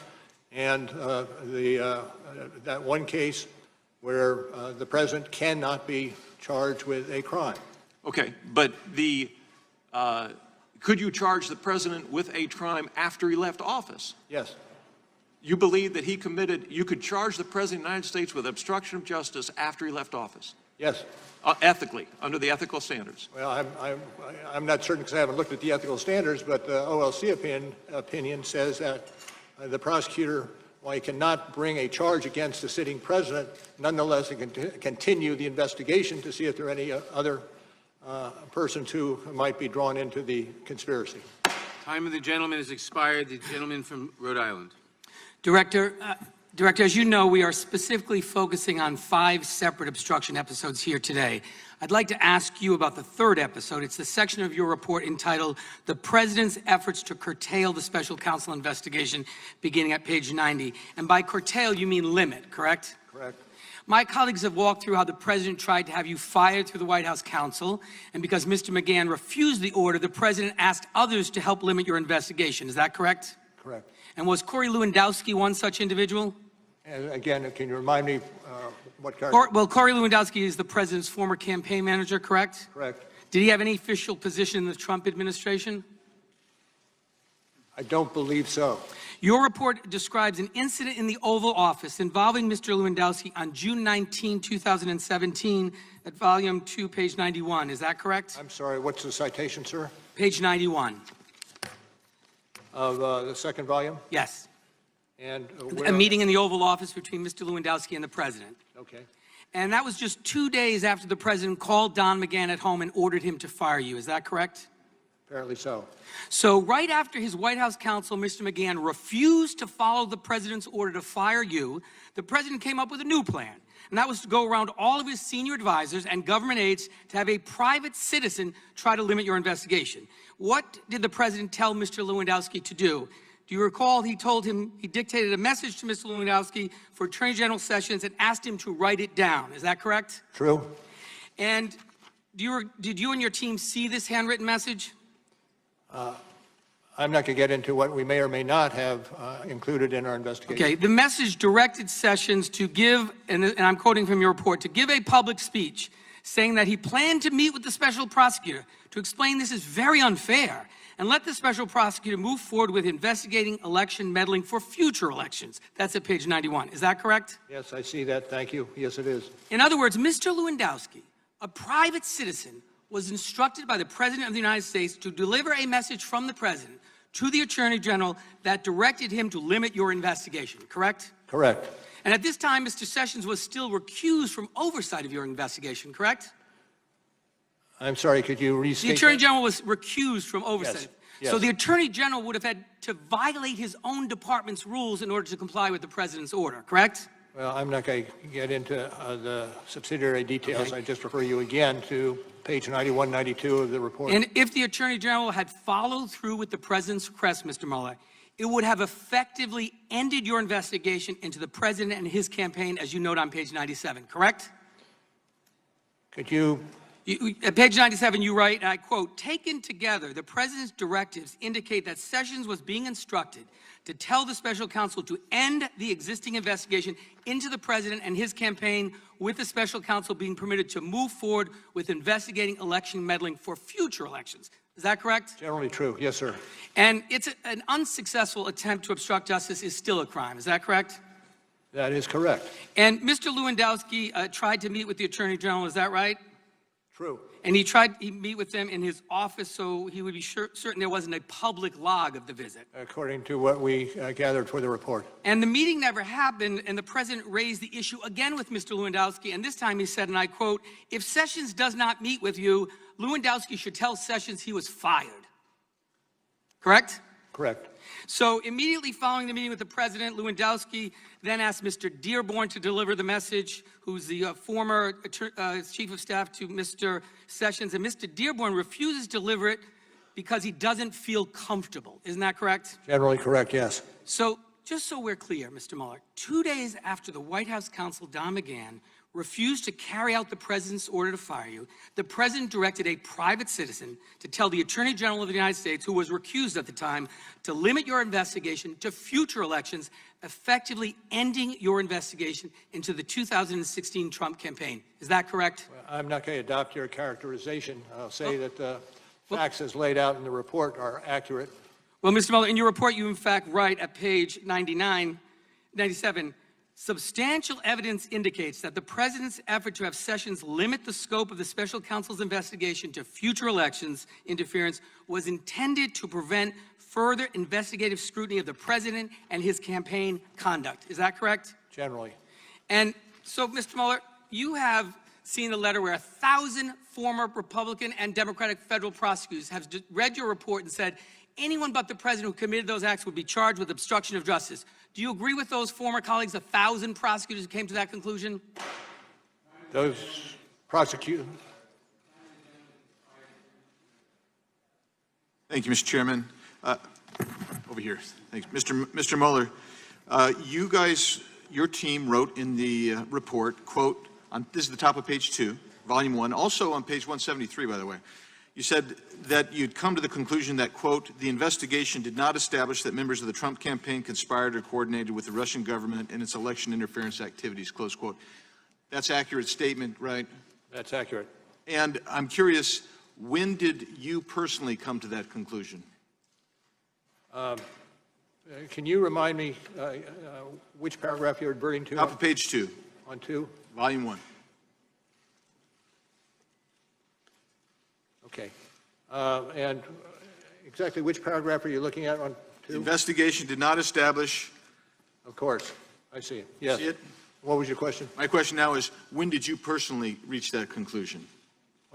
and that one case where the president cannot be charged with a crime. Okay, but could you charge the president with a crime after he left office? Yes. You believe that you could charge the President of the United States with obstruction of justice after he left office? Yes. Ethically, under the ethical standards? Well, I'm not certain because I haven't looked at the ethical standards, but the OLC opinion says that the prosecutor, while he cannot bring a charge against the sitting president, nonetheless, he can continue the investigation to see if there are any other persons who might be drawn into the conspiracy. Time of the gentleman has expired. The gentleman from Rhode Island. Director, as you know, we are specifically focusing on 5 separate obstruction episodes here today. I'd like to ask you about the 3rd episode. It's the section of your report entitled "The President's Efforts to Curtail the Special Counsel Investigation," beginning at page 90. And by curtail, you mean limit, correct? Correct. My colleagues have walked through how the President tried to have you fired through the White House counsel, and because Mr. McGahn refused the order, the President asked others to help limit your investigation. Is that correct? Correct. And was Corey Lewandowski one such individual? And again, can you remind me what character? Well, Corey Lewandowski is the president's former campaign manager, correct? Correct. Did he have any official position in the Trump administration? I don't believe so. Your report describes an incident in the Oval Office involving Mr. Lewandowski on June 19, 2017, at volume 2, page 91. Is that correct? I'm sorry, what's the citation, sir? Page 91. Of the 2nd volume? Yes. And a meeting in the Oval Office between Mr. Lewandowski and the president. Okay. And that was just 2 days after the president called Don McGahn at home and ordered him to fire you. Is that correct? Apparently so. So right after his White House counsel, Mr. McGahn, refused to follow the president's order to fire you, the president came up with a new plan. And that was to go around all of his senior advisors and government aides to have a private citizen try to limit your investigation. What did the president tell Mr. Lewandowski to do? Do you recall he dictated a message to Mr. Lewandowski for Attorney General Sessions and asked him to write it down. Is that correct? True. And did you and your team see this handwritten message? I'm not going to get into what we may or may not have included in our investigation. Okay, the message directed Sessions to give, and I'm quoting from your report, to give a public speech saying that he planned to meet with the special prosecutor to explain this is very unfair and let the special prosecutor move forward with investigating election meddling for future elections. That's at page 91. Is that correct? Yes, I see that. Thank you. Yes, it is. In other words, Mr. Lewandowski, a private citizen, was instructed by the President of the United States to deliver a message from the President to the Attorney General that directed him to limit your investigation, correct? Correct. And at this time, Mr. Sessions was still recused from oversight of your investigation, correct? I'm sorry, could you restate The Attorney that? General was recused from oversight. Yes. So the Attorney General would have had to violate his own department's rules in order to comply with the President's order, correct? Well, I'm not going to get into the subsidiary details. I just refer you again to page 91, 92 of the report. And if the Attorney General had followed through with the President's request, Mr. Mueller, it would have effectively ended your investigation into the President and his campaign, as you note on page 97, correct? Could you... At page 97, you write, and I quote, taken together, the President's directives indicate that Sessions was being instructed to tell the special counsel to end the existing investigation into the President and his campaign, with the special counsel being permitted to move forward with investigating election meddling for future elections. Is that correct? Generally true. Yes, sir. And it's an unsuccessful attempt to obstruct justice is still a crime. Is that correct? That is correct. And Mr. Lewandowski tried to meet with the Attorney General. Is that right? True. And he meet with them in his office so he would be certain there wasn't a public log of the visit. According to what we gathered for the report. And the meeting never happened, and the President raised the issue again with Mr. Lewandowski, and this time he said, and I quote, if Sessions does not meet with you, Lewandowski should tell Sessions he was fired. Correct? Correct. So immediately following the meeting with the President, Lewandowski then asked Mr. Dearborn to deliver the message, who's the former Chief of Staff to Mr. Sessions, and Mr. Dearborn refuses to deliver it because he doesn't feel comfortable. Isn't that correct? Generally correct, yes. So just so we're clear, Mr. Mueller, 2 days after the White House counsel, Don McGahn, refused to carry out the President's order to fire you, the President directed a private citizen to tell the Attorney General of the United States, who was recused at the time, to limit your investigation to future elections, effectively ending your investigation into the 2016 Trump campaign. Is that correct? Well, I'm not going to adopt your characterization. I'll say that the facts as laid out in the report are accurate. Well, Mr. Mueller, in your report, you in fact write at page 97, substantial evidence indicates that the President's effort to have Sessions limit the scope of the special counsel's investigation to future elections interference was intended to prevent further investigative scrutiny of the President and his campaign conduct. Is that correct? Generally. And so, Mr. Mueller, you have seen the letter where 1,000 former Republican and Democratic federal prosecutors have read your report and said anyone but the President who committed those acts would be charged with obstruction of justice. Do you agree with those former colleagues, 1,000 prosecutors who came to that conclusion? Those prosecutors. Thank you, Mr. Chairman. Over here. Thanks. Mr. Mueller, you guys, your team wrote in the report, quote, this is the top of page 2, volume 1, also on page 173, by the way. You said that you'd come to the conclusion that, quote, the investigation did not establish that members of the Trump campaign conspired or coordinated with the Russian government in its election interference activities, close quote. That's an accurate statement, right? That's accurate. And I'm curious, when did you personally come to that conclusion? Can you remind me which paragraph you're referring to? Top of page 2. On 2? Volume 1. Okay. And exactly which paragraph are you looking at on 2? The investigation did not establish. Of course. I see it. Yes. See it? What was your question? My question now is, when did you personally reach that conclusion?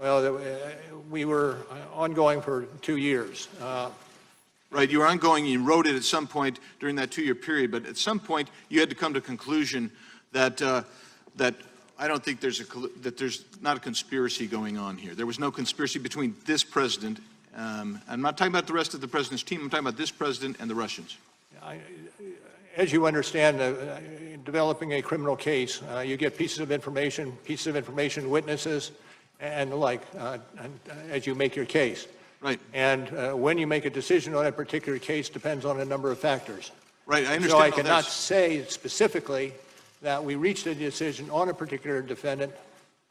Well, we were ongoing for 2 years. Right, you were ongoing, you wrote it at some point during that 2-year period, but at some point you had to come to a conclusion that that I don't think there's not a conspiracy going on here. There was no conspiracy between this president. I'm not talking about the rest of the president's team. I'm talking about this president and the Russians. As you understand, developing a criminal case, you get pieces of information, witnesses, and the like, as you make your case. Right. And when you make a decision on a particular case depends on a number of factors. Right, I understand So I all cannot this. say specifically that we reached a decision on a particular defendant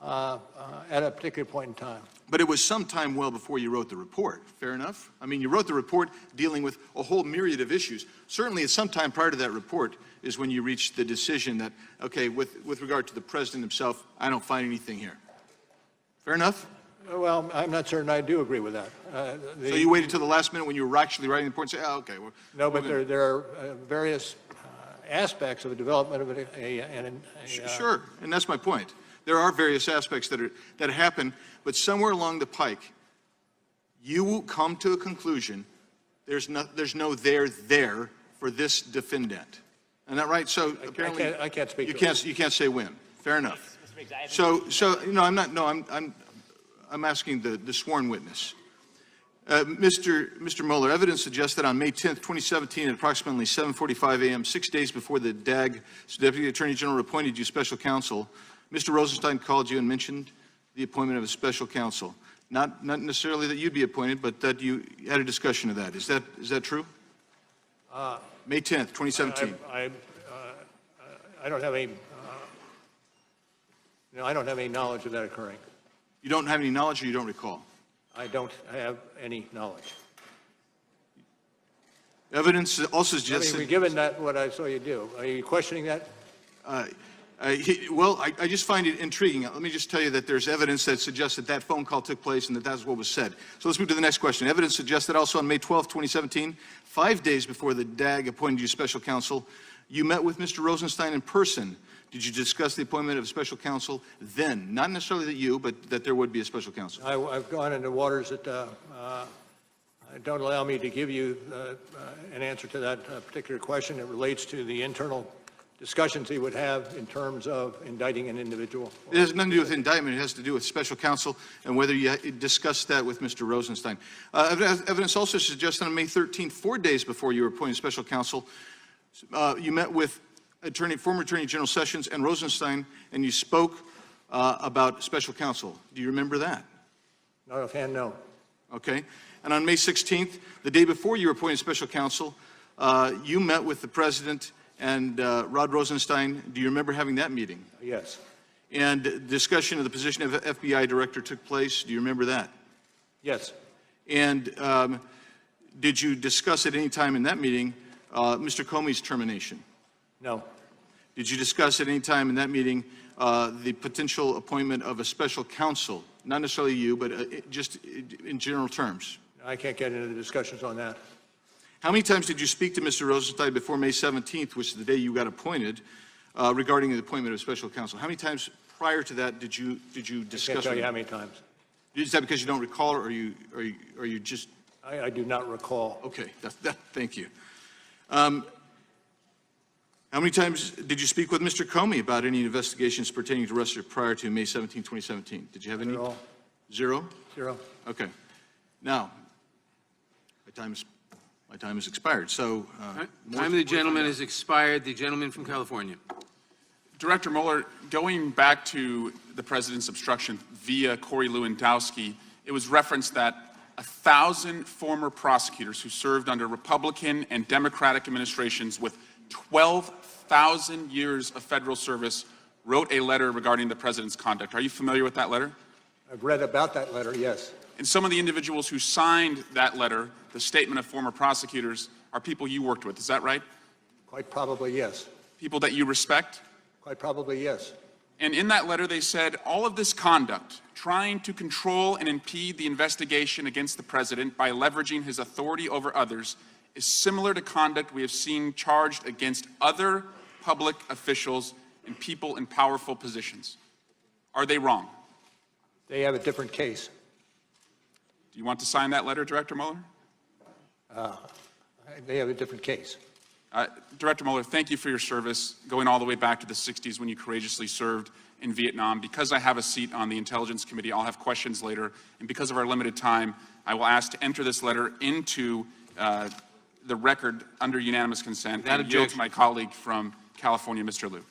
at a particular point in time. But it was some time well before you wrote the report, fair enough? I mean, you wrote the report dealing with a whole myriad of issues. Certainly, at some time prior to that report is when you reached the decision that, okay, with regard to the president himself, I don't find anything here. Fair enough? Well, I'm not certain I do agree with that. So you waited till the last minute when you were actually writing the report and say, oh, okay. No, but there are various aspects of the development of Sure, and that's my point. There are various aspects that happen, but somewhere along the pike, you will come to a conclusion. There's no there for this defendant. Isn't that right? So apparently, I can't speak. You can't say when. Fair enough. So no, I'm not. No, I'm asking the sworn witness. Mr. Mueller, evidence suggests that on May 10th, 2017, at approximately 7:45 a.m., 6 days before the DAG Deputy Attorney General appointed you special counsel, Mr. Rosenstein called you and mentioned the appointment of a special counsel. Not necessarily that you'd be appointed, but that you had a discussion of that. Is that true? May 10th, 2017. I don't have any. I don't have any knowledge of that occurring. You don't have any knowledge, or you don't recall? I don't have any knowledge. Evidence also suggests. Given that what I saw you do, are you questioning that? Well, I just find it intriguing. Let me just tell you that there's evidence that suggests that that phone call took place and that that's what was said. So let's move to the next question. Evidence suggests that also on May 12, 2017, 5 days before the DAG appointed you special counsel, you met with Mr. Rosenstein in person. Did you discuss the appointment of a special counsel then? Not necessarily that you, but that there would be a special counsel. I've gone into waters that don't allow me to give you an answer to that particular question. It relates to the internal discussions he would have in terms of indicting an individual. It has nothing to do with indictment. It has to do with special counsel and whether you discussed that with Mr. Rosenstein. Evidence also suggests that on May 13, 4 days before you were appointed special counsel, you met with former Attorney General Sessions and Rosenstein, and you spoke about special counsel. Do you remember that? Not offhand, no. Okay. And on May 16th, the day before you were appointed special counsel, you met with the president and Rod Rosenstein. Do you remember having that meeting? Yes. And discussion of the position of FBI director took place. Do you remember that? Yes. And did you discuss at any time in that meeting Mr. Comey's termination? No. Did you discuss at any time in that meeting the potential appointment of a special counsel? Not necessarily you, but just in general terms. I can't get into the discussions on that. How many times did you speak to Mr. Rosenstein before May 17th, which is the day you got appointed, regarding the appointment of special counsel? How many times prior to that did you discuss? I can't tell you how many times. Is that because you don't recall, or are you just? I do not recall. Okay, thank you. How many times did you speak with Mr. Comey about any investigations pertaining to Russia prior to May 17, 2017? Did you have any? Zero. Zero? Zero. Okay. Now, my time has expired, so. Time of the gentleman has expired. The gentleman from California. Director Mueller, going back to the president's obstruction via Corey Lewandowski, it was referenced that 1,000 former prosecutors who served under Republican and Democratic administrations with 12,000 years of federal service wrote a letter regarding the president's conduct. Are you familiar with that letter? I've read about that letter, yes. And some of the individuals who signed that letter, the statement of former prosecutors, are people you worked with. Is that right? Quite probably, yes. People that you respect? Quite probably, yes. And in that letter, they said all of this conduct, trying to control and impede the investigation against the president by leveraging his authority over others, is similar to conduct we have seen charged against other public officials and people in powerful positions. Are they wrong? They have a different case. Do you want to sign that letter, Director Mueller? They have a different case. Director Mueller, thank you for your service, going all the way back to the 60s when you courageously served in Vietnam. Because I have a seat on the Intelligence Committee, I'll have questions later. And because of our limited time, I will ask to enter this letter into the record under unanimous consent and yield to my colleague from California, Mr. Liu.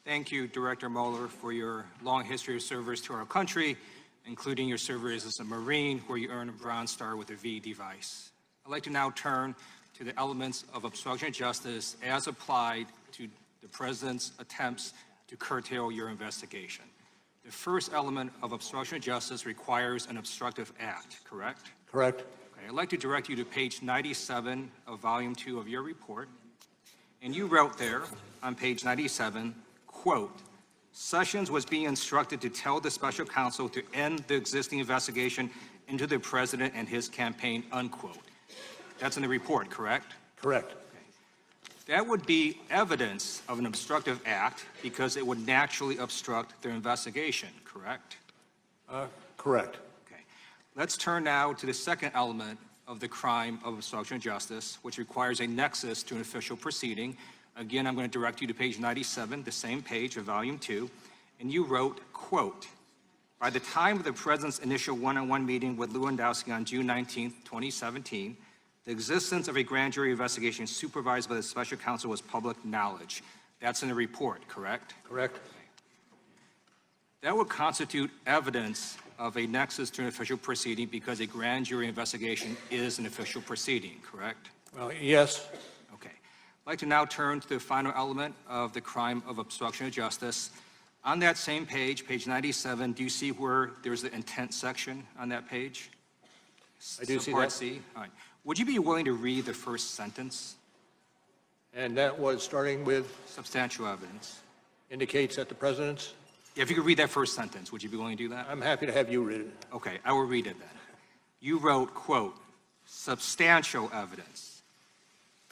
Thank you, Director Mueller, for your long history of service to our country, including your service as a Marine, where you earned a Bronze Star with a V device. I'd like to now turn to the elements of obstruction of justice as applied to the President's attempts to curtail your investigation. The first element of obstruction of justice requires an obstructive act, correct? Correct. Okay, I'd like to direct you to page 97 of Volume 2 of your report. And you wrote there on page 97, quote, Sessions was being instructed to tell the special counsel to end the existing investigation into the president and his campaign, unquote. That's in the report, correct? Correct. That would be evidence of an obstructive act because it would naturally obstruct their investigation, correct? Correct. Okay. Let's turn now to the second element of the crime of obstruction of justice, which requires a nexus to an official proceeding. Again, I'm going to direct you to page 97, the same page of Volume 2, and you wrote, quote, by the time of the President's initial one-on-one meeting with Lewandowski on June 19, 2017, the existence of a grand jury investigation supervised by the special counsel was public knowledge. That's in the report, correct? Correct. That would constitute evidence of a nexus to an official proceeding because a grand jury investigation is an official proceeding, correct? Well, yes. Okay. I'd like to now turn to the final element of the crime of obstruction of justice. On that same page, page 97, do you see where there's the intent section on that page? I do see Part that. C. All right. Would you be willing to read the first sentence? And that was starting with Substantial evidence. indicates that the President's. Yeah, if you could read that first sentence, would you be willing to do that? I'm happy to have you read it. Okay, I will read it then. You wrote, quote, substantial evidence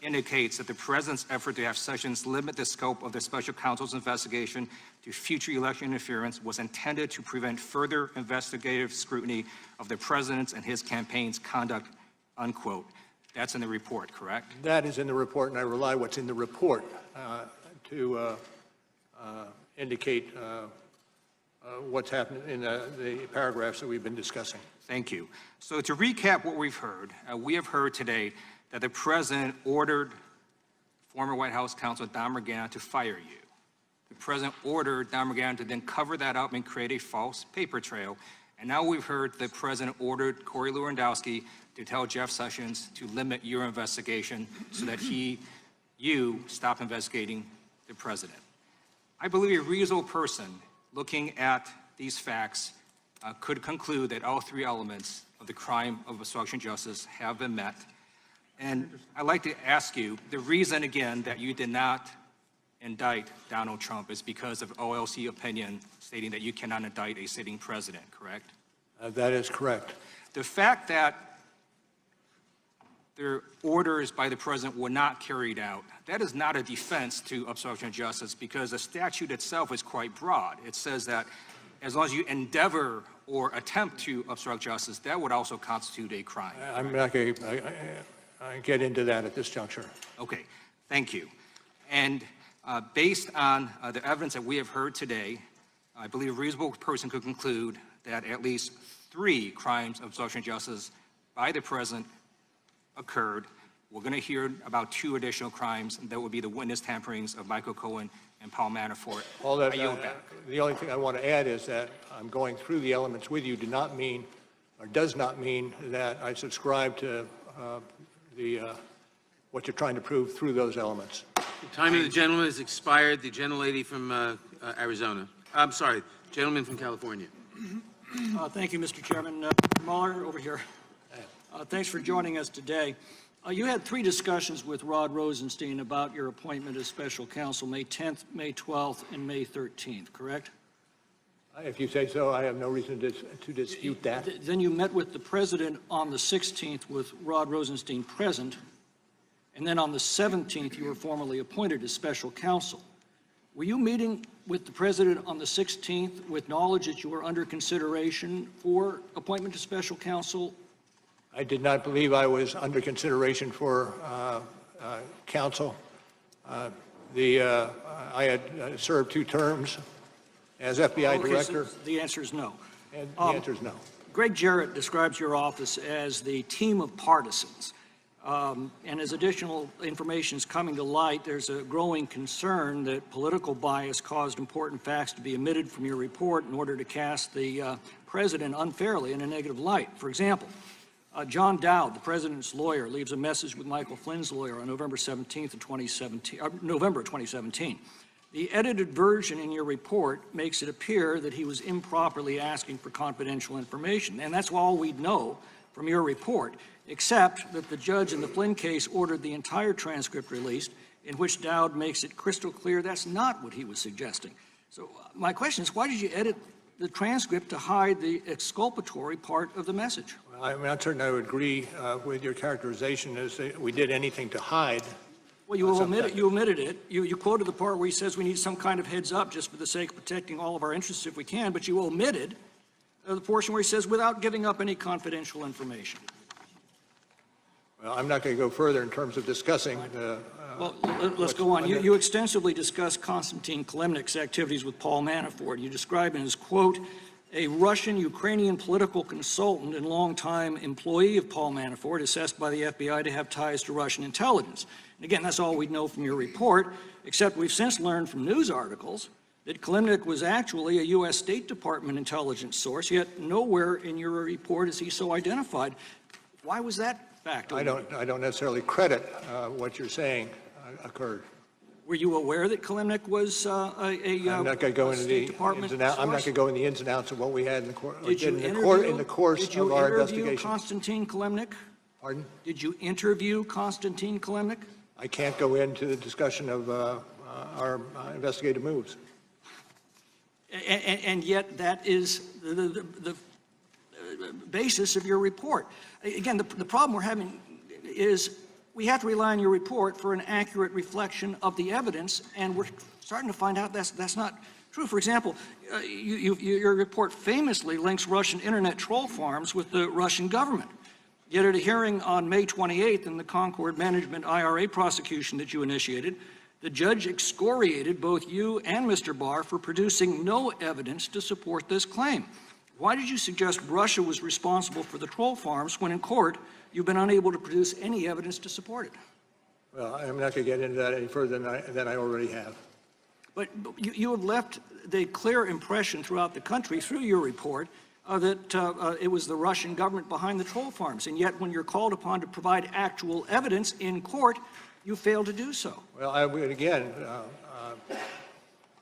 indicates that the President's effort to have Sessions limit the scope of the special counsel's investigation to future election interference was intended to prevent further investigative scrutiny of the President's and his campaign's conduct, unquote. That's in the report, correct? That is in the report, and I rely what's in the report to indicate what's happened in the paragraphs that we've been discussing. Thank you. So to recap what we've heard, we have heard today that the President ordered former White House counsel Don McGahn to fire you. The President ordered Don McGahn to then cover that up and create a false paper trail. And now we've heard the President ordered Corey Lewandowski to tell Jeff Sessions to limit your investigation so that you stop investigating the President. I believe a reasonable person looking at these facts could conclude that all three elements of the crime of obstruction of justice have been met. And I'd like to ask you, the reason, again, that you did not indict Donald Trump is because of OLC opinion stating that you cannot indict a sitting president, correct? That is correct. The fact that their orders by the President were not carried out, that is not a defense to obstruction of justice because the statute itself is quite broad. It says that as long as you endeavor or attempt to obstruct justice, that would also constitute a crime. I'm not going to get into that at this juncture. Okay, thank you. And based on the evidence that we have heard today, I believe a reasonable person could conclude that at least 3 crimes of obstruction of justice by the President occurred. We're going to hear about 2 additional crimes. That would be the witness tamperings of Michael Cohen and Paul Manafort. All that, I yield back. the only thing I want to add is that I'm going through the elements with you does not mean that I subscribe to what you're trying to prove through those elements. The time of the gentleman has expired. The gentlelady from Arizona. I'm sorry, gentleman from California. Thank you, Mr. Chairman. Mueller, over here. Thanks for joining us today. You had 3 discussions with Rod Rosenstein about your appointment as special counsel, May 10th, May 12th, and May 13th, correct? If you say so, I have no reason to dispute that. Then you met with the President on the 16th with Rod Rosenstein present, and then on the 17th, you were formally appointed as special counsel. Were you meeting with the President on the 16th with knowledge that you were under consideration for appointment to special counsel? I did not believe I was under consideration for counsel. I had served 2 terms as FBI director. So the answer is no. And the answer is no. Greg Jarrett describes your office as the team of partisans. And as additional information is coming to light, there's a growing concern that political bias caused important facts to be omitted from your report in order to cast the president unfairly in a negative light. For example, John Dowd, the president's lawyer, leaves a message with Michael Flynn's lawyer on November 17th of 2017, November 2017. The edited version in your report makes it appear that he was improperly asking for confidential information, and that's all we know from your report, except that the judge in the Flynn case ordered the entire transcript released, in which Dowd makes it crystal clear that's not what he was suggesting. So my question is, why did you edit the transcript to hide the exculpatory part of the message? Well, I mean, I certainly would agree with your characterization as we did anything to hide. Well, you omitted it. You quoted the part where he says we need some kind of heads up just for the sake of protecting all of our interests if we can, but you omitted the portion where he says without giving up any confidential information. Well, I'm not going to go further in terms of discussing well, let's go on. You extensively discussed Konstantin Kalemnik's activities with Paul Manafort. You describe him as, quote, a Russian-Ukrainian political consultant and longtime employee of Paul Manafort, assessed by the FBI to have ties to Russian intelligence. And again, that's all we know from your report, except we've since learned from news articles that Kalemnik was actually a U.S. State Department intelligence source, yet nowhere in your report is he so identified. Why was that fact? I don't necessarily credit what you're saying occurred. Were you aware that Kalemnik was I'm not going to go into the ins and outs. I'm not going to go in the ins and outs of what we had in the course in the course of our investigation. Did you interview Konstantin Kalemnik? Pardon? Did you interview Konstantin Kalemnik? I can't go into the discussion of our investigative moves. And yet that is the basis of your report. Again, the problem we're having is we have to rely on your report for an accurate reflection of the evidence, and we're starting to find out that's not true. For example, your report famously links Russian internet troll farms with the Russian government. Yet at a hearing on May 28th in the Concord Management IRA prosecution that you initiated, the judge excoriated both you and Mr. Barr for producing no evidence to support this claim. Why did you suggest Russia was responsible for the troll farms when in court you've been unable to produce any evidence to support it? Well, I'm not going to get into that any further than I already have. But you have left the clear impression throughout the country through your report that it was the Russian government behind the troll farms, and yet when you're called upon to provide actual evidence in court, you fail to do so. Well, I would again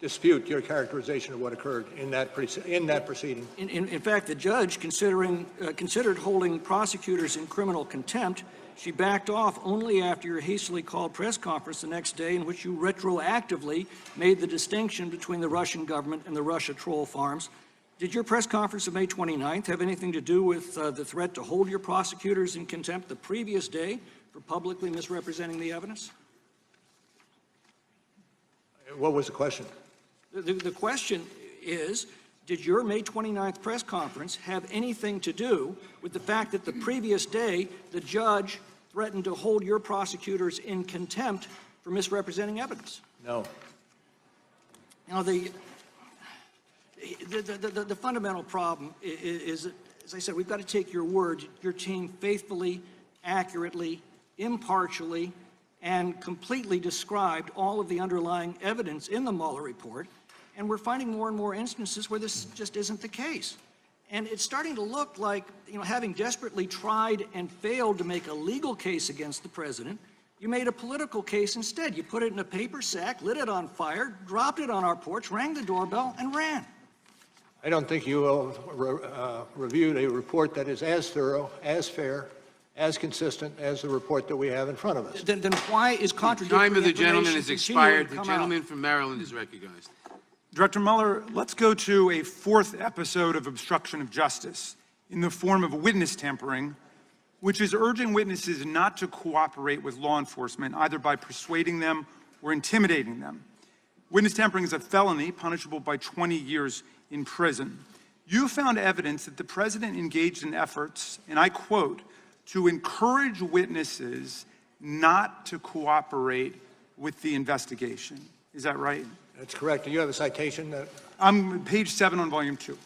dispute your characterization of what occurred in that proceeding. In fact, the judge considered holding prosecutors in criminal contempt. She backed off only after your hastily called press conference the next day in which you retroactively made the distinction between the Russian government and the Russia troll farms. Did your press conference of May 29th have anything to do with the threat to hold your prosecutors in contempt the previous day for publicly misrepresenting the evidence? What was the question? The question is, did your May 29th press conference have anything to do with the fact that the previous day the judge threatened to hold your prosecutors in contempt for misrepresenting evidence? No. Now, the fundamental problem is, as I said, we've got to take your word. Your team faithfully, accurately, impartially, and completely described all of the underlying evidence in the Mueller report, and we're finding more and more instances where this just isn't the case. And it's starting to look like, having desperately tried and failed to make a legal case against the president, you made a political case instead. You put it in a paper sack, lit it on fire, dropped it on our porch, rang the doorbell, and ran. I don't think you reviewed a report that is as thorough, as fair, as consistent as the report that we have in front of us. Then why is contradictory Time of the gentleman information has expired. The continuing to come gentleman out? from Maryland is recognized. Director Mueller, let's go to a fourth episode of obstruction of justice in the form of witness tampering, which is urging witnesses not to cooperate with law enforcement, either by persuading them or intimidating them. Witness tampering is a felony punishable by 20 years in prison. You found evidence that the president engaged in efforts, and I quote, to encourage witnesses not to cooperate with the investigation. Is that right? That's correct. Do you have a citation? I'm page 7 on volume 2.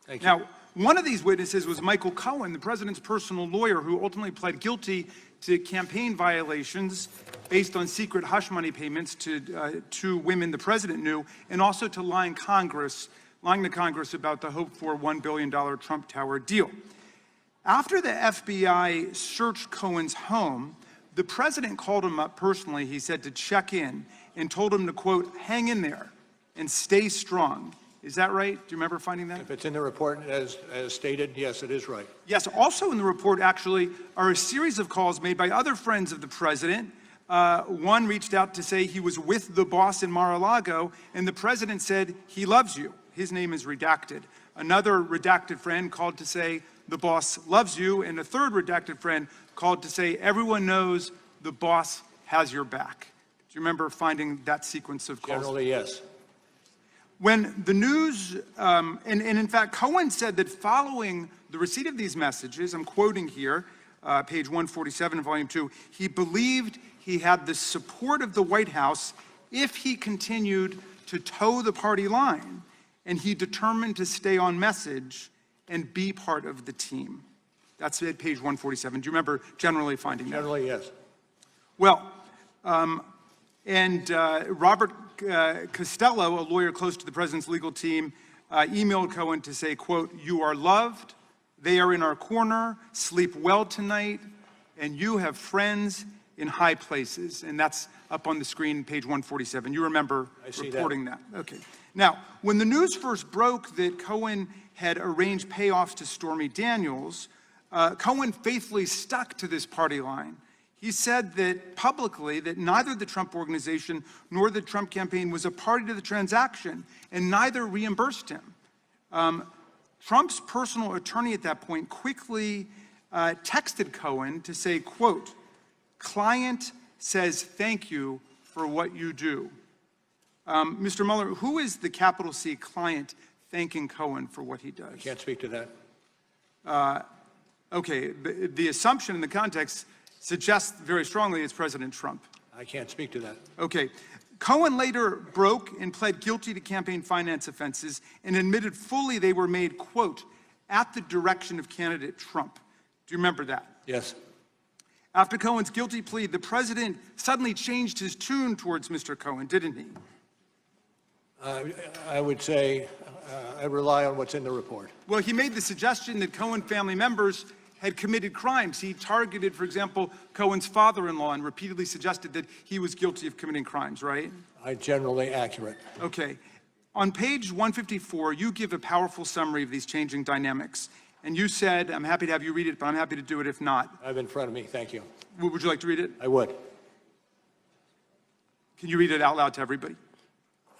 Thank you. Now, One of these witnesses was Michael Cohen, the president's personal lawyer, who ultimately pled guilty to campaign violations based on secret hush money payments to two women the president knew, and also to lying to Congress about the hoped-for $1 billion Trump Tower deal. After the FBI searched Cohen's home, the president called him up personally, he said, to check in, and told him to, quote, hang in there and stay strong. Is that right? Do you remember finding that? If it's in the report as stated, yes, it is right. Yes, also in the report, actually, are a series of calls made by other friends of the president. One reached out to say he was with the boss in Mar-a-Lago, and the president said, he loves you. His name is redacted. Another redacted friend called to say, the boss loves you, and a third redacted friend called to say, everyone knows the boss has your back. Do you remember finding that sequence of calls? Generally, yes. When the news, and in fact, Cohen said that following the receipt of these messages, I'm quoting here, page 147 of volume 2, he believed he had the support of the White House if he continued to toe the party line, and he determined to stay on message and be part of the team. That's at page 147. Do you remember generally finding that? Generally, yes. Well, Robert Costello, a lawyer close to the president's legal team, emailed Cohen to say, quote, you are loved, they are in our corner, sleep well tonight, and you have friends in high places. And that's up on the screen, page 147. You remember reporting that. Okay. Now, when the news first broke that Cohen had arranged payoffs to Stormy Daniels, Cohen faithfully stuck to this party line. He said that publicly that neither the Trump Organization nor the Trump campaign was a party to the transaction, and neither reimbursed him. Trump's personal attorney at that point quickly texted Cohen to say, quote, client says thank you for what you do. Mr. Mueller, who is the capital C client thanking Cohen for what he does? I can't speak to that. Okay, the assumption in the context suggests very strongly it's President Trump. I can't speak to that. Okay. Cohen later broke and pled guilty to campaign finance offenses and admitted fully they were made, quote, at the direction of candidate Trump. Do you remember that? Yes. After Cohen's guilty plea, the president suddenly changed his tune towards Mr. Cohen, didn't he? I would say I rely on what's in the report. Well, he made the suggestion that Cohen family members had committed crimes. He targeted, for example, Cohen's father-in-law and repeatedly suggested that he was guilty of committing crimes, right? Generally accurate. Okay. On page 154, you give a powerful summary of these changing dynamics. And you said, I'm happy to have you read it, but I'm happy to do it if not. I have it in front of me. Thank you. Would you like to read it? I would. Can you read it out loud to everybody?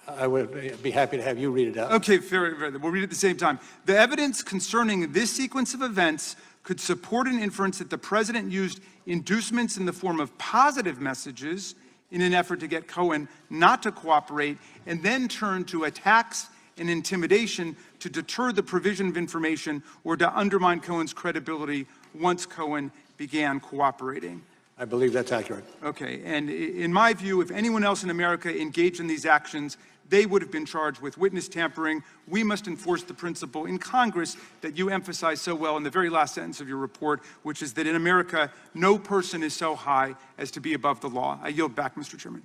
I would be happy to have you read it out. Okay, fair. We'll read it at the same time. The evidence concerning this sequence of events could support an inference that the president used inducements in the form of positive messages in an effort to get Cohen not to cooperate, and then turned to attacks and intimidation to deter the provision of information or to undermine Cohen's credibility once Cohen began cooperating. I believe that's accurate. Okay, and in my view, if anyone else in America engaged in these actions, they would have been charged with witness tampering. We must enforce the principle in Congress that you emphasize so well in the very last sentence of your report, which is that in America, no person is so high as to be above the law. I yield back, Mr. Chairman.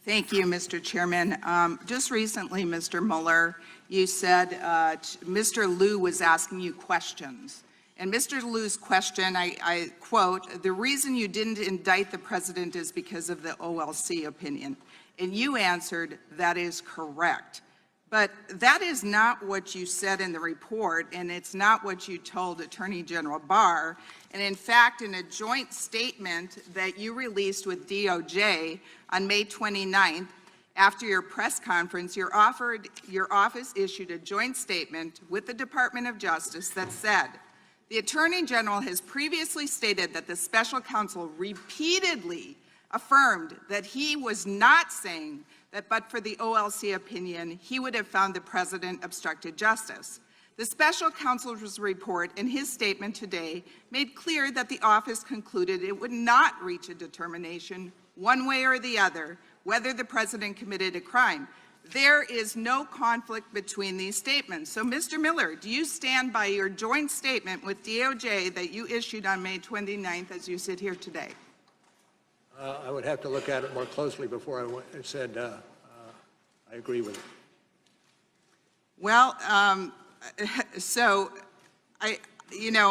Thank you, Mr. Chairman. Just recently, Mr. Mueller, you said Mr. Liu was asking you questions. And Mr. Liu's question, I quote, the reason you didn't indict the president is because of the OLC opinion. And you answered, that is correct. But that is not what you said in the report, and it's not what you told Attorney General Barr. And in fact, in a joint statement that you released with DOJ on May 29th, after your press conference, your office issued a joint statement with the Department of Justice that said, the Attorney General has previously stated that the special counsel repeatedly affirmed that he was not saying that but for the OLC opinion, he would have found the president obstructed justice. The special counsel's report in his statement today made clear that the office concluded it would not reach a determination one way or the other whether the president committed a crime. There is no conflict between these statements. So, Mr. Miller, do you stand by your joint statement with DOJ that you issued on May 29th as you sit here today? I would have to look at it more closely before I said I agree with it. Well,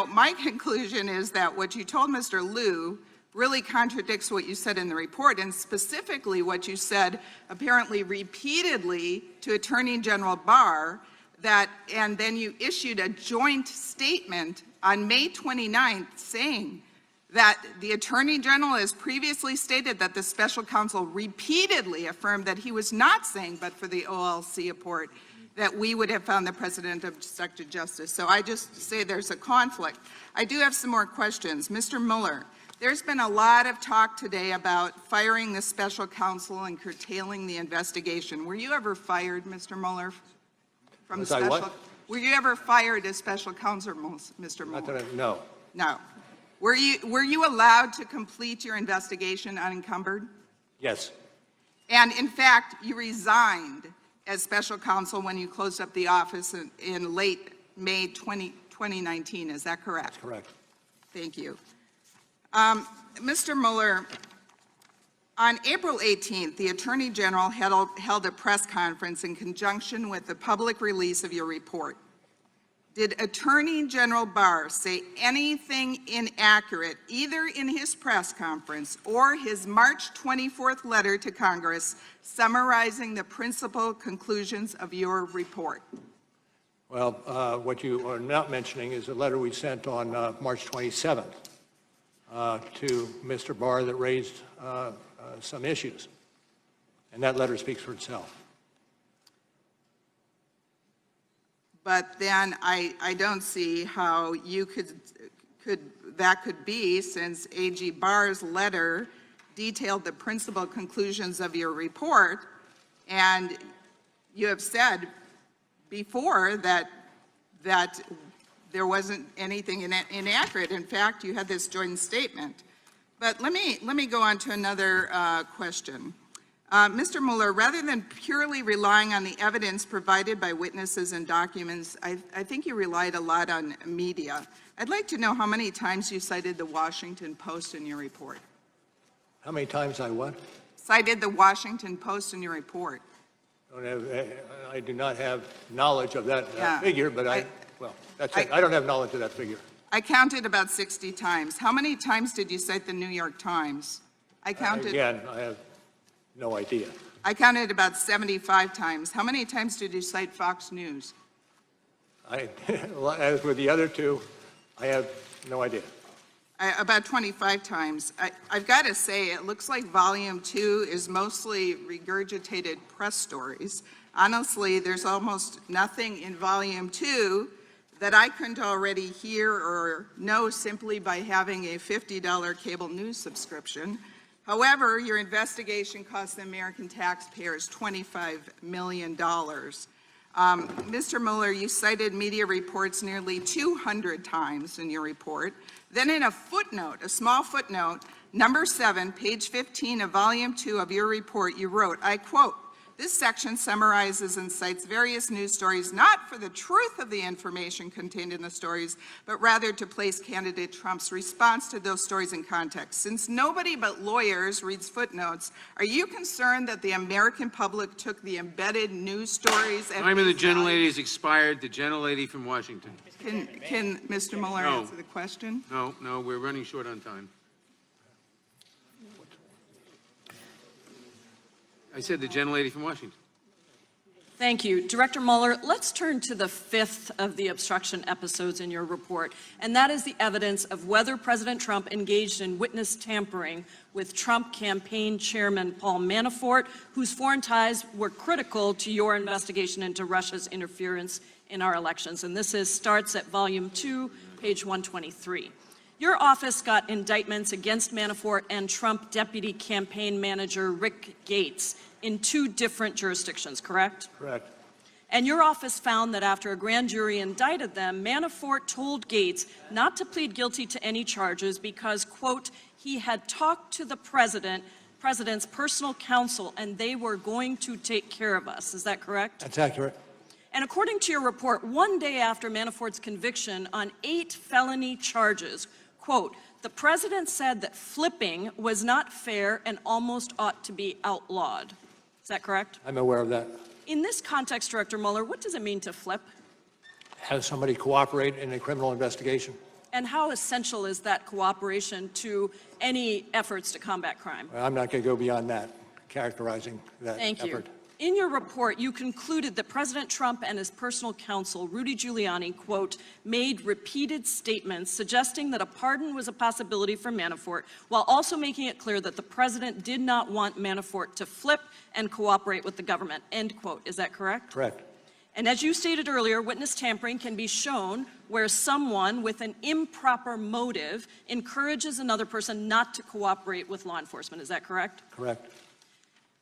my conclusion is that what you told Mr. Liu really contradicts what you said in the report, and specifically what you said apparently repeatedly to Attorney General Barr, and then you issued a joint statement on May 29th saying that the Attorney General has previously stated that the special counsel repeatedly affirmed that he was not saying, but for the OLC report, that we would have found the President obstructed justice. So I just say there's a conflict. I do have some more questions. Mr. Mueller, there's been a lot of talk today about firing the special counsel and curtailing the investigation. Were you ever fired, Mr. Mueller, from the special? What? Were you ever fired as special counsel, Mr. Mueller? No. No. Were you allowed to complete your investigation unencumbered? Yes. And in fact, you resigned as special counsel when you closed up the office in late May 2019. Is that correct? That's correct. Thank you. Mr. Mueller, on April 18th, the Attorney General held a press conference in conjunction with the public release of your report. Did Attorney General Barr say anything inaccurate, either in his press conference or his March 24th letter to Congress summarizing the principal conclusions of your report? Well, what you are not mentioning is a letter we sent on March 27th to Mr. Barr that raised some issues. And that letter speaks for itself. But then I don't see how you that could be, since AG Barr's letter detailed the principal conclusions of your report, and you have said before that there wasn't anything inaccurate. In fact, you had this joint statement. But let me go on to another question. Mr. Mueller, rather than purely relying on the evidence provided by witnesses and documents, I think you relied a lot on media. I'd like to know how many times you cited the Washington Post in your report. How many times I what? Cited the Washington Post in your report. I do not have knowledge of that figure, but that's it. I don't have knowledge of that figure. I counted about 60 times. How many times did you cite the New York Times? I counted. Again, I have no idea. I counted about 75 times. How many times did you cite Fox News? As with the other two, I have no idea. About 25 times. I've got to say, it looks like Volume 2 is mostly regurgitated press stories. Honestly, there's almost nothing in Volume 2 that I couldn't already hear or know simply by having a $50 cable news subscription. However, your investigation cost the American taxpayers $25 million. Mr. Mueller, you cited media reports nearly 200 times in your report. Then in a footnote, a small footnote, number 7, page 15 of volume 2 of your report, you wrote, I quote, "This section summarizes and cites various news stories not for the truth of the information contained in the stories, but rather to place candidate Trump's response to those stories in context. Since nobody but lawyers reads footnotes, are you concerned that the American public took the embedded news stories at Time of the face value?" gentlelady has expired. The gentlelady from Washington. Can Mr. Mueller No. answer the question? No, we're running short on time. I said the gentlelady from Washington. Thank you. Director Mueller, let's turn to the 5th of the obstruction episodes in your report, and that is the evidence of whether President Trump engaged in witness tampering with Trump campaign chairman Paul Manafort, whose foreign ties were critical to your investigation into Russia's interference in our elections. And this starts at volume 2, page 123. Your office got indictments against Manafort and Trump deputy campaign manager Rick Gates in 2 different jurisdictions, correct? Correct. And your office found that after a grand jury indicted them, Manafort told Gates not to plead guilty to any charges because, quote, he had talked to the president president's personal counsel, and they were going to take care of us. Is that correct? That's accurate. And according to your report, one day after Manafort's conviction on 8 felony charges, quote, the president said that flipping was not fair and almost ought to be outlawed. Is that correct? I'm aware of that. In this context, Director Mueller, what does it mean to flip? Have somebody cooperate in a criminal investigation? And how essential is that cooperation to any efforts to combat crime? Well, I'm not going to go beyond that, characterizing that Thank you. effort. In your report, you concluded that President Trump and his personal counsel, Rudy Giuliani, quote, made repeated statements suggesting that a pardon was a possibility for Manafort, while also making it clear that the president did not want Manafort to flip and cooperate with the government, end quote. Is that correct? Correct. And as you stated earlier, witness tampering can be shown where someone with an improper motive encourages another person not to cooperate with law enforcement. Is that correct? Correct.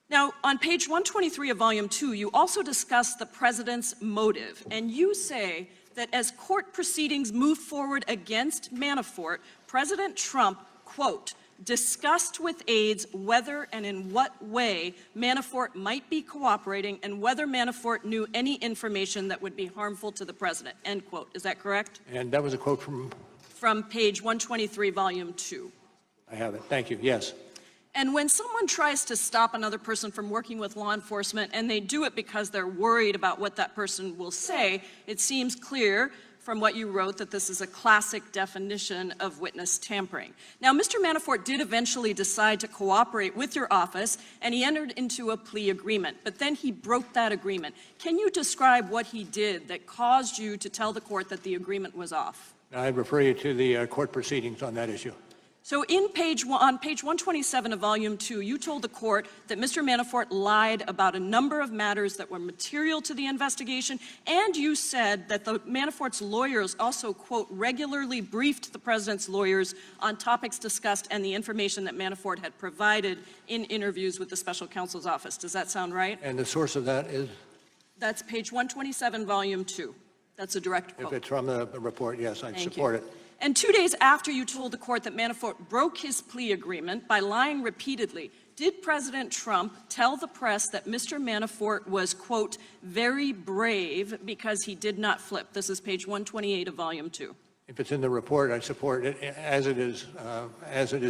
Now, on page 123 of Volume 2, you also discuss the president's motive, and you say that as court proceedings move forward against Manafort, President Trump, quote, discussed with aides whether and in what way Manafort might be cooperating and whether Manafort knew any information that would be harmful to the president, end quote. Is that correct? And that was a quote from? From page 123, Volume 2. I have it. Thank you. Yes. And when someone tries to stop another person from working with law enforcement and they do it because they're worried about what that person will say, it seems clear from what you wrote that this is a classic definition of witness tampering. Now, Mr. Manafort did eventually decide to cooperate with your office, and he entered into a plea agreement, but then he broke that agreement. Can you describe what he did that caused you to tell the court that the agreement was off? I refer you to the court proceedings on that issue. So on page 127 of Volume 2, you told the court that Mr. Manafort lied about a number of matters that were material to the investigation, and you said that the Manafort's lawyers also, quote, regularly briefed the president's lawyers on topics discussed and the information that Manafort had provided in interviews with the special counsel's office. Does that sound right? And the source of that is? That's page 127, Volume 2. That's a direct quote. If it's from the report, yes, I'd support it. And 2 days after you told the court that Manafort broke his plea agreement by lying repeatedly, did President Trump tell the press that Mr. Manafort was, quote, very brave because he did not flip? This is page 128 of Volume 2. If it's in the report, I support it as it is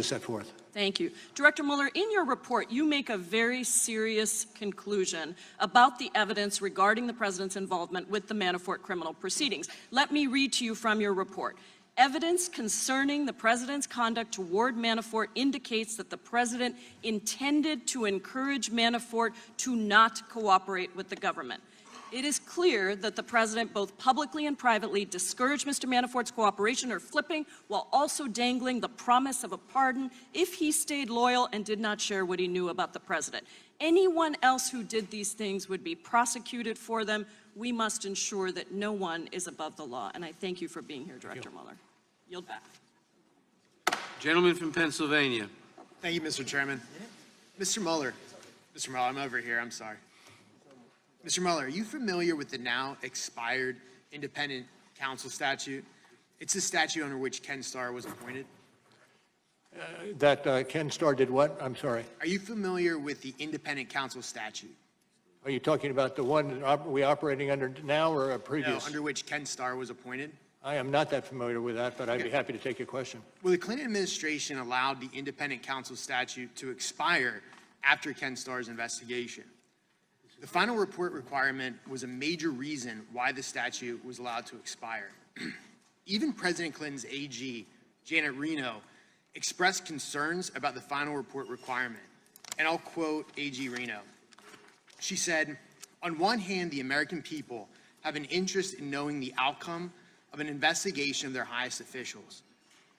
set forth. Thank you. Director Mueller, in your report, you make a very serious conclusion about the evidence regarding the president's involvement with the Manafort criminal proceedings. Let me read to you from your report. Evidence concerning the president's conduct toward Manafort indicates that the president intended to encourage Manafort to not cooperate with the government. It is clear that the president both publicly and privately discouraged Mr. Manafort's cooperation or flipping while also dangling the promise of a pardon if he stayed loyal and did not share what he knew about the president. Anyone else who did these things would be prosecuted for them. We must ensure that no one is above the law. And I thank you for being here, Director Mueller. Yield back. Gentleman from Pennsylvania. Thank you, Mr. Chairman. Mr. Mueller, I'm over here, I'm sorry. Mr. Mueller, are you familiar with the now expired independent counsel statute? It's the statute under which Ken Starr was appointed. That Ken Starr did what? I'm sorry. Are you familiar with the independent counsel statute? Are you talking about the one we operating under now or a previous? No, under which Ken Starr was appointed? I am not that familiar with that, but I'd be happy to take your question. Well, the Clinton administration allowed the independent counsel statute to expire after Ken Starr's investigation. The final report requirement was a major reason why the statute was allowed to expire. Even President Clinton's AG, Janet Reno, expressed concerns about the final report requirement. And I'll quote AG Reno. She said, on one hand, the American people have an interest in knowing the outcome of an investigation of their highest officials.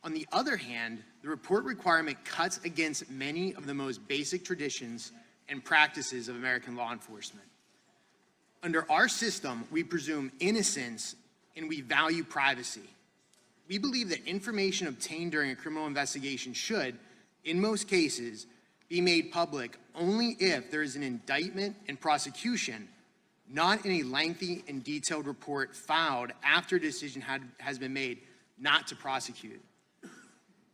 On the other hand, the report requirement cuts against many of the most basic traditions and practices of American law enforcement. Under our system, we presume innocence and we value privacy. We believe that information obtained during a criminal investigation should, in most cases, be made public only if there is an indictment and prosecution, not in a lengthy and detailed report filed after a decision has been made not to prosecute.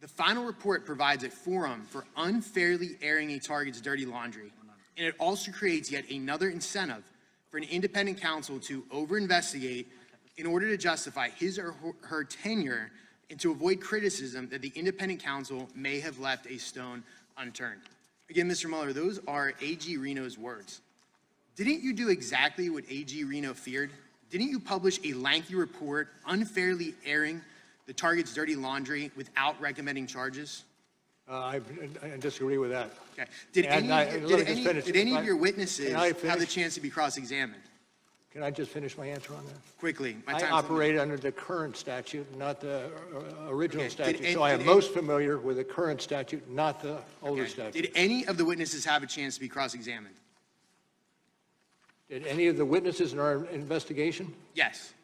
The final report provides a forum for unfairly airing a target's dirty laundry, and it also creates yet another incentive for an independent counsel to over-investigate in order to justify his or her tenure and to avoid criticism that the independent counsel may have left a stone unturned. Again, Mr. Mueller, those are A.G. Reno's words. Didn't you do exactly what A.G. Reno feared? Didn't you publish a lengthy report unfairly airing the target's dirty laundry without recommending charges? I disagree with that. Okay. Did And any of your witnesses have the chance to be cross-examined? Can I just finish my answer on that? Quickly. I operate under the current statute, not the original Okay. statute. So I am most familiar with the current statute, not the older Okay. statute. Did any of the witnesses have a chance to be cross-examined? Did any of the witnesses in our investigation? Yes.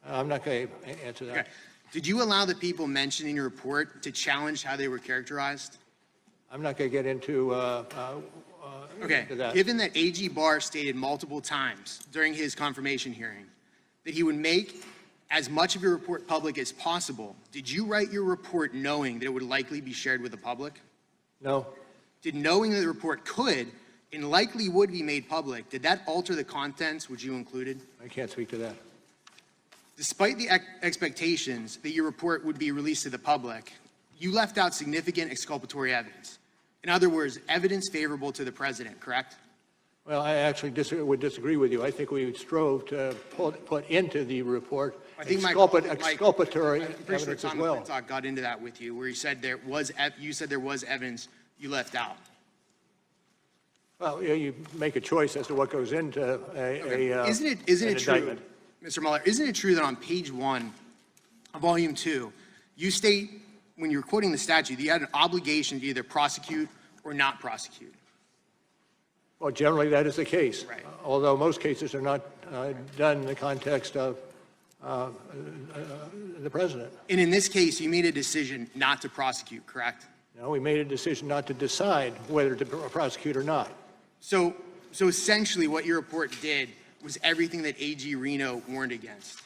I'm not going to answer that. Okay. Did you allow the people mentioned in your report to challenge how they were characterized? I'm not going to get into Okay. that. Given that A.G. Barr stated multiple times during his confirmation hearing that he would make as much of your report public as possible, did you write your report knowing that it would likely be shared with the public? No. Did knowing that the report could and likely would be made public, did that alter the contents which you included? I can't speak to that. Despite the expectations that your report would be released to the public, you left out significant exculpatory evidence. In other words, evidence favorable to the president, correct? Well, I actually would disagree with you. I think we strove to put into the report exculpatory evidence as well. Tom McClintock got into that with you, where he said there was evidence you left out. Well, you make a choice as to what goes into Isn't it an true, indictment. Mr. Mueller, isn't it true that on page 1 of volume 2, you state, when you're quoting the statute, that you had an obligation to either prosecute or not prosecute? Well, generally that is the case. Right. Although most cases are not done in the context of the president. And in this case, you made a decision not to prosecute, correct? No, we made a decision not to decide whether to prosecute or not. So essentially what your report did was everything that A.G. Reno warned against.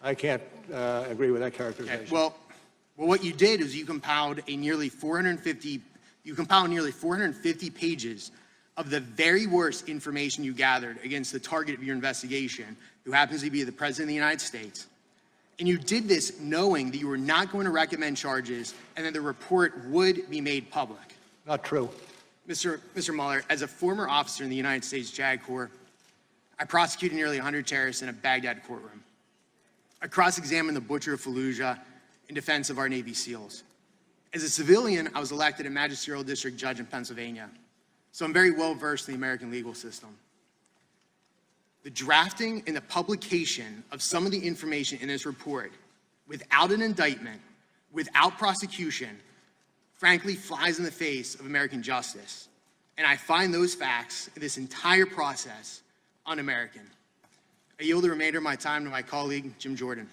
I can't agree with that characterization. Okay. Well, what you did is you compiled nearly 450 pages of the very worst information you gathered against the target of your investigation, who happens to be the President of the United States. And you did this knowing that you were not going to recommend charges and that the report would be made public. Not true. Mr. Mueller, as a former officer in the United States JAG Corps, I prosecuted nearly 100 terrorists in a Baghdad courtroom. I cross-examined the butcher of Fallujah in defense of our Navy SEALs. As a civilian, I was elected a magisterial district judge in Pennsylvania, so I'm very well versed in the American legal system. The drafting and the publication of some of the information in this report without an indictment, without prosecution, frankly flies in the face of American justice. And I find those facts, this entire process, un-American. I yield the remainder of my time to my colleague, Jim Jordan.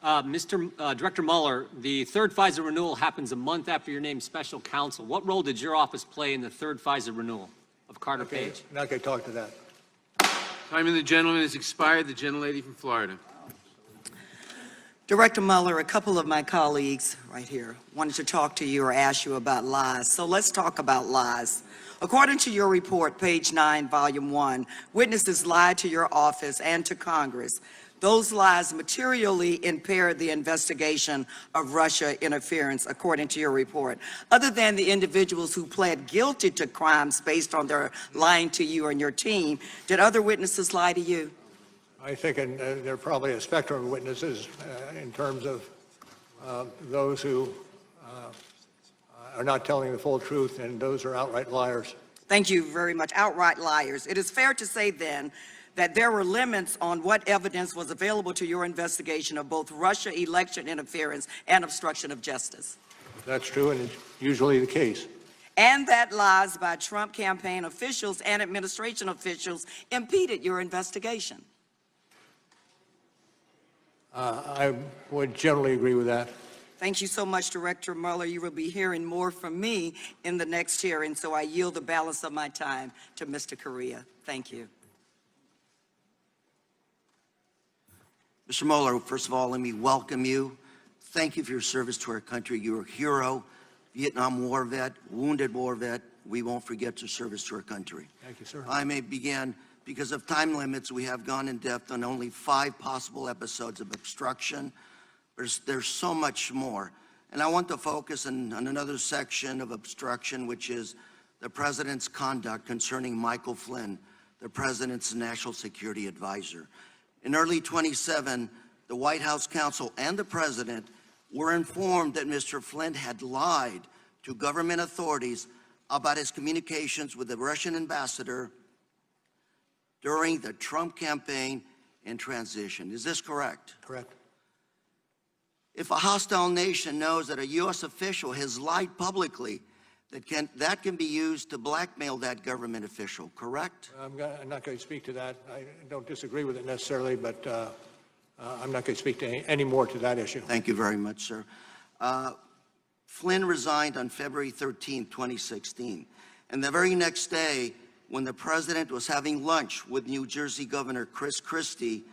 Director Mueller, the third FISA renewal happens a month after you're named special counsel. What role did your office play in the third FISA renewal of Carter Page? Not going to talk to that. Time of the gentleman has expired. The gentlelady from Florida. Director Mueller, a couple of my colleagues right here wanted to talk to you or ask you about lies. So let's talk about lies. According to your report, page 9, volume 1, witnesses lied to your office and to Congress. Those lies materially impaired the investigation of Russia interference, according to your report. Other than the individuals who pled guilty to crimes based on their lying to you and your team, did other witnesses lie to you? I think there are probably a spectrum of witnesses in terms of those who are not telling the full truth, and those are outright liars. Thank you very much. Outright liars. It is fair to say then that there were limits on what evidence was available to your investigation of both Russia election interference and obstruction of justice. That's true, and it's usually the case. And that lies by Trump campaign officials and administration officials impeded your investigation. I would generally agree with that. Thank you so much, Director Mueller. You will be hearing more from me in the next hearing, so I yield the balance of my time to Mr. Correa. Thank you. Mr. Mueller, first of all, let me welcome you. Thank you for your service to our country. You're a hero. Vietnam War vet, wounded war vet. We won't forget your service to our country. Thank you, sir. I may begin. Because of time limits, we have gone in depth on only 5 possible episodes of obstruction. There's so much more. And I want to focus on another section of obstruction, which is the President's conduct concerning Michael Flynn, the President's National Security Advisor. In early 2017, the White House counsel and the President were informed that Mr. Flynn had lied to government authorities about his communications with the Russian ambassador during the Trump campaign and transition. Is this correct? Correct. If a hostile nation knows that a U.S. official has lied publicly, that can be used to blackmail that government official, correct? I'm not going to speak to that. I don't disagree with it necessarily, but I'm not going to speak to any more to that issue. Thank you very much, sir. Flynn resigned on February 13, 2016. And the very next day, when the President was having lunch with New Jersey Governor Chris Christie,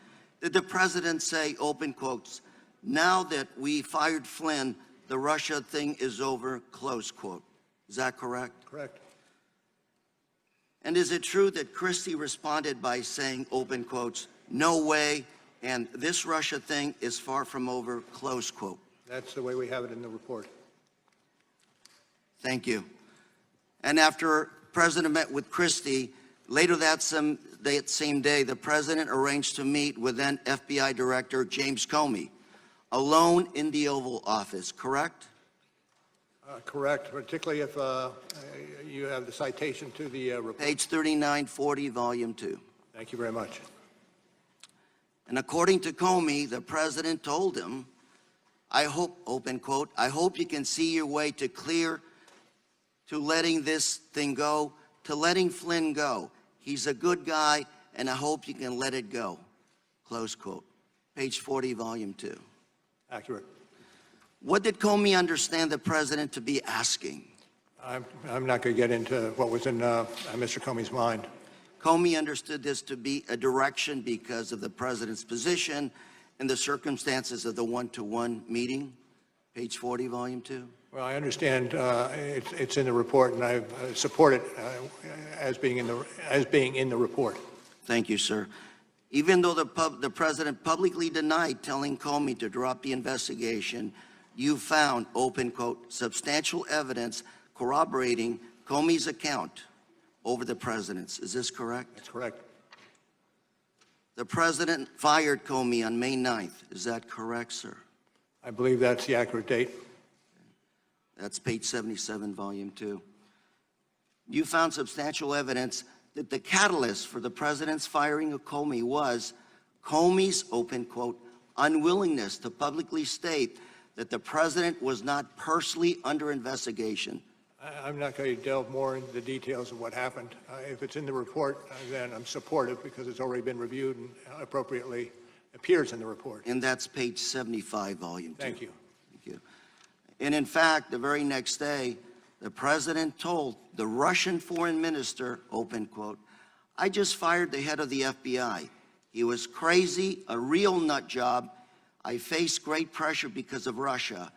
did the President say, open quotes, "Now that we fired Flynn, the Russia thing is over," close quote. Is that correct? Correct. And is it true that Christie responded by saying, open quotes, "No way, and this Russia thing is far from over," close quote? That's the way we have it in the report. Thank you. And after President met with Christie, later that same day, the President arranged to meet with then FBI Director James Comey, alone in the Oval Office, correct? Correct, particularly if you have the citation to the report. Page 3940, Volume 2. Thank you very much. And according to Comey, the President told him, "I hope," open quote, "I hope you can see your way to letting this thing go, to letting Flynn go. He's a good guy, and I hope you can let it go," close quote. Page 40, Volume 2. Accurate. What did Comey understand the President to be asking? I'm not going to get into what was in Mr. Comey's mind. Comey understood this to be a direction because of the President's position and the circumstances of the one-to-one meeting. Page 40, Volume 2. Well, I understand it's in the report, and I support it as being in the report. Thank you, sir. Even though the President publicly denied telling Comey to drop the investigation, you found, open quote, substantial evidence corroborating Comey's account over the President's. Is this correct? That's correct. The President fired Comey on May 9th. Is that correct, sir? I believe that's the accurate date. That's page 77, Volume 2. You found substantial evidence that the catalyst for the President's firing of Comey was Comey's, open quote, unwillingness to publicly state that the President was not personally under investigation. I'm not going to delve more into the details of what happened. If it's in the report, then I'm supportive because it's already been reviewed and appropriately appears in the report. And that's page 75, Volume 2. Thank you. Thank you. And in fact, the very next day, the President told the Russian foreign minister, open quote, "I just fired the head of the FBI. He was crazy, a real nut job. I face great pressure because of Russia.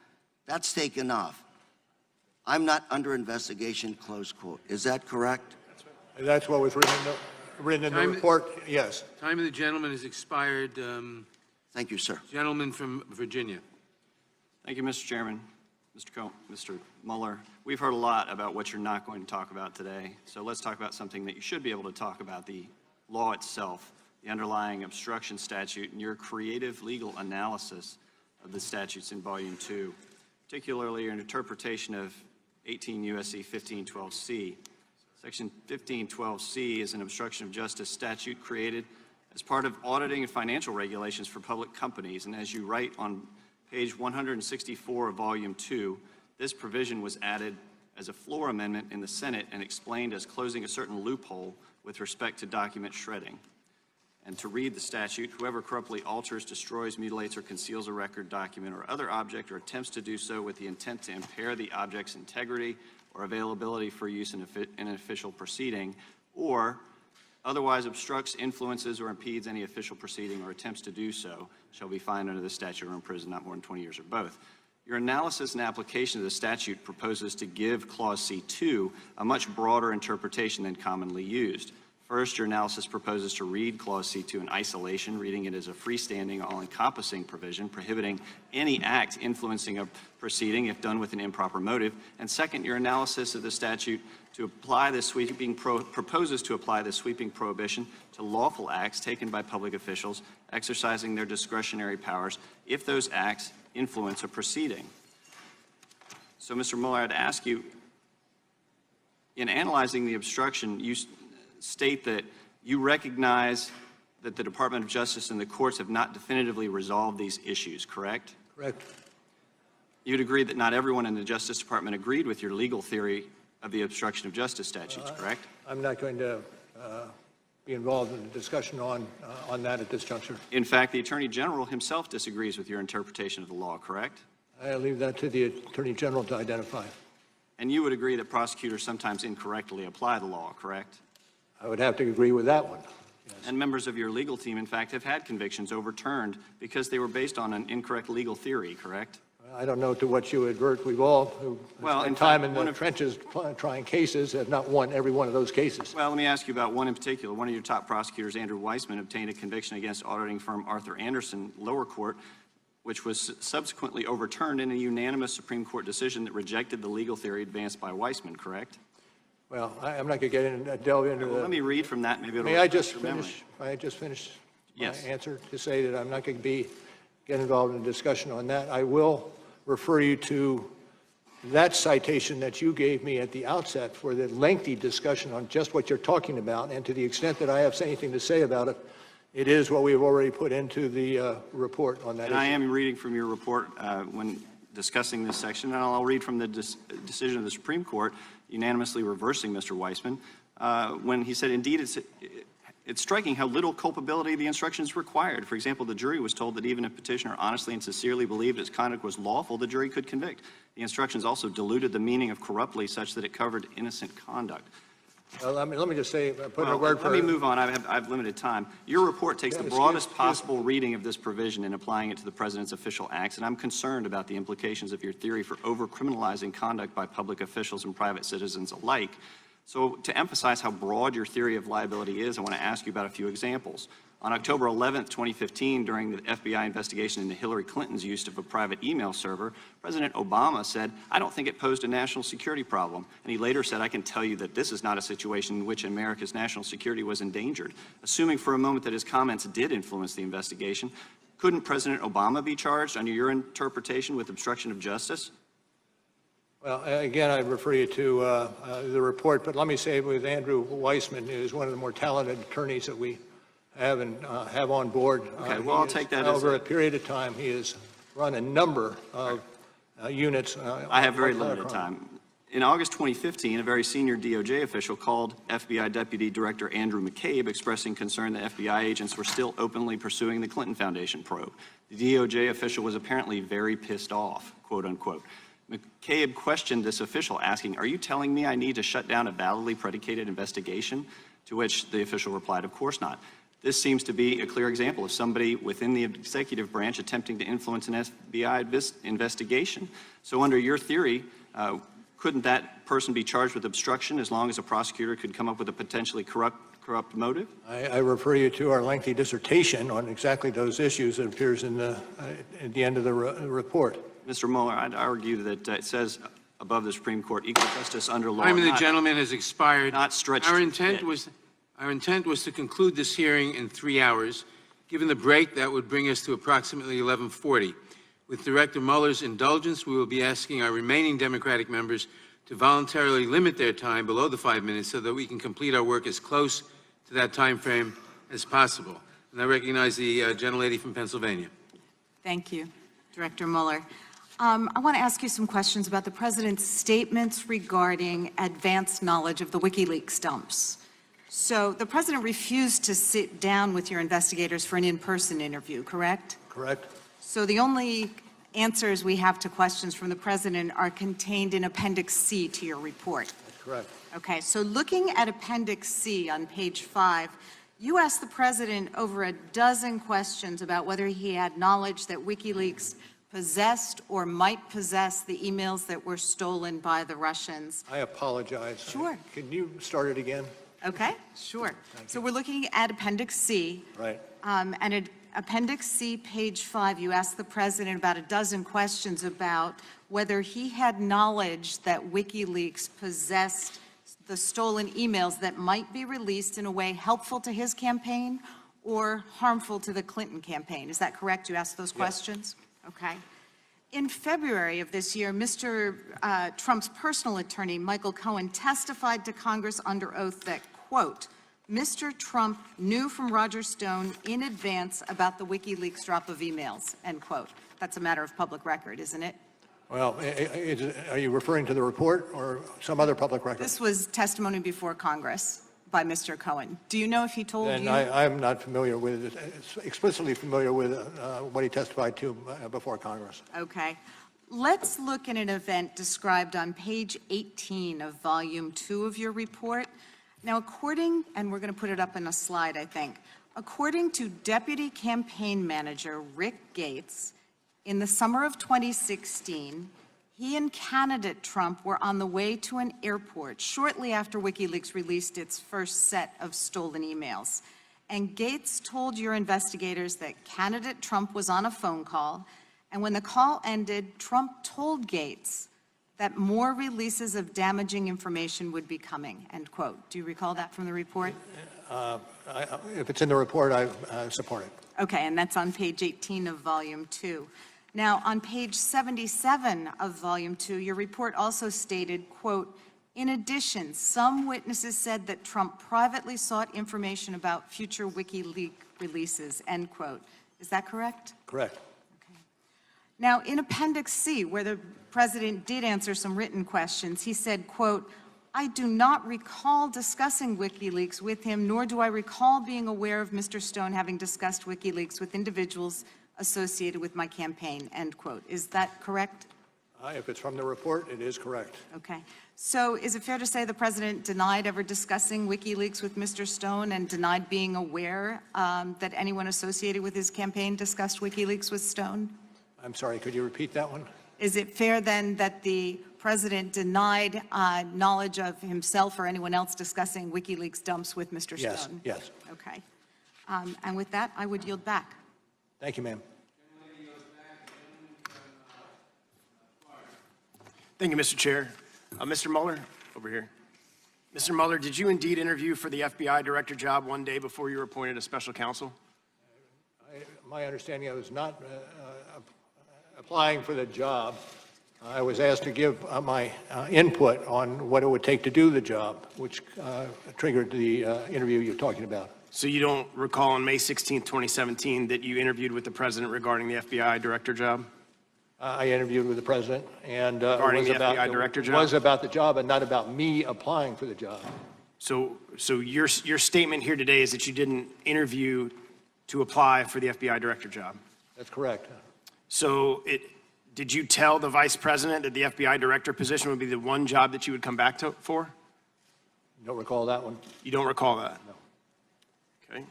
That's taken off. I'm not under investigation," close quote. Is that correct? That's what was written in the report, yes. Time of the gentleman has expired. Thank you, sir. Gentleman from Virginia. Thank you, Mr. Chairman. Mr. Mueller, we've heard a lot about what you're not going to talk about today, so let's talk about something that you should be able to talk about, the law itself, the underlying obstruction statute, and your creative legal analysis of the statutes in Volume 2, particularly your interpretation of 18 U.S.C. 1512C. Section 1512C is an obstruction of justice statute created as part of auditing and financial regulations for public companies, and as you write on page 164 of Volume 2, this provision was added as a floor amendment in the Senate and explained as closing a certain loophole with respect to document shredding. And to read the statute, whoever corruptly alters, destroys, mutilates, or conceals a record, document, or other object, or attempts to do so with the intent to impair the object's integrity or availability for use in an official proceeding, or otherwise obstructs, influences, or impedes any official proceeding or attempts to do so, shall be fined under this statute or imprisoned not more than 20 years or both. Your analysis and application of the statute proposes to give Clause C2 a much broader interpretation than commonly used. First, your analysis proposes to read Clause C2 in isolation, reading it as a freestanding, all-encompassing provision prohibiting any act influencing a proceeding if done with an improper motive. And second, your analysis of the statute to apply this proposes to apply this sweeping prohibition to lawful acts taken by public officials exercising their discretionary powers if those acts influence a proceeding. So, Mr. Mueller, I'd ask you, in analyzing the obstruction, you state that you recognize that the Department of Justice and the courts have not definitively resolved these issues, correct? Correct. You'd agree that not everyone in the Justice Department agreed with your legal theory of the obstruction of justice statutes, correct? I'm not going to be involved in the discussion on that at this juncture. In fact, the Attorney General himself disagrees with your interpretation of the law, correct? I leave that to the Attorney General to identify. And you would agree that prosecutors sometimes incorrectly apply the law, correct? I would have to agree with that one. Yes. And members of your legal team, in fact, have had convictions overturned because they were based on an incorrect legal theory, correct? I don't know to what you advert. We've all who spent time in the trenches trying cases have not won every one of those cases. Well, let me ask you about one in particular. One of your top prosecutors, Andrew Weissman, obtained a conviction against auditing firm Arthur Anderson, lower court, which was subsequently overturned in a unanimous Supreme Court decision that rejected the legal theory advanced by Weissman, correct? Well, I'm not going to delve into Let me read from that. Maybe it'll May I just refresh your memory. finish? May I just finish Yes. my answer to say that I'm not going to get involved in a discussion on that. I will refer you to that citation that you gave me at the outset for the lengthy discussion on just what you're talking about, and to the extent that I have anything to say about it, it is what we've already put into the report on that And issue. I am reading from your report when discussing this section, and I'll read from the decision of the Supreme Court unanimously reversing Mr. Weissman when he said, indeed, it's striking how little culpability the instructions required. For example, the jury was told that even if petitioner honestly and sincerely believed his conduct was lawful, the jury could convict. The instructions also diluted the meaning of corruptly such that it covered innocent conduct. Well, let me just say, put in a word for Let me move on. I have limited time. Your report takes the broadest possible reading of this provision and applying it to the President's official acts, and I'm concerned about the implications of your theory for over-criminalizing conduct by public officials and private citizens alike. So to emphasize how broad your theory of liability is, I want to ask you about a few examples. On October 11th, 2015, during the FBI investigation into Hillary Clinton's use of a private email server, President Obama said, "I don't think it posed a national security problem." And he later said, "I can tell you that this is not a situation in which America's national security was endangered." Assuming for a moment that his comments did influence the investigation, couldn't President Obama be charged under your interpretation with obstruction of justice? Well, again, I refer you to the report, but let me say with Andrew Weissman, who is one of the more talented attorneys that we have and have on board. Okay, well, I'll take that as over a period of time. He has run a number of units. I have very limited time. In August 2015, a very senior DOJ official called FBI Deputy Director Andrew McCabe, expressing concern that FBI agents were still openly pursuing the Clinton Foundation probe. The DOJ official was apparently very pissed off, quote unquote. McCabe questioned this official, asking, "Are you telling me I need to shut down a validly predicated investigation?" To which the official replied, "Of course not." This seems to be a clear example of somebody within the executive branch attempting to influence an FBI investigation. So under your theory, couldn't that person be charged with obstruction as long as a prosecutor could come up with a potentially corrupt motive? I refer you to our lengthy dissertation on exactly those issues that appears in at the end of the report. Mr. Mueller, I'd argue that it says above the Supreme Court, equal justice under law. Time of the gentleman has expired. Not stretched. Our intent was to conclude this hearing in 3 hours. Given the break, that would bring us to approximately 11:40. With Director Mueller's indulgence, we will be asking our remaining Democratic members to voluntarily limit their time below the 5 minutes so that we can complete our work as close to that time frame as possible. And I recognize the gentlelady from Pennsylvania. Thank you, Director Mueller. I want to ask you some questions about the President's statements regarding advanced knowledge of the WikiLeaks dumps. So the President refused to sit down with your investigators for an in-person interview, correct? Correct. So the only answers we have to questions from the President are contained in Appendix C to your report. That's correct. Okay, so looking at Appendix C on page 5, you asked the President over a dozen questions about whether he had knowledge that WikiLeaks possessed or might possess the emails that were stolen by the Russians? I apologize. Sure. Can you start it again? Okay, sure. So we're looking at Appendix C. Right. And at Appendix C, page 5, you asked the president about a dozen questions about whether he had knowledge that WikiLeaks possessed the stolen emails that might be released in a way helpful to his campaign or harmful to the Clinton campaign. Is that correct? You asked those questions? Okay. In February of this year, Mr. Trump's personal attorney, Michael Cohen, testified to Congress under oath that, quote, Mr. Trump knew from Roger Stone in advance about the WikiLeaks drop of emails, end quote. That's a matter of public record, isn't it? Well, are you referring to the report or some other public record? This was testimony before Congress by Mr. Cohen. Do you know if he told And you? I'm not familiar with, explicitly familiar with what he testified to before Congress. Okay. Let's look at an event described on page 18 of volume 2 of your report. Now, according, and we're going to put it up in a slide, I think, according to Deputy Campaign Manager Rick Gates, in the summer of 2016, he and candidate Trump were on the way to an airport shortly after WikiLeaks released its first set of stolen emails. And Gates told your investigators that candidate Trump was on a phone call, and when the call ended, Trump told Gates that more releases of damaging information would be coming, end quote. Do you recall that from the report? If it's in the report, I support it. Okay, and that's on page 18 of volume 2. Now, on page 77 of volume 2, your report also stated, quote, in addition, some witnesses said that Trump privately sought information about future WikiLeaks releases, end quote. Is that correct? Correct. Now, in Appendix C, where the president did answer some written questions, he said, quote, I do not recall discussing WikiLeaks with him, nor do I recall being aware of Mr. Stone having discussed WikiLeaks with individuals associated with my campaign, end quote. Is that correct? If it's from the report, it is correct. Okay. So is it fair to say the president denied ever discussing WikiLeaks with Mr. Stone and denied being aware that anyone associated with his campaign discussed WikiLeaks with Stone? I'm sorry, could you repeat that one? Is it fair then that the president denied knowledge of himself or anyone else discussing WikiLeaks dumps with Mr. Yes, Stone? yes. Okay. And with that, I would yield back. Thank you, ma'am. Thank you, Mr. Chair. Mr. Mueller, over here. Mr. Mueller, did you indeed interview for the FBI director job one day before you were appointed as special counsel? My understanding, I was not applying for the job. I was asked to give my input on what it would take to do the job, which triggered the interview you're talking about. So you don't recall on May 16, 2017, that you interviewed with the president regarding the FBI director job? I interviewed with the president, and Regarding the FBI director job? It was about the job and not about me applying for the job. So your statement here today is that you didn't interview to apply for the FBI director job? That's correct. So did you tell the vice president that the FBI director position would be the one job that you would come back for? Don't recall that one. You don't recall that? No. Okay.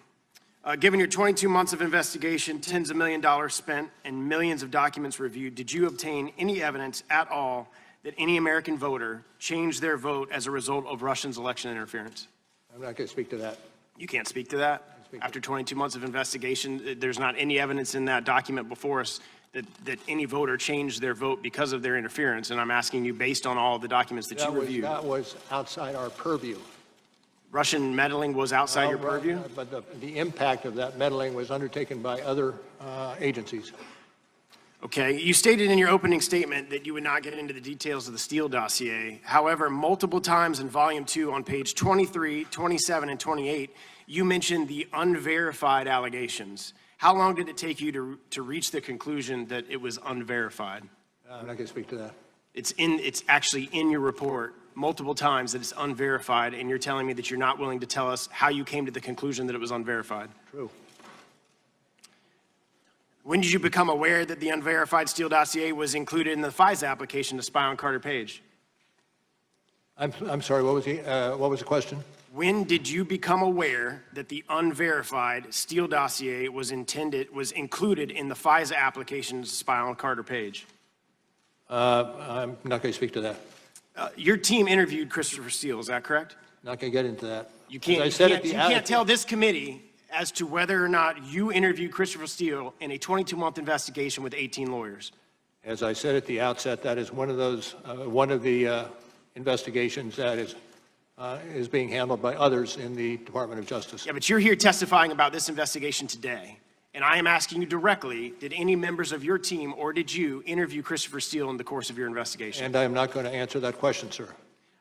Given your 22 months of investigation, tens of millions of dollars spent, and millions of documents reviewed, did you obtain any evidence at all that any American voter changed their vote as a result of Russians' election interference? I'm not going to speak to that. You can't speak to that? After 22 months of investigation, there's not any evidence in that document before us that any voter changed their vote because of their interference, and I'm asking you based on all the documents that you reviewed. That was outside our purview. Russian meddling was outside your purview? But the impact of that meddling was undertaken by other agencies. Okay, you stated in your opening statement that you would not get into the details of the Steele dossier. However, multiple times in Volume 2 on page 23, 27, and 28, you mentioned the unverified allegations. How long did it take you to reach the conclusion that it was unverified? I'm not going to speak to that. It's actually in your report multiple times that it's unverified, and you're telling me that you're not willing to tell us how you came to the conclusion that it was unverified. True. When did you become aware that the unverified Steele dossier was included in the FISA application to spy on Carter Page? I'm sorry, what was the question? When did you become aware that the unverified Steele dossier was included in the FISA application to spy on Carter Page? I'm not going to speak to that. Your team interviewed Christopher Steele, is that correct? Not going to get into that. You can't tell this committee as to whether or not you interviewed Christopher Steele in a 22-month investigation with 18 lawyers. As I said at the outset, that is one of the investigations that is being handled by others in the Department of Justice. Yeah, but you're here testifying about this investigation today, and I am asking you directly, did any members of your team or did you interview Christopher Steele in the course of your investigation? And I am not going to answer that question, sir.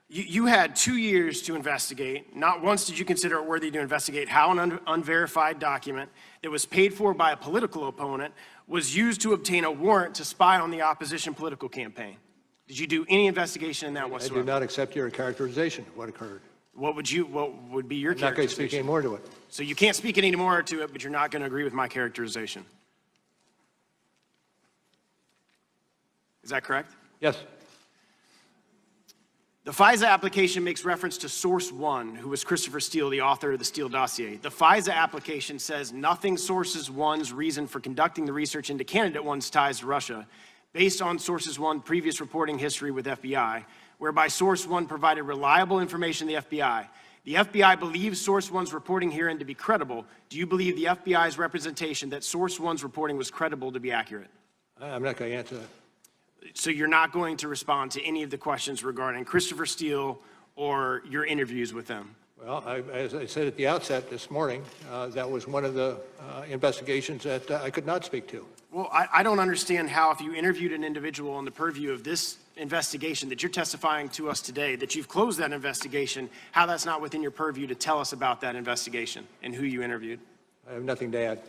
You had 2 years to investigate. Not once did you consider it worthy to investigate how an unverified document that was paid for by a political opponent was used to obtain a warrant to spy on the opposition political campaign. Did you do any investigation in that whatsoever? I do not accept your characterization of what occurred. What would be your characterization? I'm not going to speak any more to it. So you can't speak any more to it, but you're not going to agree with my characterization. Is that correct? Yes. The FISA application makes reference to Source One, who was Christopher Steele, the author of the Steele dossier. The FISA application says nothing Sources One's reason for conducting the research into candidate one's ties to Russia, based on Sources One previous reporting history with FBI, whereby Source One provided reliable information to the FBI. The FBI believes Source One's reporting herein to be credible. Do you believe the FBI's representation that Source One's reporting was credible to be accurate? I'm not going to answer that. So you're not going to respond to any of the questions regarding Christopher Steele or your interviews with them? Well, as I said at the outset this morning, that was one of the investigations that I could not speak to. Well, I don't understand how, if you interviewed an individual on the purview of this investigation that you're testifying to us today, that you've closed that investigation, how that's not within your purview to tell us about that investigation and who you interviewed. I have nothing to add.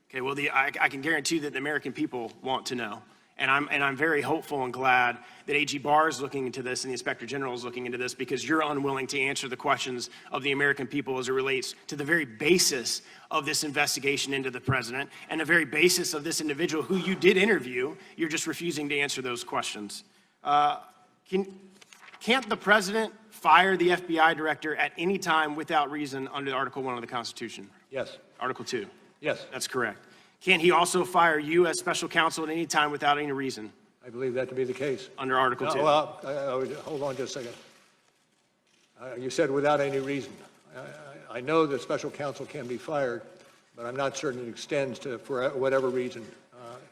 Okay, well, I can guarantee that the American people want to know. And I'm very hopeful and glad that AG Barr is looking into this and the Inspector General is looking into this, because you're unwilling to answer the questions of the American people as it relates to the very basis of this investigation into the president and the very basis of this individual who you did interview. You're just refusing to answer those questions. Can't the president fire the FBI director at any time without reason under Article 1 of the Constitution? Yes. Article 2? Yes. That's correct. Can't he also fire you as special counsel at any time without any reason? I believe that to be the case. Under Article 2? Well, hold on just a second. You said without any reason. I know that special counsel can be fired, but I'm not certain it extends to for whatever reason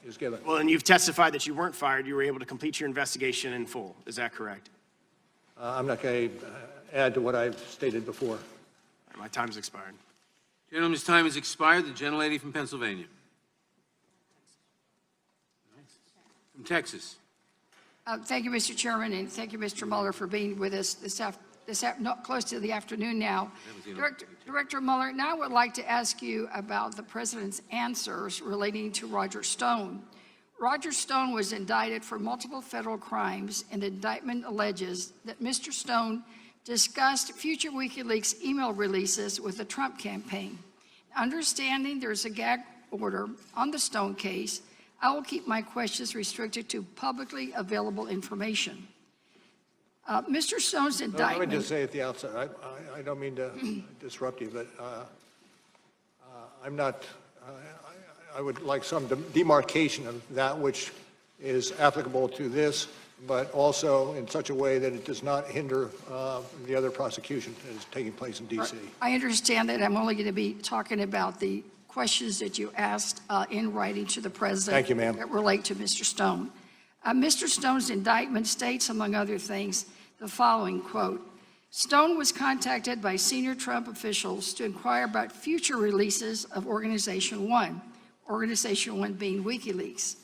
is given. Well, and you've testified that you weren't fired. You were able to complete your investigation in full. Is that correct? I'm not going to add to what I've stated before. My time's expired. Gentleman's time has expired. The gentlelady from Pennsylvania. From Texas. Thank you, Mr. Chairman, and thank you, Mr. Mueller, for being with us close to the afternoon now. Director Mueller, now I would like to ask you about the president's answers relating to Roger Stone. Roger Stone was indicted for multiple federal crimes, and the indictment alleges that Mr. Stone discussed future WikiLeaks email releases with the Trump campaign. Understanding there's a gag order on the Stone case, I will keep my questions restricted to publicly available information. Mr. Stone's indictment... Let me just say at the outset, I don't mean to disrupt you, but I'm not... I would like some demarcation of that which is applicable to this, but also in such a way that it does not hinder the other prosecution that is taking place in D.C. I understand that. I'm only going to be talking about the questions that you asked in writing to the president. Thank you, ma'am. That relate to Mr. Stone. Mr. Stone's indictment states, among other things, the following, quote, Stone was contacted by senior Trump officials to inquire about future releases of Organization One being WikiLeaks.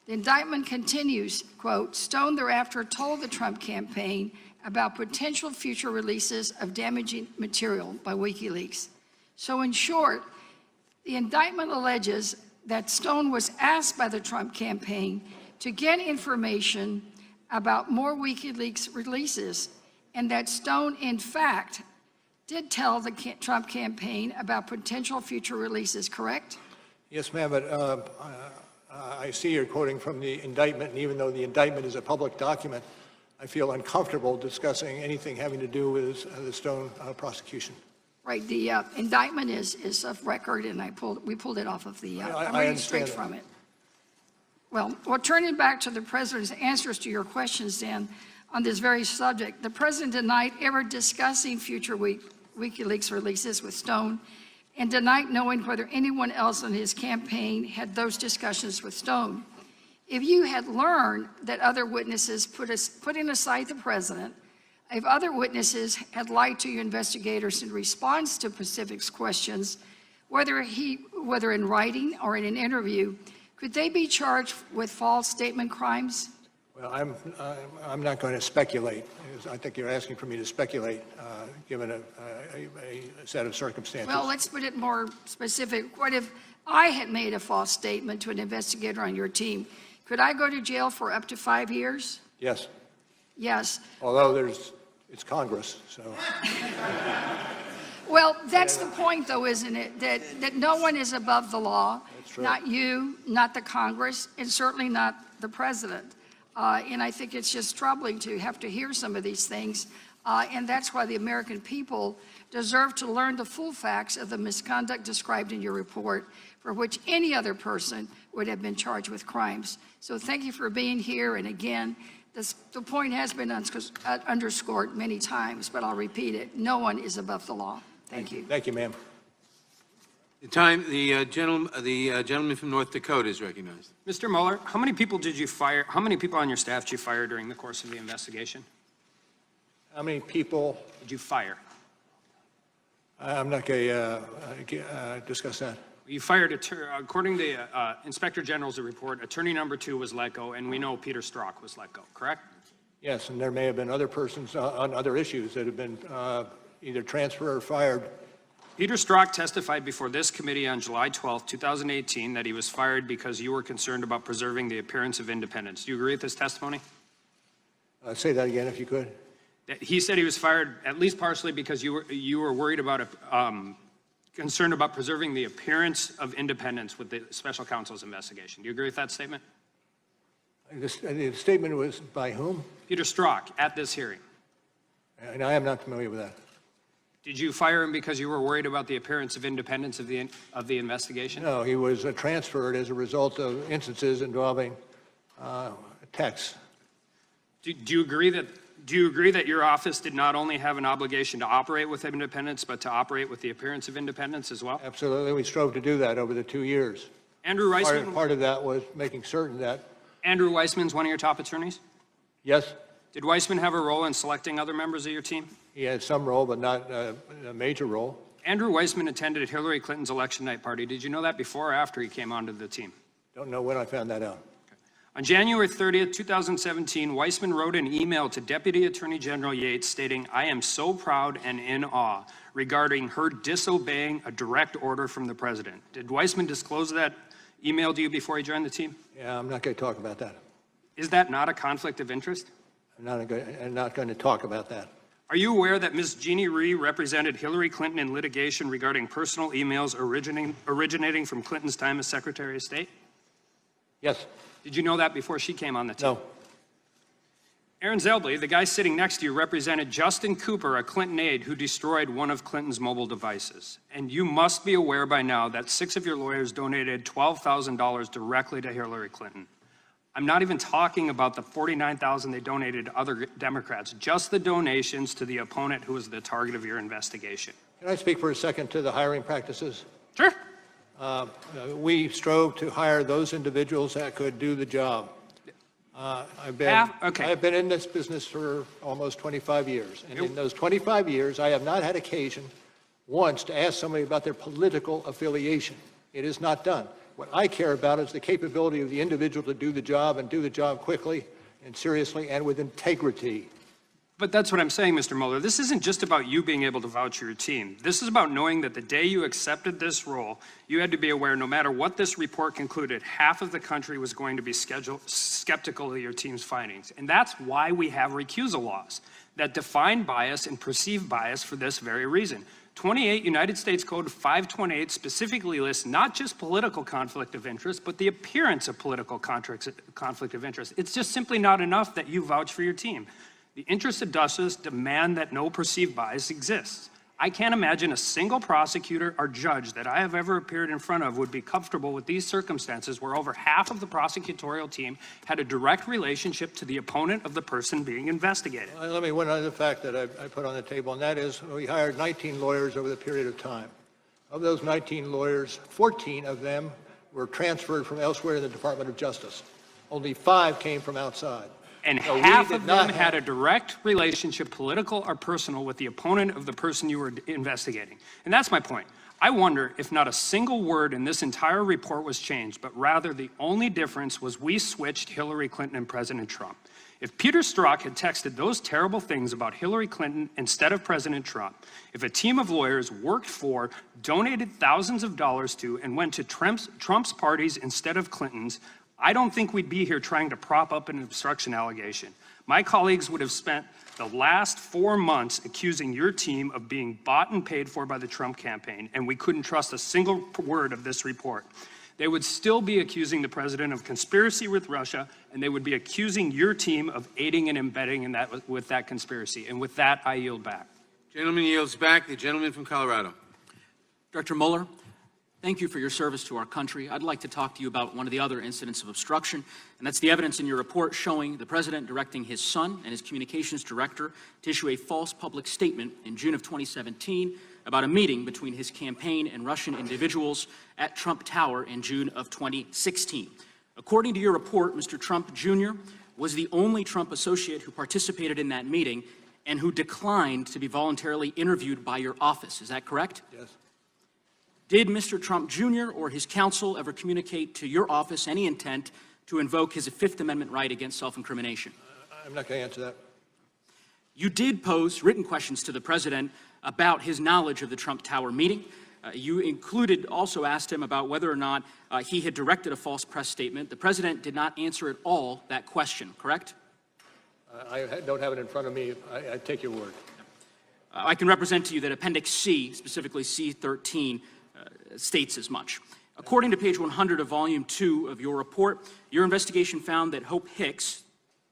The indictment continues, quote, Stone thereafter told the Trump campaign about potential future releases of damaging material by WikiLeaks. So in short, the indictment alleges that Stone was asked by the Trump campaign to get information about more WikiLeaks releases, and that Stone, in fact, did tell the Trump campaign about potential future releases, correct? Yes, ma'am, but I see you're quoting from the indictment, and even though the indictment is a public document, I feel uncomfortable discussing anything having to do with the Stone prosecution. Right, the indictment is of record, and we pulled it off of the, I'm reading straight from it. Well, turning back to the President's answers to your questions, Dan, on this very subject, the President denied ever discussing future WikiLeaks releases with Stone and denied knowing whether anyone else on his campaign had those discussions with Stone. If you had learned that other witnesses, putting aside the President, if other witnesses had lied to you investigators in response to Pacific's questions, whether in writing or in an interview, could they be charged with false statement crimes? Well, I'm not going to speculate. I think you're asking for me to speculate, given a set of circumstances. Well, let's put it more specific. What if I had made a false statement to an investigator on your team? Could I go to jail for up to 5 years? Yes. Yes. Although it's Congress, so. Well, that's the point, though, isn't it? That no one is above the law. That's true. Not you, not the Congress, and certainly not the President. And I think it's just troubling to have to hear some of these things. And that's why the American people deserve to learn the full facts of the misconduct described in your report, for which any other person would have been charged with crimes. So thank you for being here. And again, the point has been underscored many times, but I'll repeat it. No one is above the law. Thank you. Thank you, ma'am. The gentleman from North Dakota is recognized. Mr. Mueller, how many people did you fire? How many people on your staff did you fire during the course of the investigation? How many people did you fire? I'm not going to discuss that. You fired, according to the Inspector General's report, attorney number 2 was let go, and we know Peter Strzok was let go, correct? Yes, and there may have been other persons on other issues that have been either transferred or fired. Peter Strzok testified before this committee on July 12, 2018, that he was fired because you were concerned about preserving the appearance of independence. Do you agree with this testimony? Say that again, if you could. He said he was fired at least partially because you were worried about concerned about preserving the appearance of independence with the special counsel's investigation. Do you agree with that statement? The statement was by whom? Peter Strzok at this hearing. And I am not familiar with that. Did you fire him because you were worried about the appearance of independence of the investigation? No, he was transferred as a result of instances involving texts. Do you agree that your office did not only have an obligation to operate with independence, but to operate with the appearance of independence as well? Absolutely. We strove to do that over the 2 years. Andrew Weissman? Part of that was making certain that. Andrew Weissman's one of your top attorneys? Yes. Did Weissman have a role in selecting other members of your team? He had some role, but not a major role. Andrew Weissman attended Hillary Clinton's election night party. Did you know that before or after he came onto the team? Don't know when I found that out. On January 30th, 2017, Weissman wrote an email to Deputy Attorney General Yates stating, "I am so proud and in awe," regarding her disobeying a direct order from the President. Did Weissman disclose that email to you before he joined the team? Yeah, I'm not going to talk about that. Is that not a conflict of interest? I'm not going to talk about that. Are you aware that Ms. Jeannie Rhee represented Hillary Clinton in litigation regarding personal emails originating from Clinton's time as Secretary of State? Yes. Did you know that before she came on the team? No. Aaron Zelbley, the guy sitting next to you, represented Justin Cooper, a Clinton aide who destroyed one of Clinton's mobile devices. And you must be aware by now that 6 of your lawyers donated $12,000 directly to Hillary Clinton. I'm not even talking about the $49,000 they donated to other Democrats, just the donations to the opponent who was the target of your investigation. Can I speak for a second to the hiring practices? Sure. We strove to hire those individuals that could do the job. I've been in this business for almost 25 years, and in those 25 years, I have not had occasion once to ask somebody about their political affiliation. It is not done. What I care about is the capability of the individual to do the job and do the job quickly and seriously and with integrity. But that's what I'm saying, Mr. Mueller. This isn't just about you being able to vouch for your team. This is about knowing that the day you accepted this role, you had to be aware no matter what this report concluded, half of the country was going to be skeptical of your team's findings. And that's why we have recusal laws that define bias and perceive bias for this very reason. 28 United States Code 528 specifically lists not just political conflict of interest, but the appearance of political conflict of interest. It's just simply not enough that you vouch for your team. The interests of justice demand that no perceived bias exists. I can't imagine a single prosecutor or judge that I have ever appeared in front of would be comfortable with these circumstances where over half of the prosecutorial team had a direct relationship to the opponent of the person being investigated. Let me one other fact that I put on the table, and that is we hired 19 lawyers over the period of time. Of those 19 lawyers, 14 of them were transferred from elsewhere in the Department of Justice. Only 5 came from outside. And So we half did of not them had a direct relationship, political or personal, with the opponent of the person you were investigating. And that's my point. I wonder if not a single word in this entire report was changed, but rather the only difference was we switched Hillary Clinton and President Trump. If Peter Strzok had texted those terrible things about Hillary Clinton instead of President Trump, if a team of lawyers worked for, donated thousands of dollars to, and went to Trump's parties instead of Clinton's, I don't think we'd be here trying to prop up an obstruction allegation. My colleagues would have spent the last 4 months accusing your team of being bought and paid for by the Trump campaign, and we couldn't trust a single word of this report. They would still be accusing the president of conspiracy with Russia, and they would be accusing your team of aiding and abetting in with that conspiracy. And with that, I yield back. Gentleman yields back. The gentleman from Colorado. Director Mueller, thank you for your service to our country. I'd like to talk to you about one of the other incidents of obstruction, and that's the evidence in your report showing the president directing his son and his communications director to issue a false public statement in June of 2017 about a meeting between his campaign and Russian individuals at Trump Tower in June of 2016. According to your report, Mr. Trump Jr. was the only Trump associate who participated in that meeting and who declined to be voluntarily interviewed by your office. Is that correct? Yes. Did Mr. Trump Jr. or his counsel ever communicate to your office any intent to invoke his Fifth Amendment right against self-incrimination? I'm not going to answer that. You did pose written questions to the president about his knowledge of the Trump Tower meeting. You also asked him about whether or not he had directed a false press statement. The president did not answer at all that question, correct? I don't have it in front of me. I take your word. I can represent to you that Appendix C, specifically C13, states as much. According to page 100 of Volume 2 of your report, your investigation found that Hope Hicks,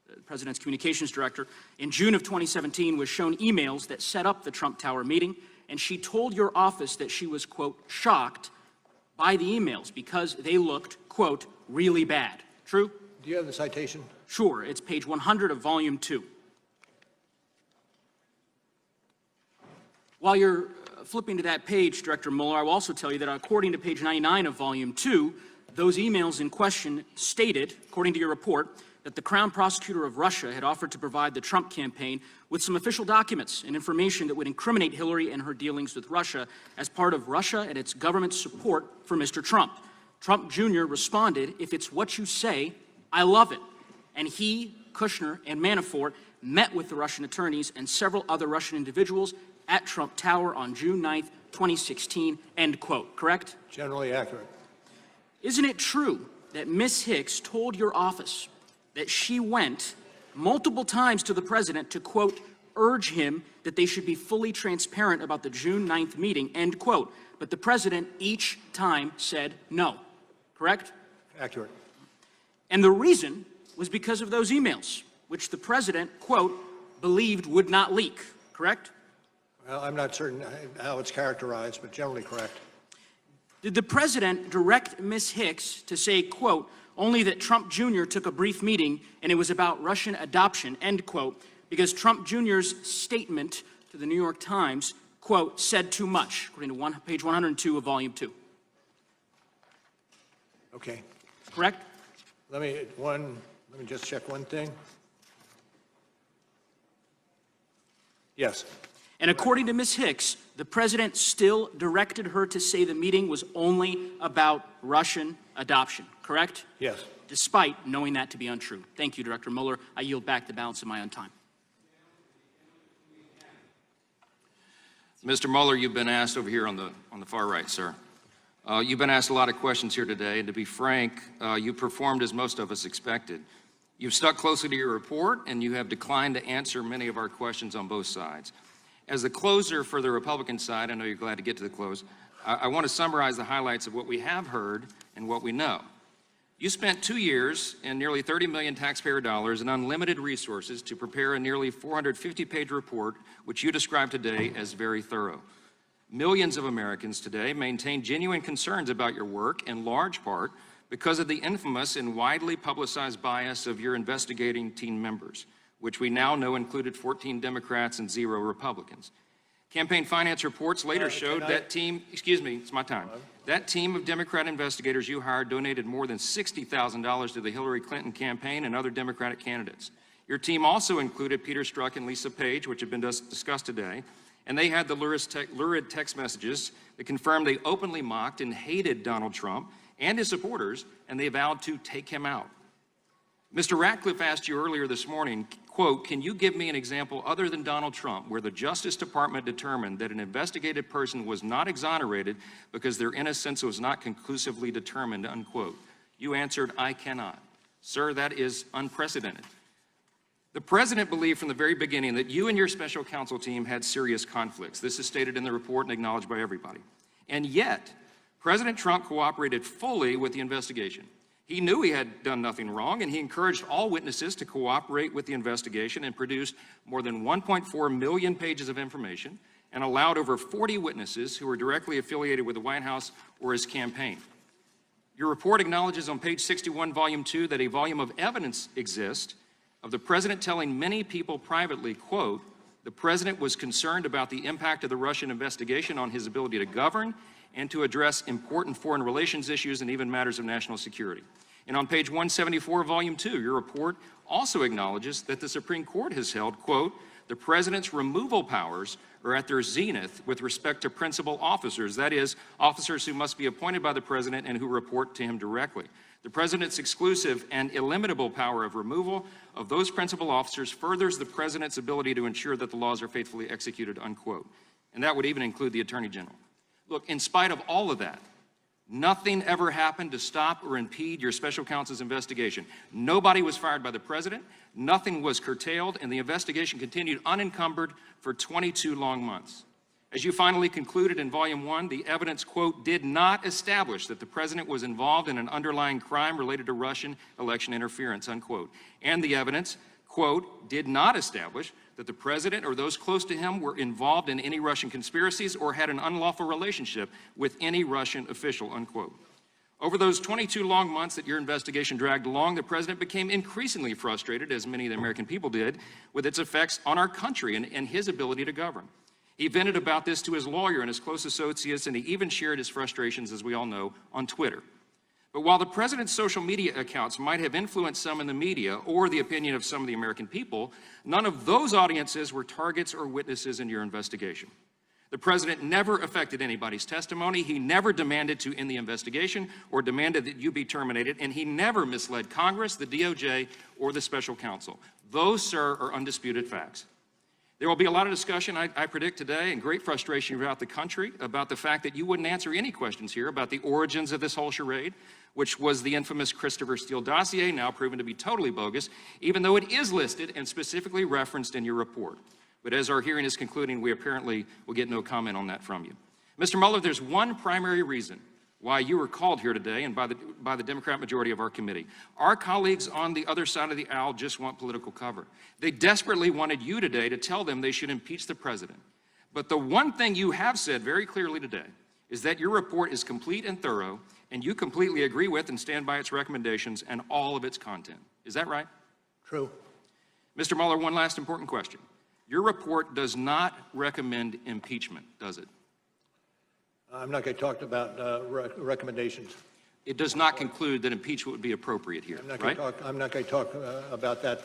the president's communications director, in June of 2017 was shown emails that set up the Trump Tower meeting, and she told your office that she was, quote, shocked by the emails because they looked, quote, really bad. True? Do you have the citation? Sure. It's page 100 of Volume 2. While you're flipping to that page, Director Mueller, I will also tell you that according to page 99 of Volume 2, those emails in question stated, according to your report, that the Crown Prosecutor of Russia had offered to provide the Trump campaign with some official documents and information that would incriminate Hillary and her dealings with Russia as part of Russia and its government's support for Mr. Trump. Trump Jr. responded, if it's what you say, I love it. And he, Kushner, and Manafort met with the Russian attorneys and several other Russian individuals at Trump Tower on June 9th, 2016, end quote, correct? Generally accurate. Isn't it true that Ms. Hicks told your office that she went multiple times to the president to, quote, urge him that they should be fully transparent about the June 9th meeting, end quote, but the president each time said no, correct? Accurate. And the reason was because of those emails, which the president, quote, believed would not leak, correct? Well, I'm not certain how it's characterized, but generally correct. Did the president direct Ms. Hicks to say, quote, only that Trump Jr. took a brief meeting and it was about Russian adoption, end quote, because Trump Jr.'s statement to the New York Times, quote, said too much, according to page 102 of Volume 2. Okay. Correct? Let me just check one thing. Yes. And according to Ms. Hicks, the president still directed her to say the meeting was only about Russian adoption, correct? Yes. Despite knowing that to be untrue. Thank you, Director Mueller. I yield back the balance of my own time. Mr. Mueller, you've been asked over here on the far right, sir. You've been asked a lot of questions here today, and to be frank, you performed as most of us expected. You've stuck closely to your report, and you have declined to answer many of our questions on both sides. As the closer for the Republican side, I know you're glad to get to the close, I want to summarize the highlights of what we have heard and what we know. You spent 2 years and nearly 30 million taxpayer dollars and unlimited resources to prepare a nearly 450-page report, which you describe today as very thorough. Millions of Americans today maintain genuine concerns about your work, in large part because of the infamous and widely publicized bias of your investigating team members, which we now know included 14 Democrats and 0 Republicans. Campaign finance reports later showed that team, excuse me, it's my time. That team of Democrat investigators you hired donated more than $60,000 to the Hillary Clinton campaign and other Democratic candidates. Your team also included Peter Strzok and Lisa Page, which have been discussed today, and they had the lurid text messages that confirmed they openly mocked and hated Donald Trump and his supporters, and they vowed to take him out. Mr. Ratcliffe asked you earlier this morning, quote, can you give me an example other than Donald Trump where the Justice Department determined that an investigated person was not exonerated because their innocence was not conclusively determined, unquote? You answered, I cannot. Sir, that is unprecedented. The President believed from the very beginning that you and your special counsel team had serious conflicts. This is stated in the report and acknowledged by everybody. And yet, President Trump cooperated fully with the investigation. He knew he had done nothing wrong, and he encouraged all witnesses to cooperate with the investigation and produced more than 1.4 million pages of information and allowed over 40 witnesses who were directly affiliated with the White House or his campaign. Your report acknowledges on page 61, volume 2, that a volume of evidence exists of the president telling many people privately, quote, the president was concerned about the impact of the Russian investigation on his ability to govern and to address important foreign relations issues and even matters of national security. And on page 174, volume 2, your report also acknowledges that the Supreme Court has held, quote, the president's removal powers are at their zenith with respect to principal officers, that is, officers who must be appointed by the president and who report to him directly. The president's exclusive and illimitable power of removal of those principal officers furthers the president's ability to ensure that the laws are faithfully executed, unquote. And that would even include the Attorney General. Look, in spite of all of that, nothing ever happened to stop or impede your special counsel's investigation. Nobody was fired by the president, nothing was curtailed, and the investigation continued unencumbered for 22 long months. As you finally concluded in volume 1, the evidence, quote, did not establish that the president was involved in an underlying crime related to Russian election interference, unquote. And the evidence, quote, did not establish that the president or those close to him were involved in any Russian conspiracies or had an unlawful relationship with any Russian official, unquote. Over those 22 long months that your investigation dragged along, the president became increasingly frustrated, as many of the American people did, with its effects on our country and his ability to govern. He vented about this to his lawyer and his close associates, and he even shared his frustrations, as we all know, on Twitter. But while the president's social media accounts might have influenced some in the media or the opinion of some of the American people, none of those audiences were targets or witnesses in your investigation. The president never affected anybody's testimony. He never demanded to end the investigation or demanded that you be terminated, and he never misled Congress, the DOJ, or the special counsel. Those, sir, are undisputed facts. There will be a lot of discussion, I predict today, and great frustration throughout the country about the fact that you wouldn't answer any questions here about the origins of this whole charade, which was the infamous Christopher Steele dossier, now proven to be totally bogus, even though it is listed and specifically referenced in your report. But as our hearing is concluding, we apparently will get no comment on that from you. Mr. Mueller, there's one primary reason why you were called here today and by the Democrat majority of our committee. Our colleagues on the other side of the aisle just want political cover. They desperately wanted you today to tell them they should impeach the president. But the one thing you have said very clearly today is that your report is complete and thorough, and you completely agree with and stand by its recommendations and all of its content. Is that right? True. Mr. Mueller, one last important question. Your report does not recommend impeachment, does it? I'm not going to talk about recommendations. It does not conclude that impeachment would be appropriate here, right? I'm not going to talk about that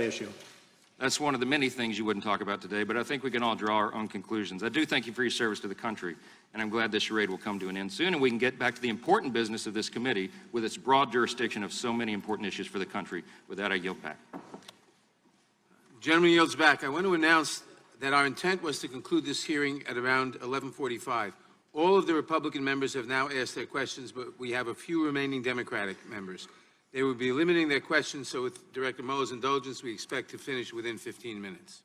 issue. That's one of the many things you wouldn't talk about today, but I think we can all draw our own conclusions. I do thank you for your service to the country, and I'm glad this charade will come to an end soon, and we can get back to the important business of this committee with its broad jurisdiction of so many important issues for the country. With that, I yield back. Gentleman yields back. I want to announce that our intent was to conclude this hearing at around 11:45. All of the Republican members have now asked their questions, but we have a few remaining Democratic members. They will be limiting their questions, so with Director Mueller's indulgence, we expect to finish within 15 minutes.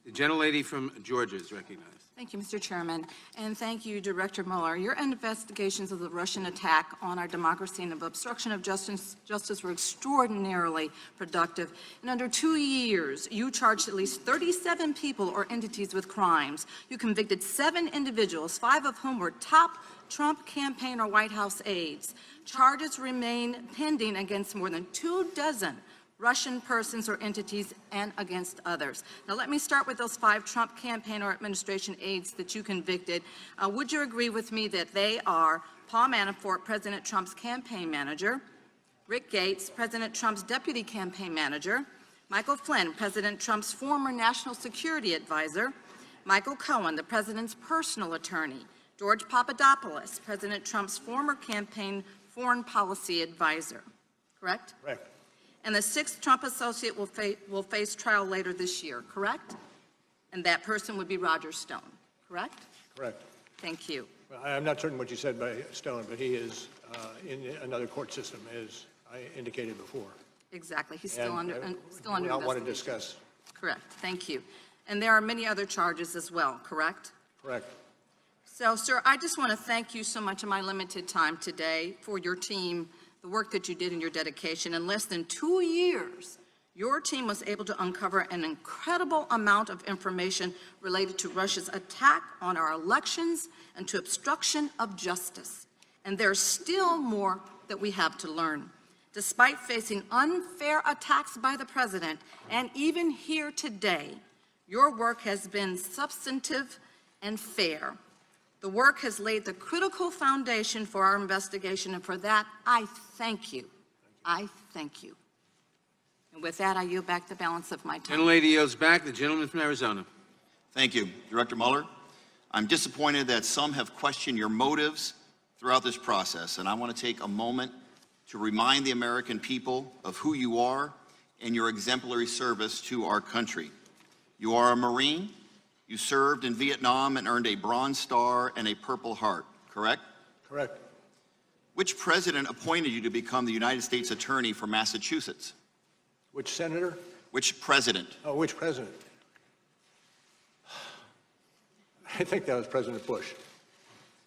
The gentlelady from Georgia is recognized. Thank you, Mr. Chairman, and thank you, Director Mueller. Your investigations of the Russian attack on our democracy and of obstruction of justice were extraordinarily productive. In under 2 years, you charged at least 37 people or entities with crimes. You convicted 7 individuals, 5 of whom were top Trump campaign or White House aides. Charges remain pending against more than 24 Russian persons or entities and against others. Now, let me start with those 5 Trump campaign or administration aides that you convicted. Would you agree with me that they are Paul Manafort, President Trump's campaign manager, Rick Gates, President Trump's deputy campaign manager, Michael Flynn, President Trump's former national security advisor, Michael Cohen, the president's personal attorney, George Papadopoulos, President Trump's former campaign foreign policy advisor, correct? Correct. And the 6th Trump associate will face trial later this year, correct? And that person would be Roger Stone, correct? Correct. Thank you. Well, I'm not certain what you said by Stone, but he is in another court system, as I indicated before. Exactly. He's And, still under we don't want to investigation. discuss. Correct. Thank you. And there are many other charges as well, correct? Correct. So, sir, I just want to thank you so much in my limited time today for your team, the work that you did and your dedication. In less than 2 years, your team was able to uncover an incredible amount of information related to Russia's attack on our elections and to obstruction of justice. And there's still more that we have to learn. Despite facing unfair attacks by the president, and even here today, your work has been substantive and fair. The work has laid the critical foundation for our investigation, and for that, I thank you. I thank you. And with that, I yield back the balance of my time. Gentlelady yields back. The gentleman from Arizona. Thank you. Director Mueller, I'm disappointed that some have questioned your motives throughout this process, and I want to take a moment to remind the American people of who you are and your exemplary service to our country. You are a Marine. You served in Vietnam and earned a Bronze Star and a Purple Heart, correct? Correct. Which president appointed you to become the United States Attorney for Massachusetts? Which senator? Which president? Oh, which president? I think that was President Bush.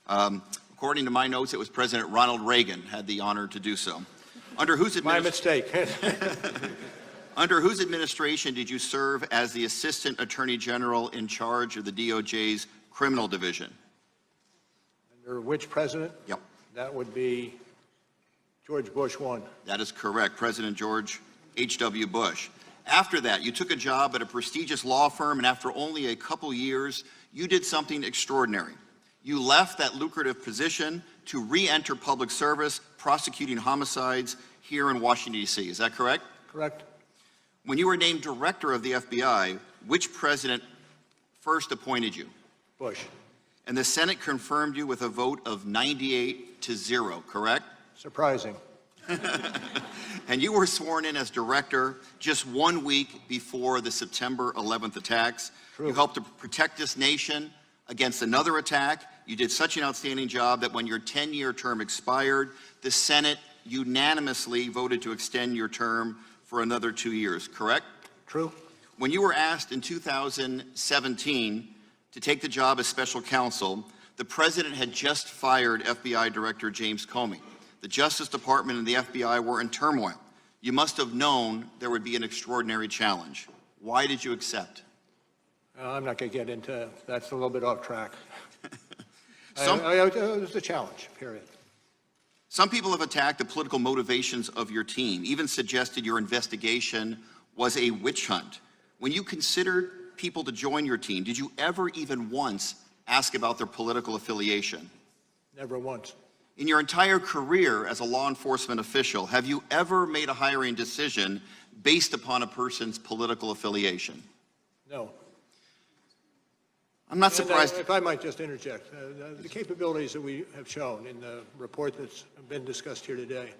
According to my notes, it was President Ronald Reagan had the honor to do so. Under whose My mistake. Under whose administration did you serve as the Assistant Attorney General in charge of the DOJ's Criminal Division? Under which president? Yep. That would be George Bush 1. That is correct, President George H.W. Bush. After that, you took a job at a prestigious law firm, and after only a couple years, you did something extraordinary. You left that lucrative position to re-enter public service, prosecuting homicides here in Washington, D.C. Is that correct? Correct. When you were named director of the FBI, which president first appointed you? Bush. And the Senate confirmed you with a vote of 98-0, correct? Surprising. And you were sworn in as director just 1 week before the September 11th attacks. True. You helped to protect this nation against another attack. You did such an outstanding job that when your 10-year term expired, the Senate unanimously voted to extend your term for another 2 years, correct? True. When you were asked in 2017 to take the job as special counsel, the president had just fired FBI Director James Comey. The Justice Department and the FBI were in turmoil. You must have known there would be an extraordinary challenge. Why did you accept? I'm not going to get into that's a little bit off track. Some- it was a challenge, period. Some people have attacked the political motivations of your team, even suggested your investigation was a witch hunt. When you considered people to join your team, did you ever even once ask about their political affiliation? Never once. In your entire career as a law enforcement official, have you ever made a hiring decision based upon a person's political affiliation? No. I'm not And, surprised. if I might just interject, the capabilities that we have shown in the report that's been discussed here today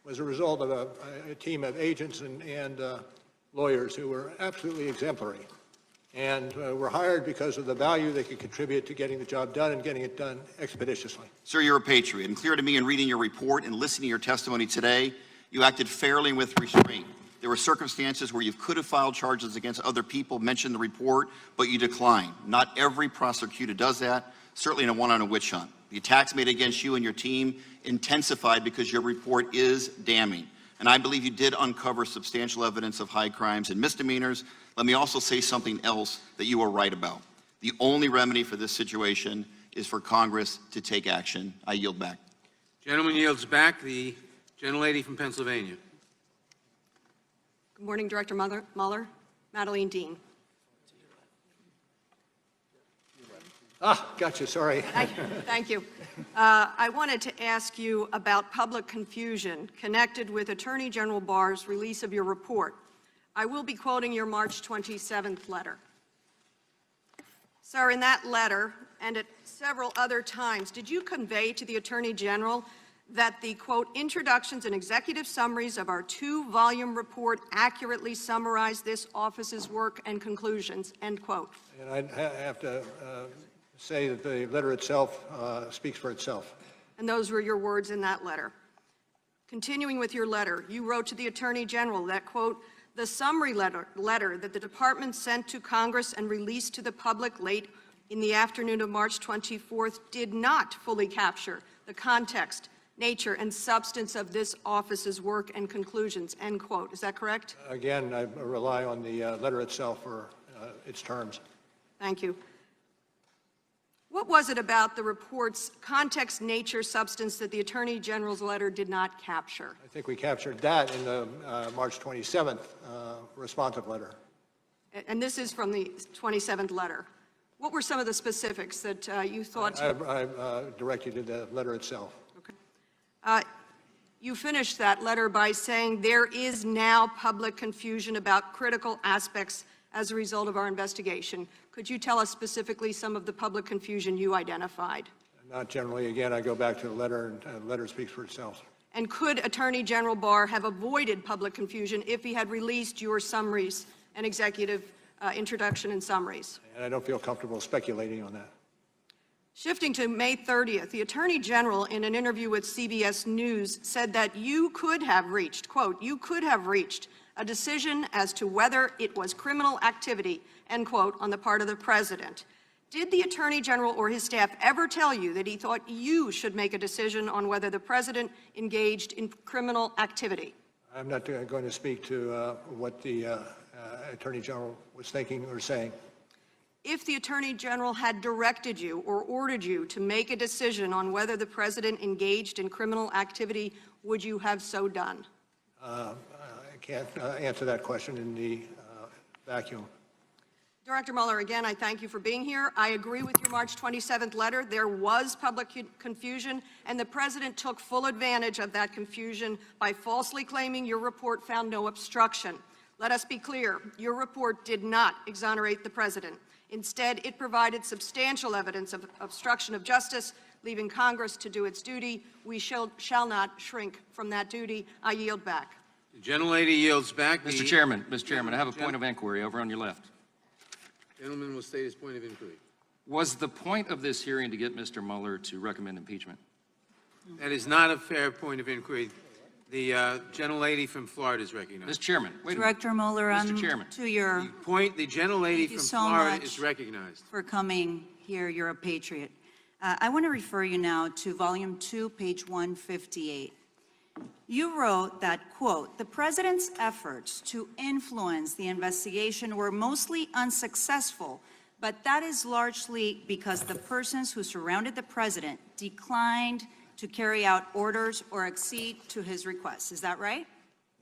was a result of a team of agents and lawyers who were absolutely exemplary and were hired because of the value they could contribute to getting the job done and getting it done expeditiously. Sir, you're a patriot, and clear to me in reading your report and listening to your testimony today, you acted fairly and with restraint. There were circumstances where you could have filed charges against other people, mentioned the report, but you declined. Not every prosecutor does that, certainly no one on a witch hunt. The attacks made against you and your team intensified because your report is damning. And I believe you did uncover substantial evidence of high crimes and misdemeanors. Let me also say something else that you are right about. The only remedy for this situation is for Congress to take action. I yield back. Gentleman yields back. The gentlelady from Pennsylvania. Good morning, Director Mueller. Madeleine Dean. Gotcha, sorry. Thank you. I wanted to ask you about public confusion connected with Attorney General Barr's release of your report. I will be quoting your March 27th letter. Sir, in that letter, and at several other times, did you convey to the Attorney General that the, quote, introductions and executive summaries of our 2-volume report accurately summarize this office's work and conclusions, end quote? And I'd have to say that the letter itself speaks for itself. And those were your words in that letter. Continuing with your letter, you wrote to the Attorney General that, quote, the summary letter that the department sent to Congress and released to the public late in the afternoon of March 24th did not fully capture the context, nature, and substance of this office's work and conclusions, end quote. Is that correct? Again, I rely on the letter itself for its terms. Thank you. What was it about the report's context, nature, substance that the Attorney General's letter did not capture? I think we captured that in the March 27th responsive letter. And this is from the 27th letter. What were some of the specifics that you thought? I direct you to the letter itself. You finished that letter by saying there is now public confusion about critical aspects as a result of our investigation. Could you tell us specifically some of the public confusion you identified? Not generally. Again, I go back to the letter, and the letter speaks for itself. And could Attorney General Barr have avoided public confusion if he had released your summaries and executive introduction and summaries? And I don't feel comfortable speculating on that. Shifting to May 30th, the Attorney General in an interview with CBS News said that you could have reached, quote, you could have reached a decision as to whether it was criminal activity, end quote, on the part of the President. Did the Attorney General or his staff ever tell you that he thought you should make a decision on whether the President engaged in criminal activity? I'm not going to speak to what the Attorney General was thinking or saying. If the Attorney General had directed you or ordered you to make a decision on whether the President engaged in criminal activity, would you have so done? I can't answer that question in the vacuum. Director Mueller, again, I thank you for being here. I agree with your March 27th letter. There was public confusion, and the President took full advantage of that confusion by falsely claiming your report found no obstruction. Let us be clear, your report did not exonerate the President. Instead, it provided substantial evidence of obstruction of justice, leaving Congress to do its duty. We shall not shrink from that duty. I yield back. The gentlelady yields back. Mr. Chairman, I have a point of inquiry over on your left. Gentleman will state his point of inquiry. Was the point of this hearing to get Mr. Mueller to recommend impeachment? That is not a fair point of inquiry. The gentlelady from Florida is recognized. Mr. Chairman, wait a minute. Director Mueller, Mr. Chairman. to your The gentlelady from so Florida much is recognized. for coming here. You're a patriot. I want to refer you now to Volume 2, page 158. You wrote that, quote, the President's efforts to influence the investigation were mostly unsuccessful, but that is largely because the persons who surrounded the President declined to carry out orders or accede to his requests. Is that right?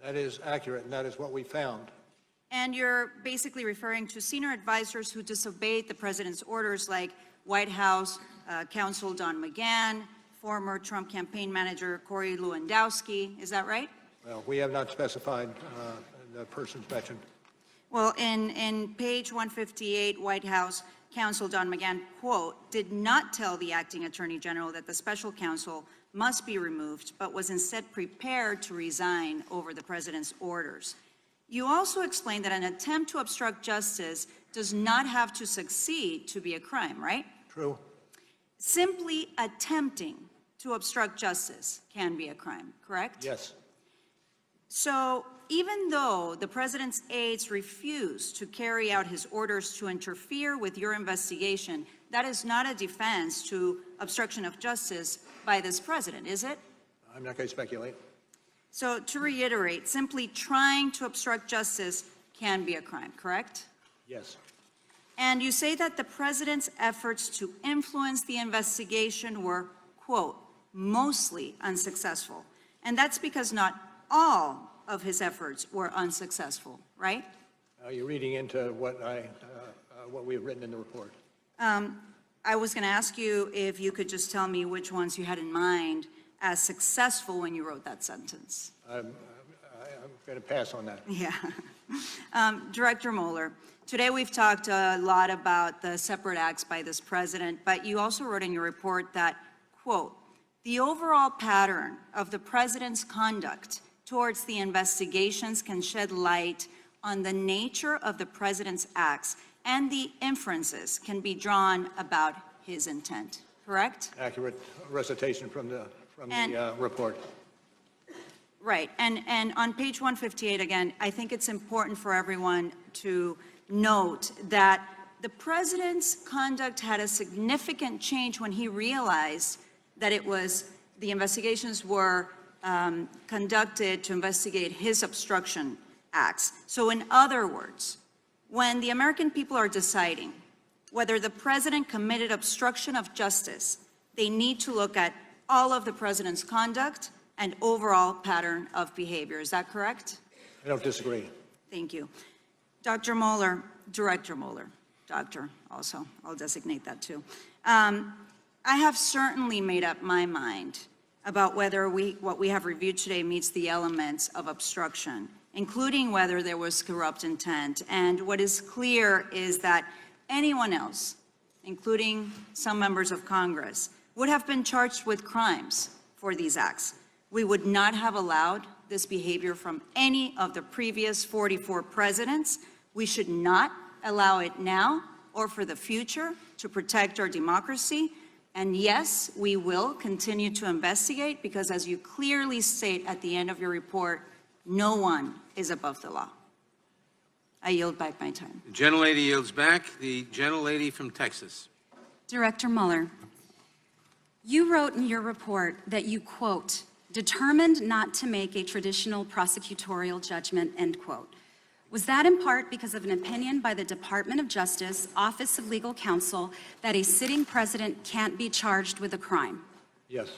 That is accurate, and that is what we found. And you're basically referring to senior advisors who disobeyed the President's orders, like White House counsel Don McGahn, former Trump campaign manager Corey Lewandowski. Is that right? Well, we have not specified the persons mentioned. Well, in page 158, White House counsel Don McGahn, quote, did not tell the acting attorney general that the special counsel must be removed, but was instead prepared to resign over the President's orders. You also explained that an attempt to obstruct justice does not have to succeed to be a crime, right? True. Simply attempting to obstruct justice can be a crime, correct? Yes. So even though the president's aides refused to carry out his orders to interfere with your investigation, that is not a defense to obstruction of justice by this president, is it? I'm not going to speculate. So to reiterate, simply trying to obstruct justice can be a crime, correct? Yes. And you say that the president's efforts to influence the investigation were, quote, mostly unsuccessful. And that's because not all of his efforts were unsuccessful, right? You're reading into what we have written in the report. I was going to ask you if you could just tell me which ones you had in mind as successful when you wrote that sentence. I'm going to pass on that. Yeah. Director Mueller, today we've talked a lot about the separate acts by this president, but you also wrote in your report that, quote, the overall pattern of the president's conduct towards the investigations can shed light on the nature of the president's acts, and the inferences can be drawn about his intent, correct? Accurate recitation from the report. Right, and on page 158, again, I think it's important for everyone to note that the president's conduct had a significant change when he realized that the investigations were conducted to investigate his obstruction acts. So in other words, when the American people are deciding whether the president committed obstruction of justice, they need to look at all of the president's conduct and overall pattern of behavior. Is that correct? I don't disagree. Thank you. Dr. Mueller, Director Mueller, doctor also, I'll designate that too. I have certainly made up my mind about whether what we have reviewed today meets the elements of obstruction, including whether there was corrupt intent. And what is clear is that anyone else, including some members of Congress, would have been charged with crimes for these acts. We would not have allowed this behavior from any of the previous 44 presidents. We should not allow it now or for the future to protect our democracy. And yes, we will continue to investigate because, as you clearly state at the end of your report, no one is above the law. I yield back my time. The gentlelady yields back. The gentlelady from Texas. Director Mueller, you wrote in your report that you, quote, determined not to make a traditional prosecutorial judgment, end quote. Was that in part because of an opinion by the Department of Justice, Office of Legal Counsel, that a sitting president can't be charged with a crime? Yes.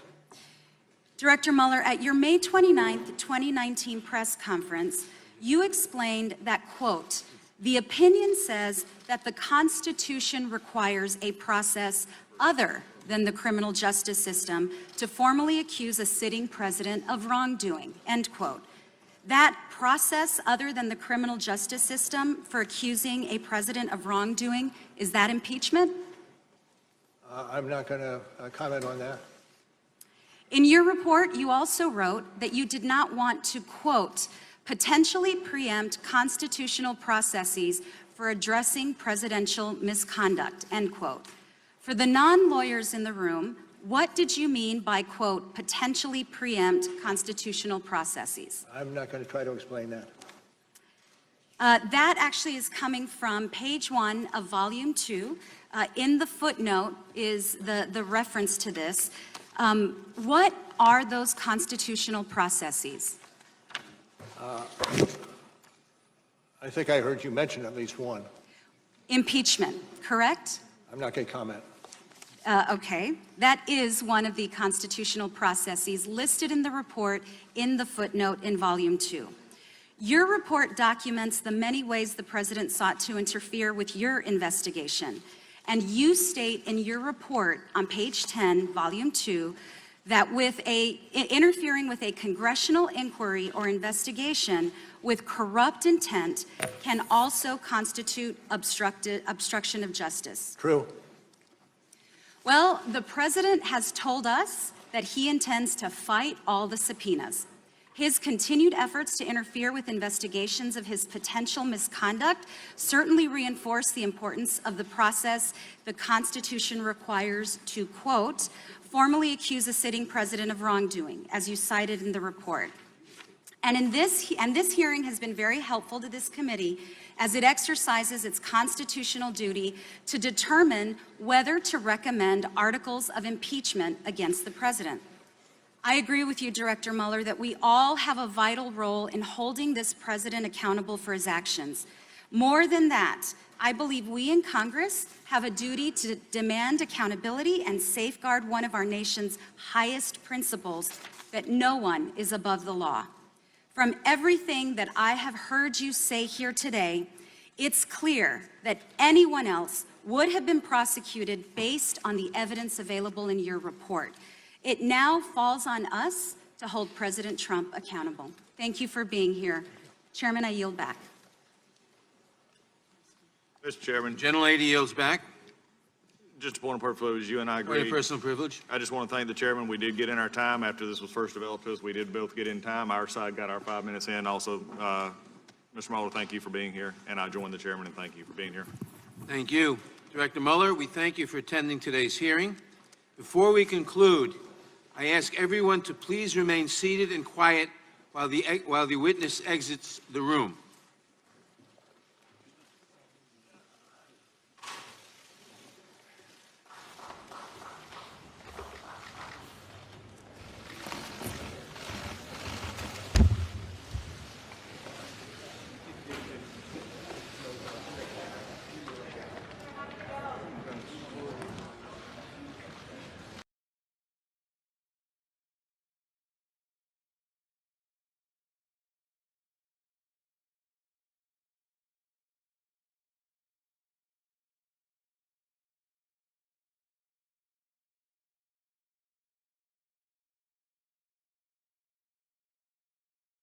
Director Mueller, at your May 29th, 2019 press conference, you explained that, quote, the opinion says that the Constitution requires a process other than the criminal justice system to formally accuse a sitting president of wrongdoing, end quote. That process other than the criminal justice system for accusing a president of wrongdoing, is that impeachment? I'm not going to comment on that. In your report, you also wrote that you did not want to, quote, potentially preempt constitutional processes for addressing presidential misconduct, end quote. For the non-lawyers in the room, what did you mean by, quote, potentially preempt constitutional processes? I'm not going to try to explain that. That actually is coming from page 1 of volume 2. In the footnote is the reference to this. What are those constitutional processes? I think I heard you mention at least one. Impeachment, correct? I'm not going to comment. Okay, that is one of the constitutional processes listed in the report in the footnote in volume 2. Your report documents the many ways the president sought to interfere with your investigation. And you state in your report on page 10, volume 2, that interfering with a congressional inquiry or investigation with corrupt intent can also constitute obstruction of justice. True. Well, the president has told us that he intends to fight all the subpoenas. His continued efforts to interfere with investigations of his potential misconduct certainly reinforce the importance of the process the Constitution requires to, quote, formally accuse a sitting president of wrongdoing, as you cited in the report. And this hearing has been very helpful to this committee as it exercises its constitutional duty to determine whether to recommend articles of impeachment against the president. I agree with you, Director Mueller, that we all have a vital role in holding this president accountable for his actions. More than that, I believe we in Congress have a duty to demand accountability and safeguard one of our nation's highest principles, that no one is above the law. From everything that I have heard you say here today, it's clear that anyone else would have been prosecuted based on the evidence available in your report. It now falls on us to hold President Trump accountable. Thank you for being here. Chairman, I yield back. Mr. Chairman, Gentlelady yields back. just a point of privilege, you and I Point agree. of personal privilege. I just want to thank the chairman. We did get in our time after this was first developed to us. We did both get in time. Our side got our 5 minutes in. Also, Mr. Mueller, thank you for being here, and I join the chairman and thank you for being here. Thank you. Director Mueller, we thank you for attending today's hearing. Before we conclude, I ask everyone to please remain seated and quiet while the witness exits the room.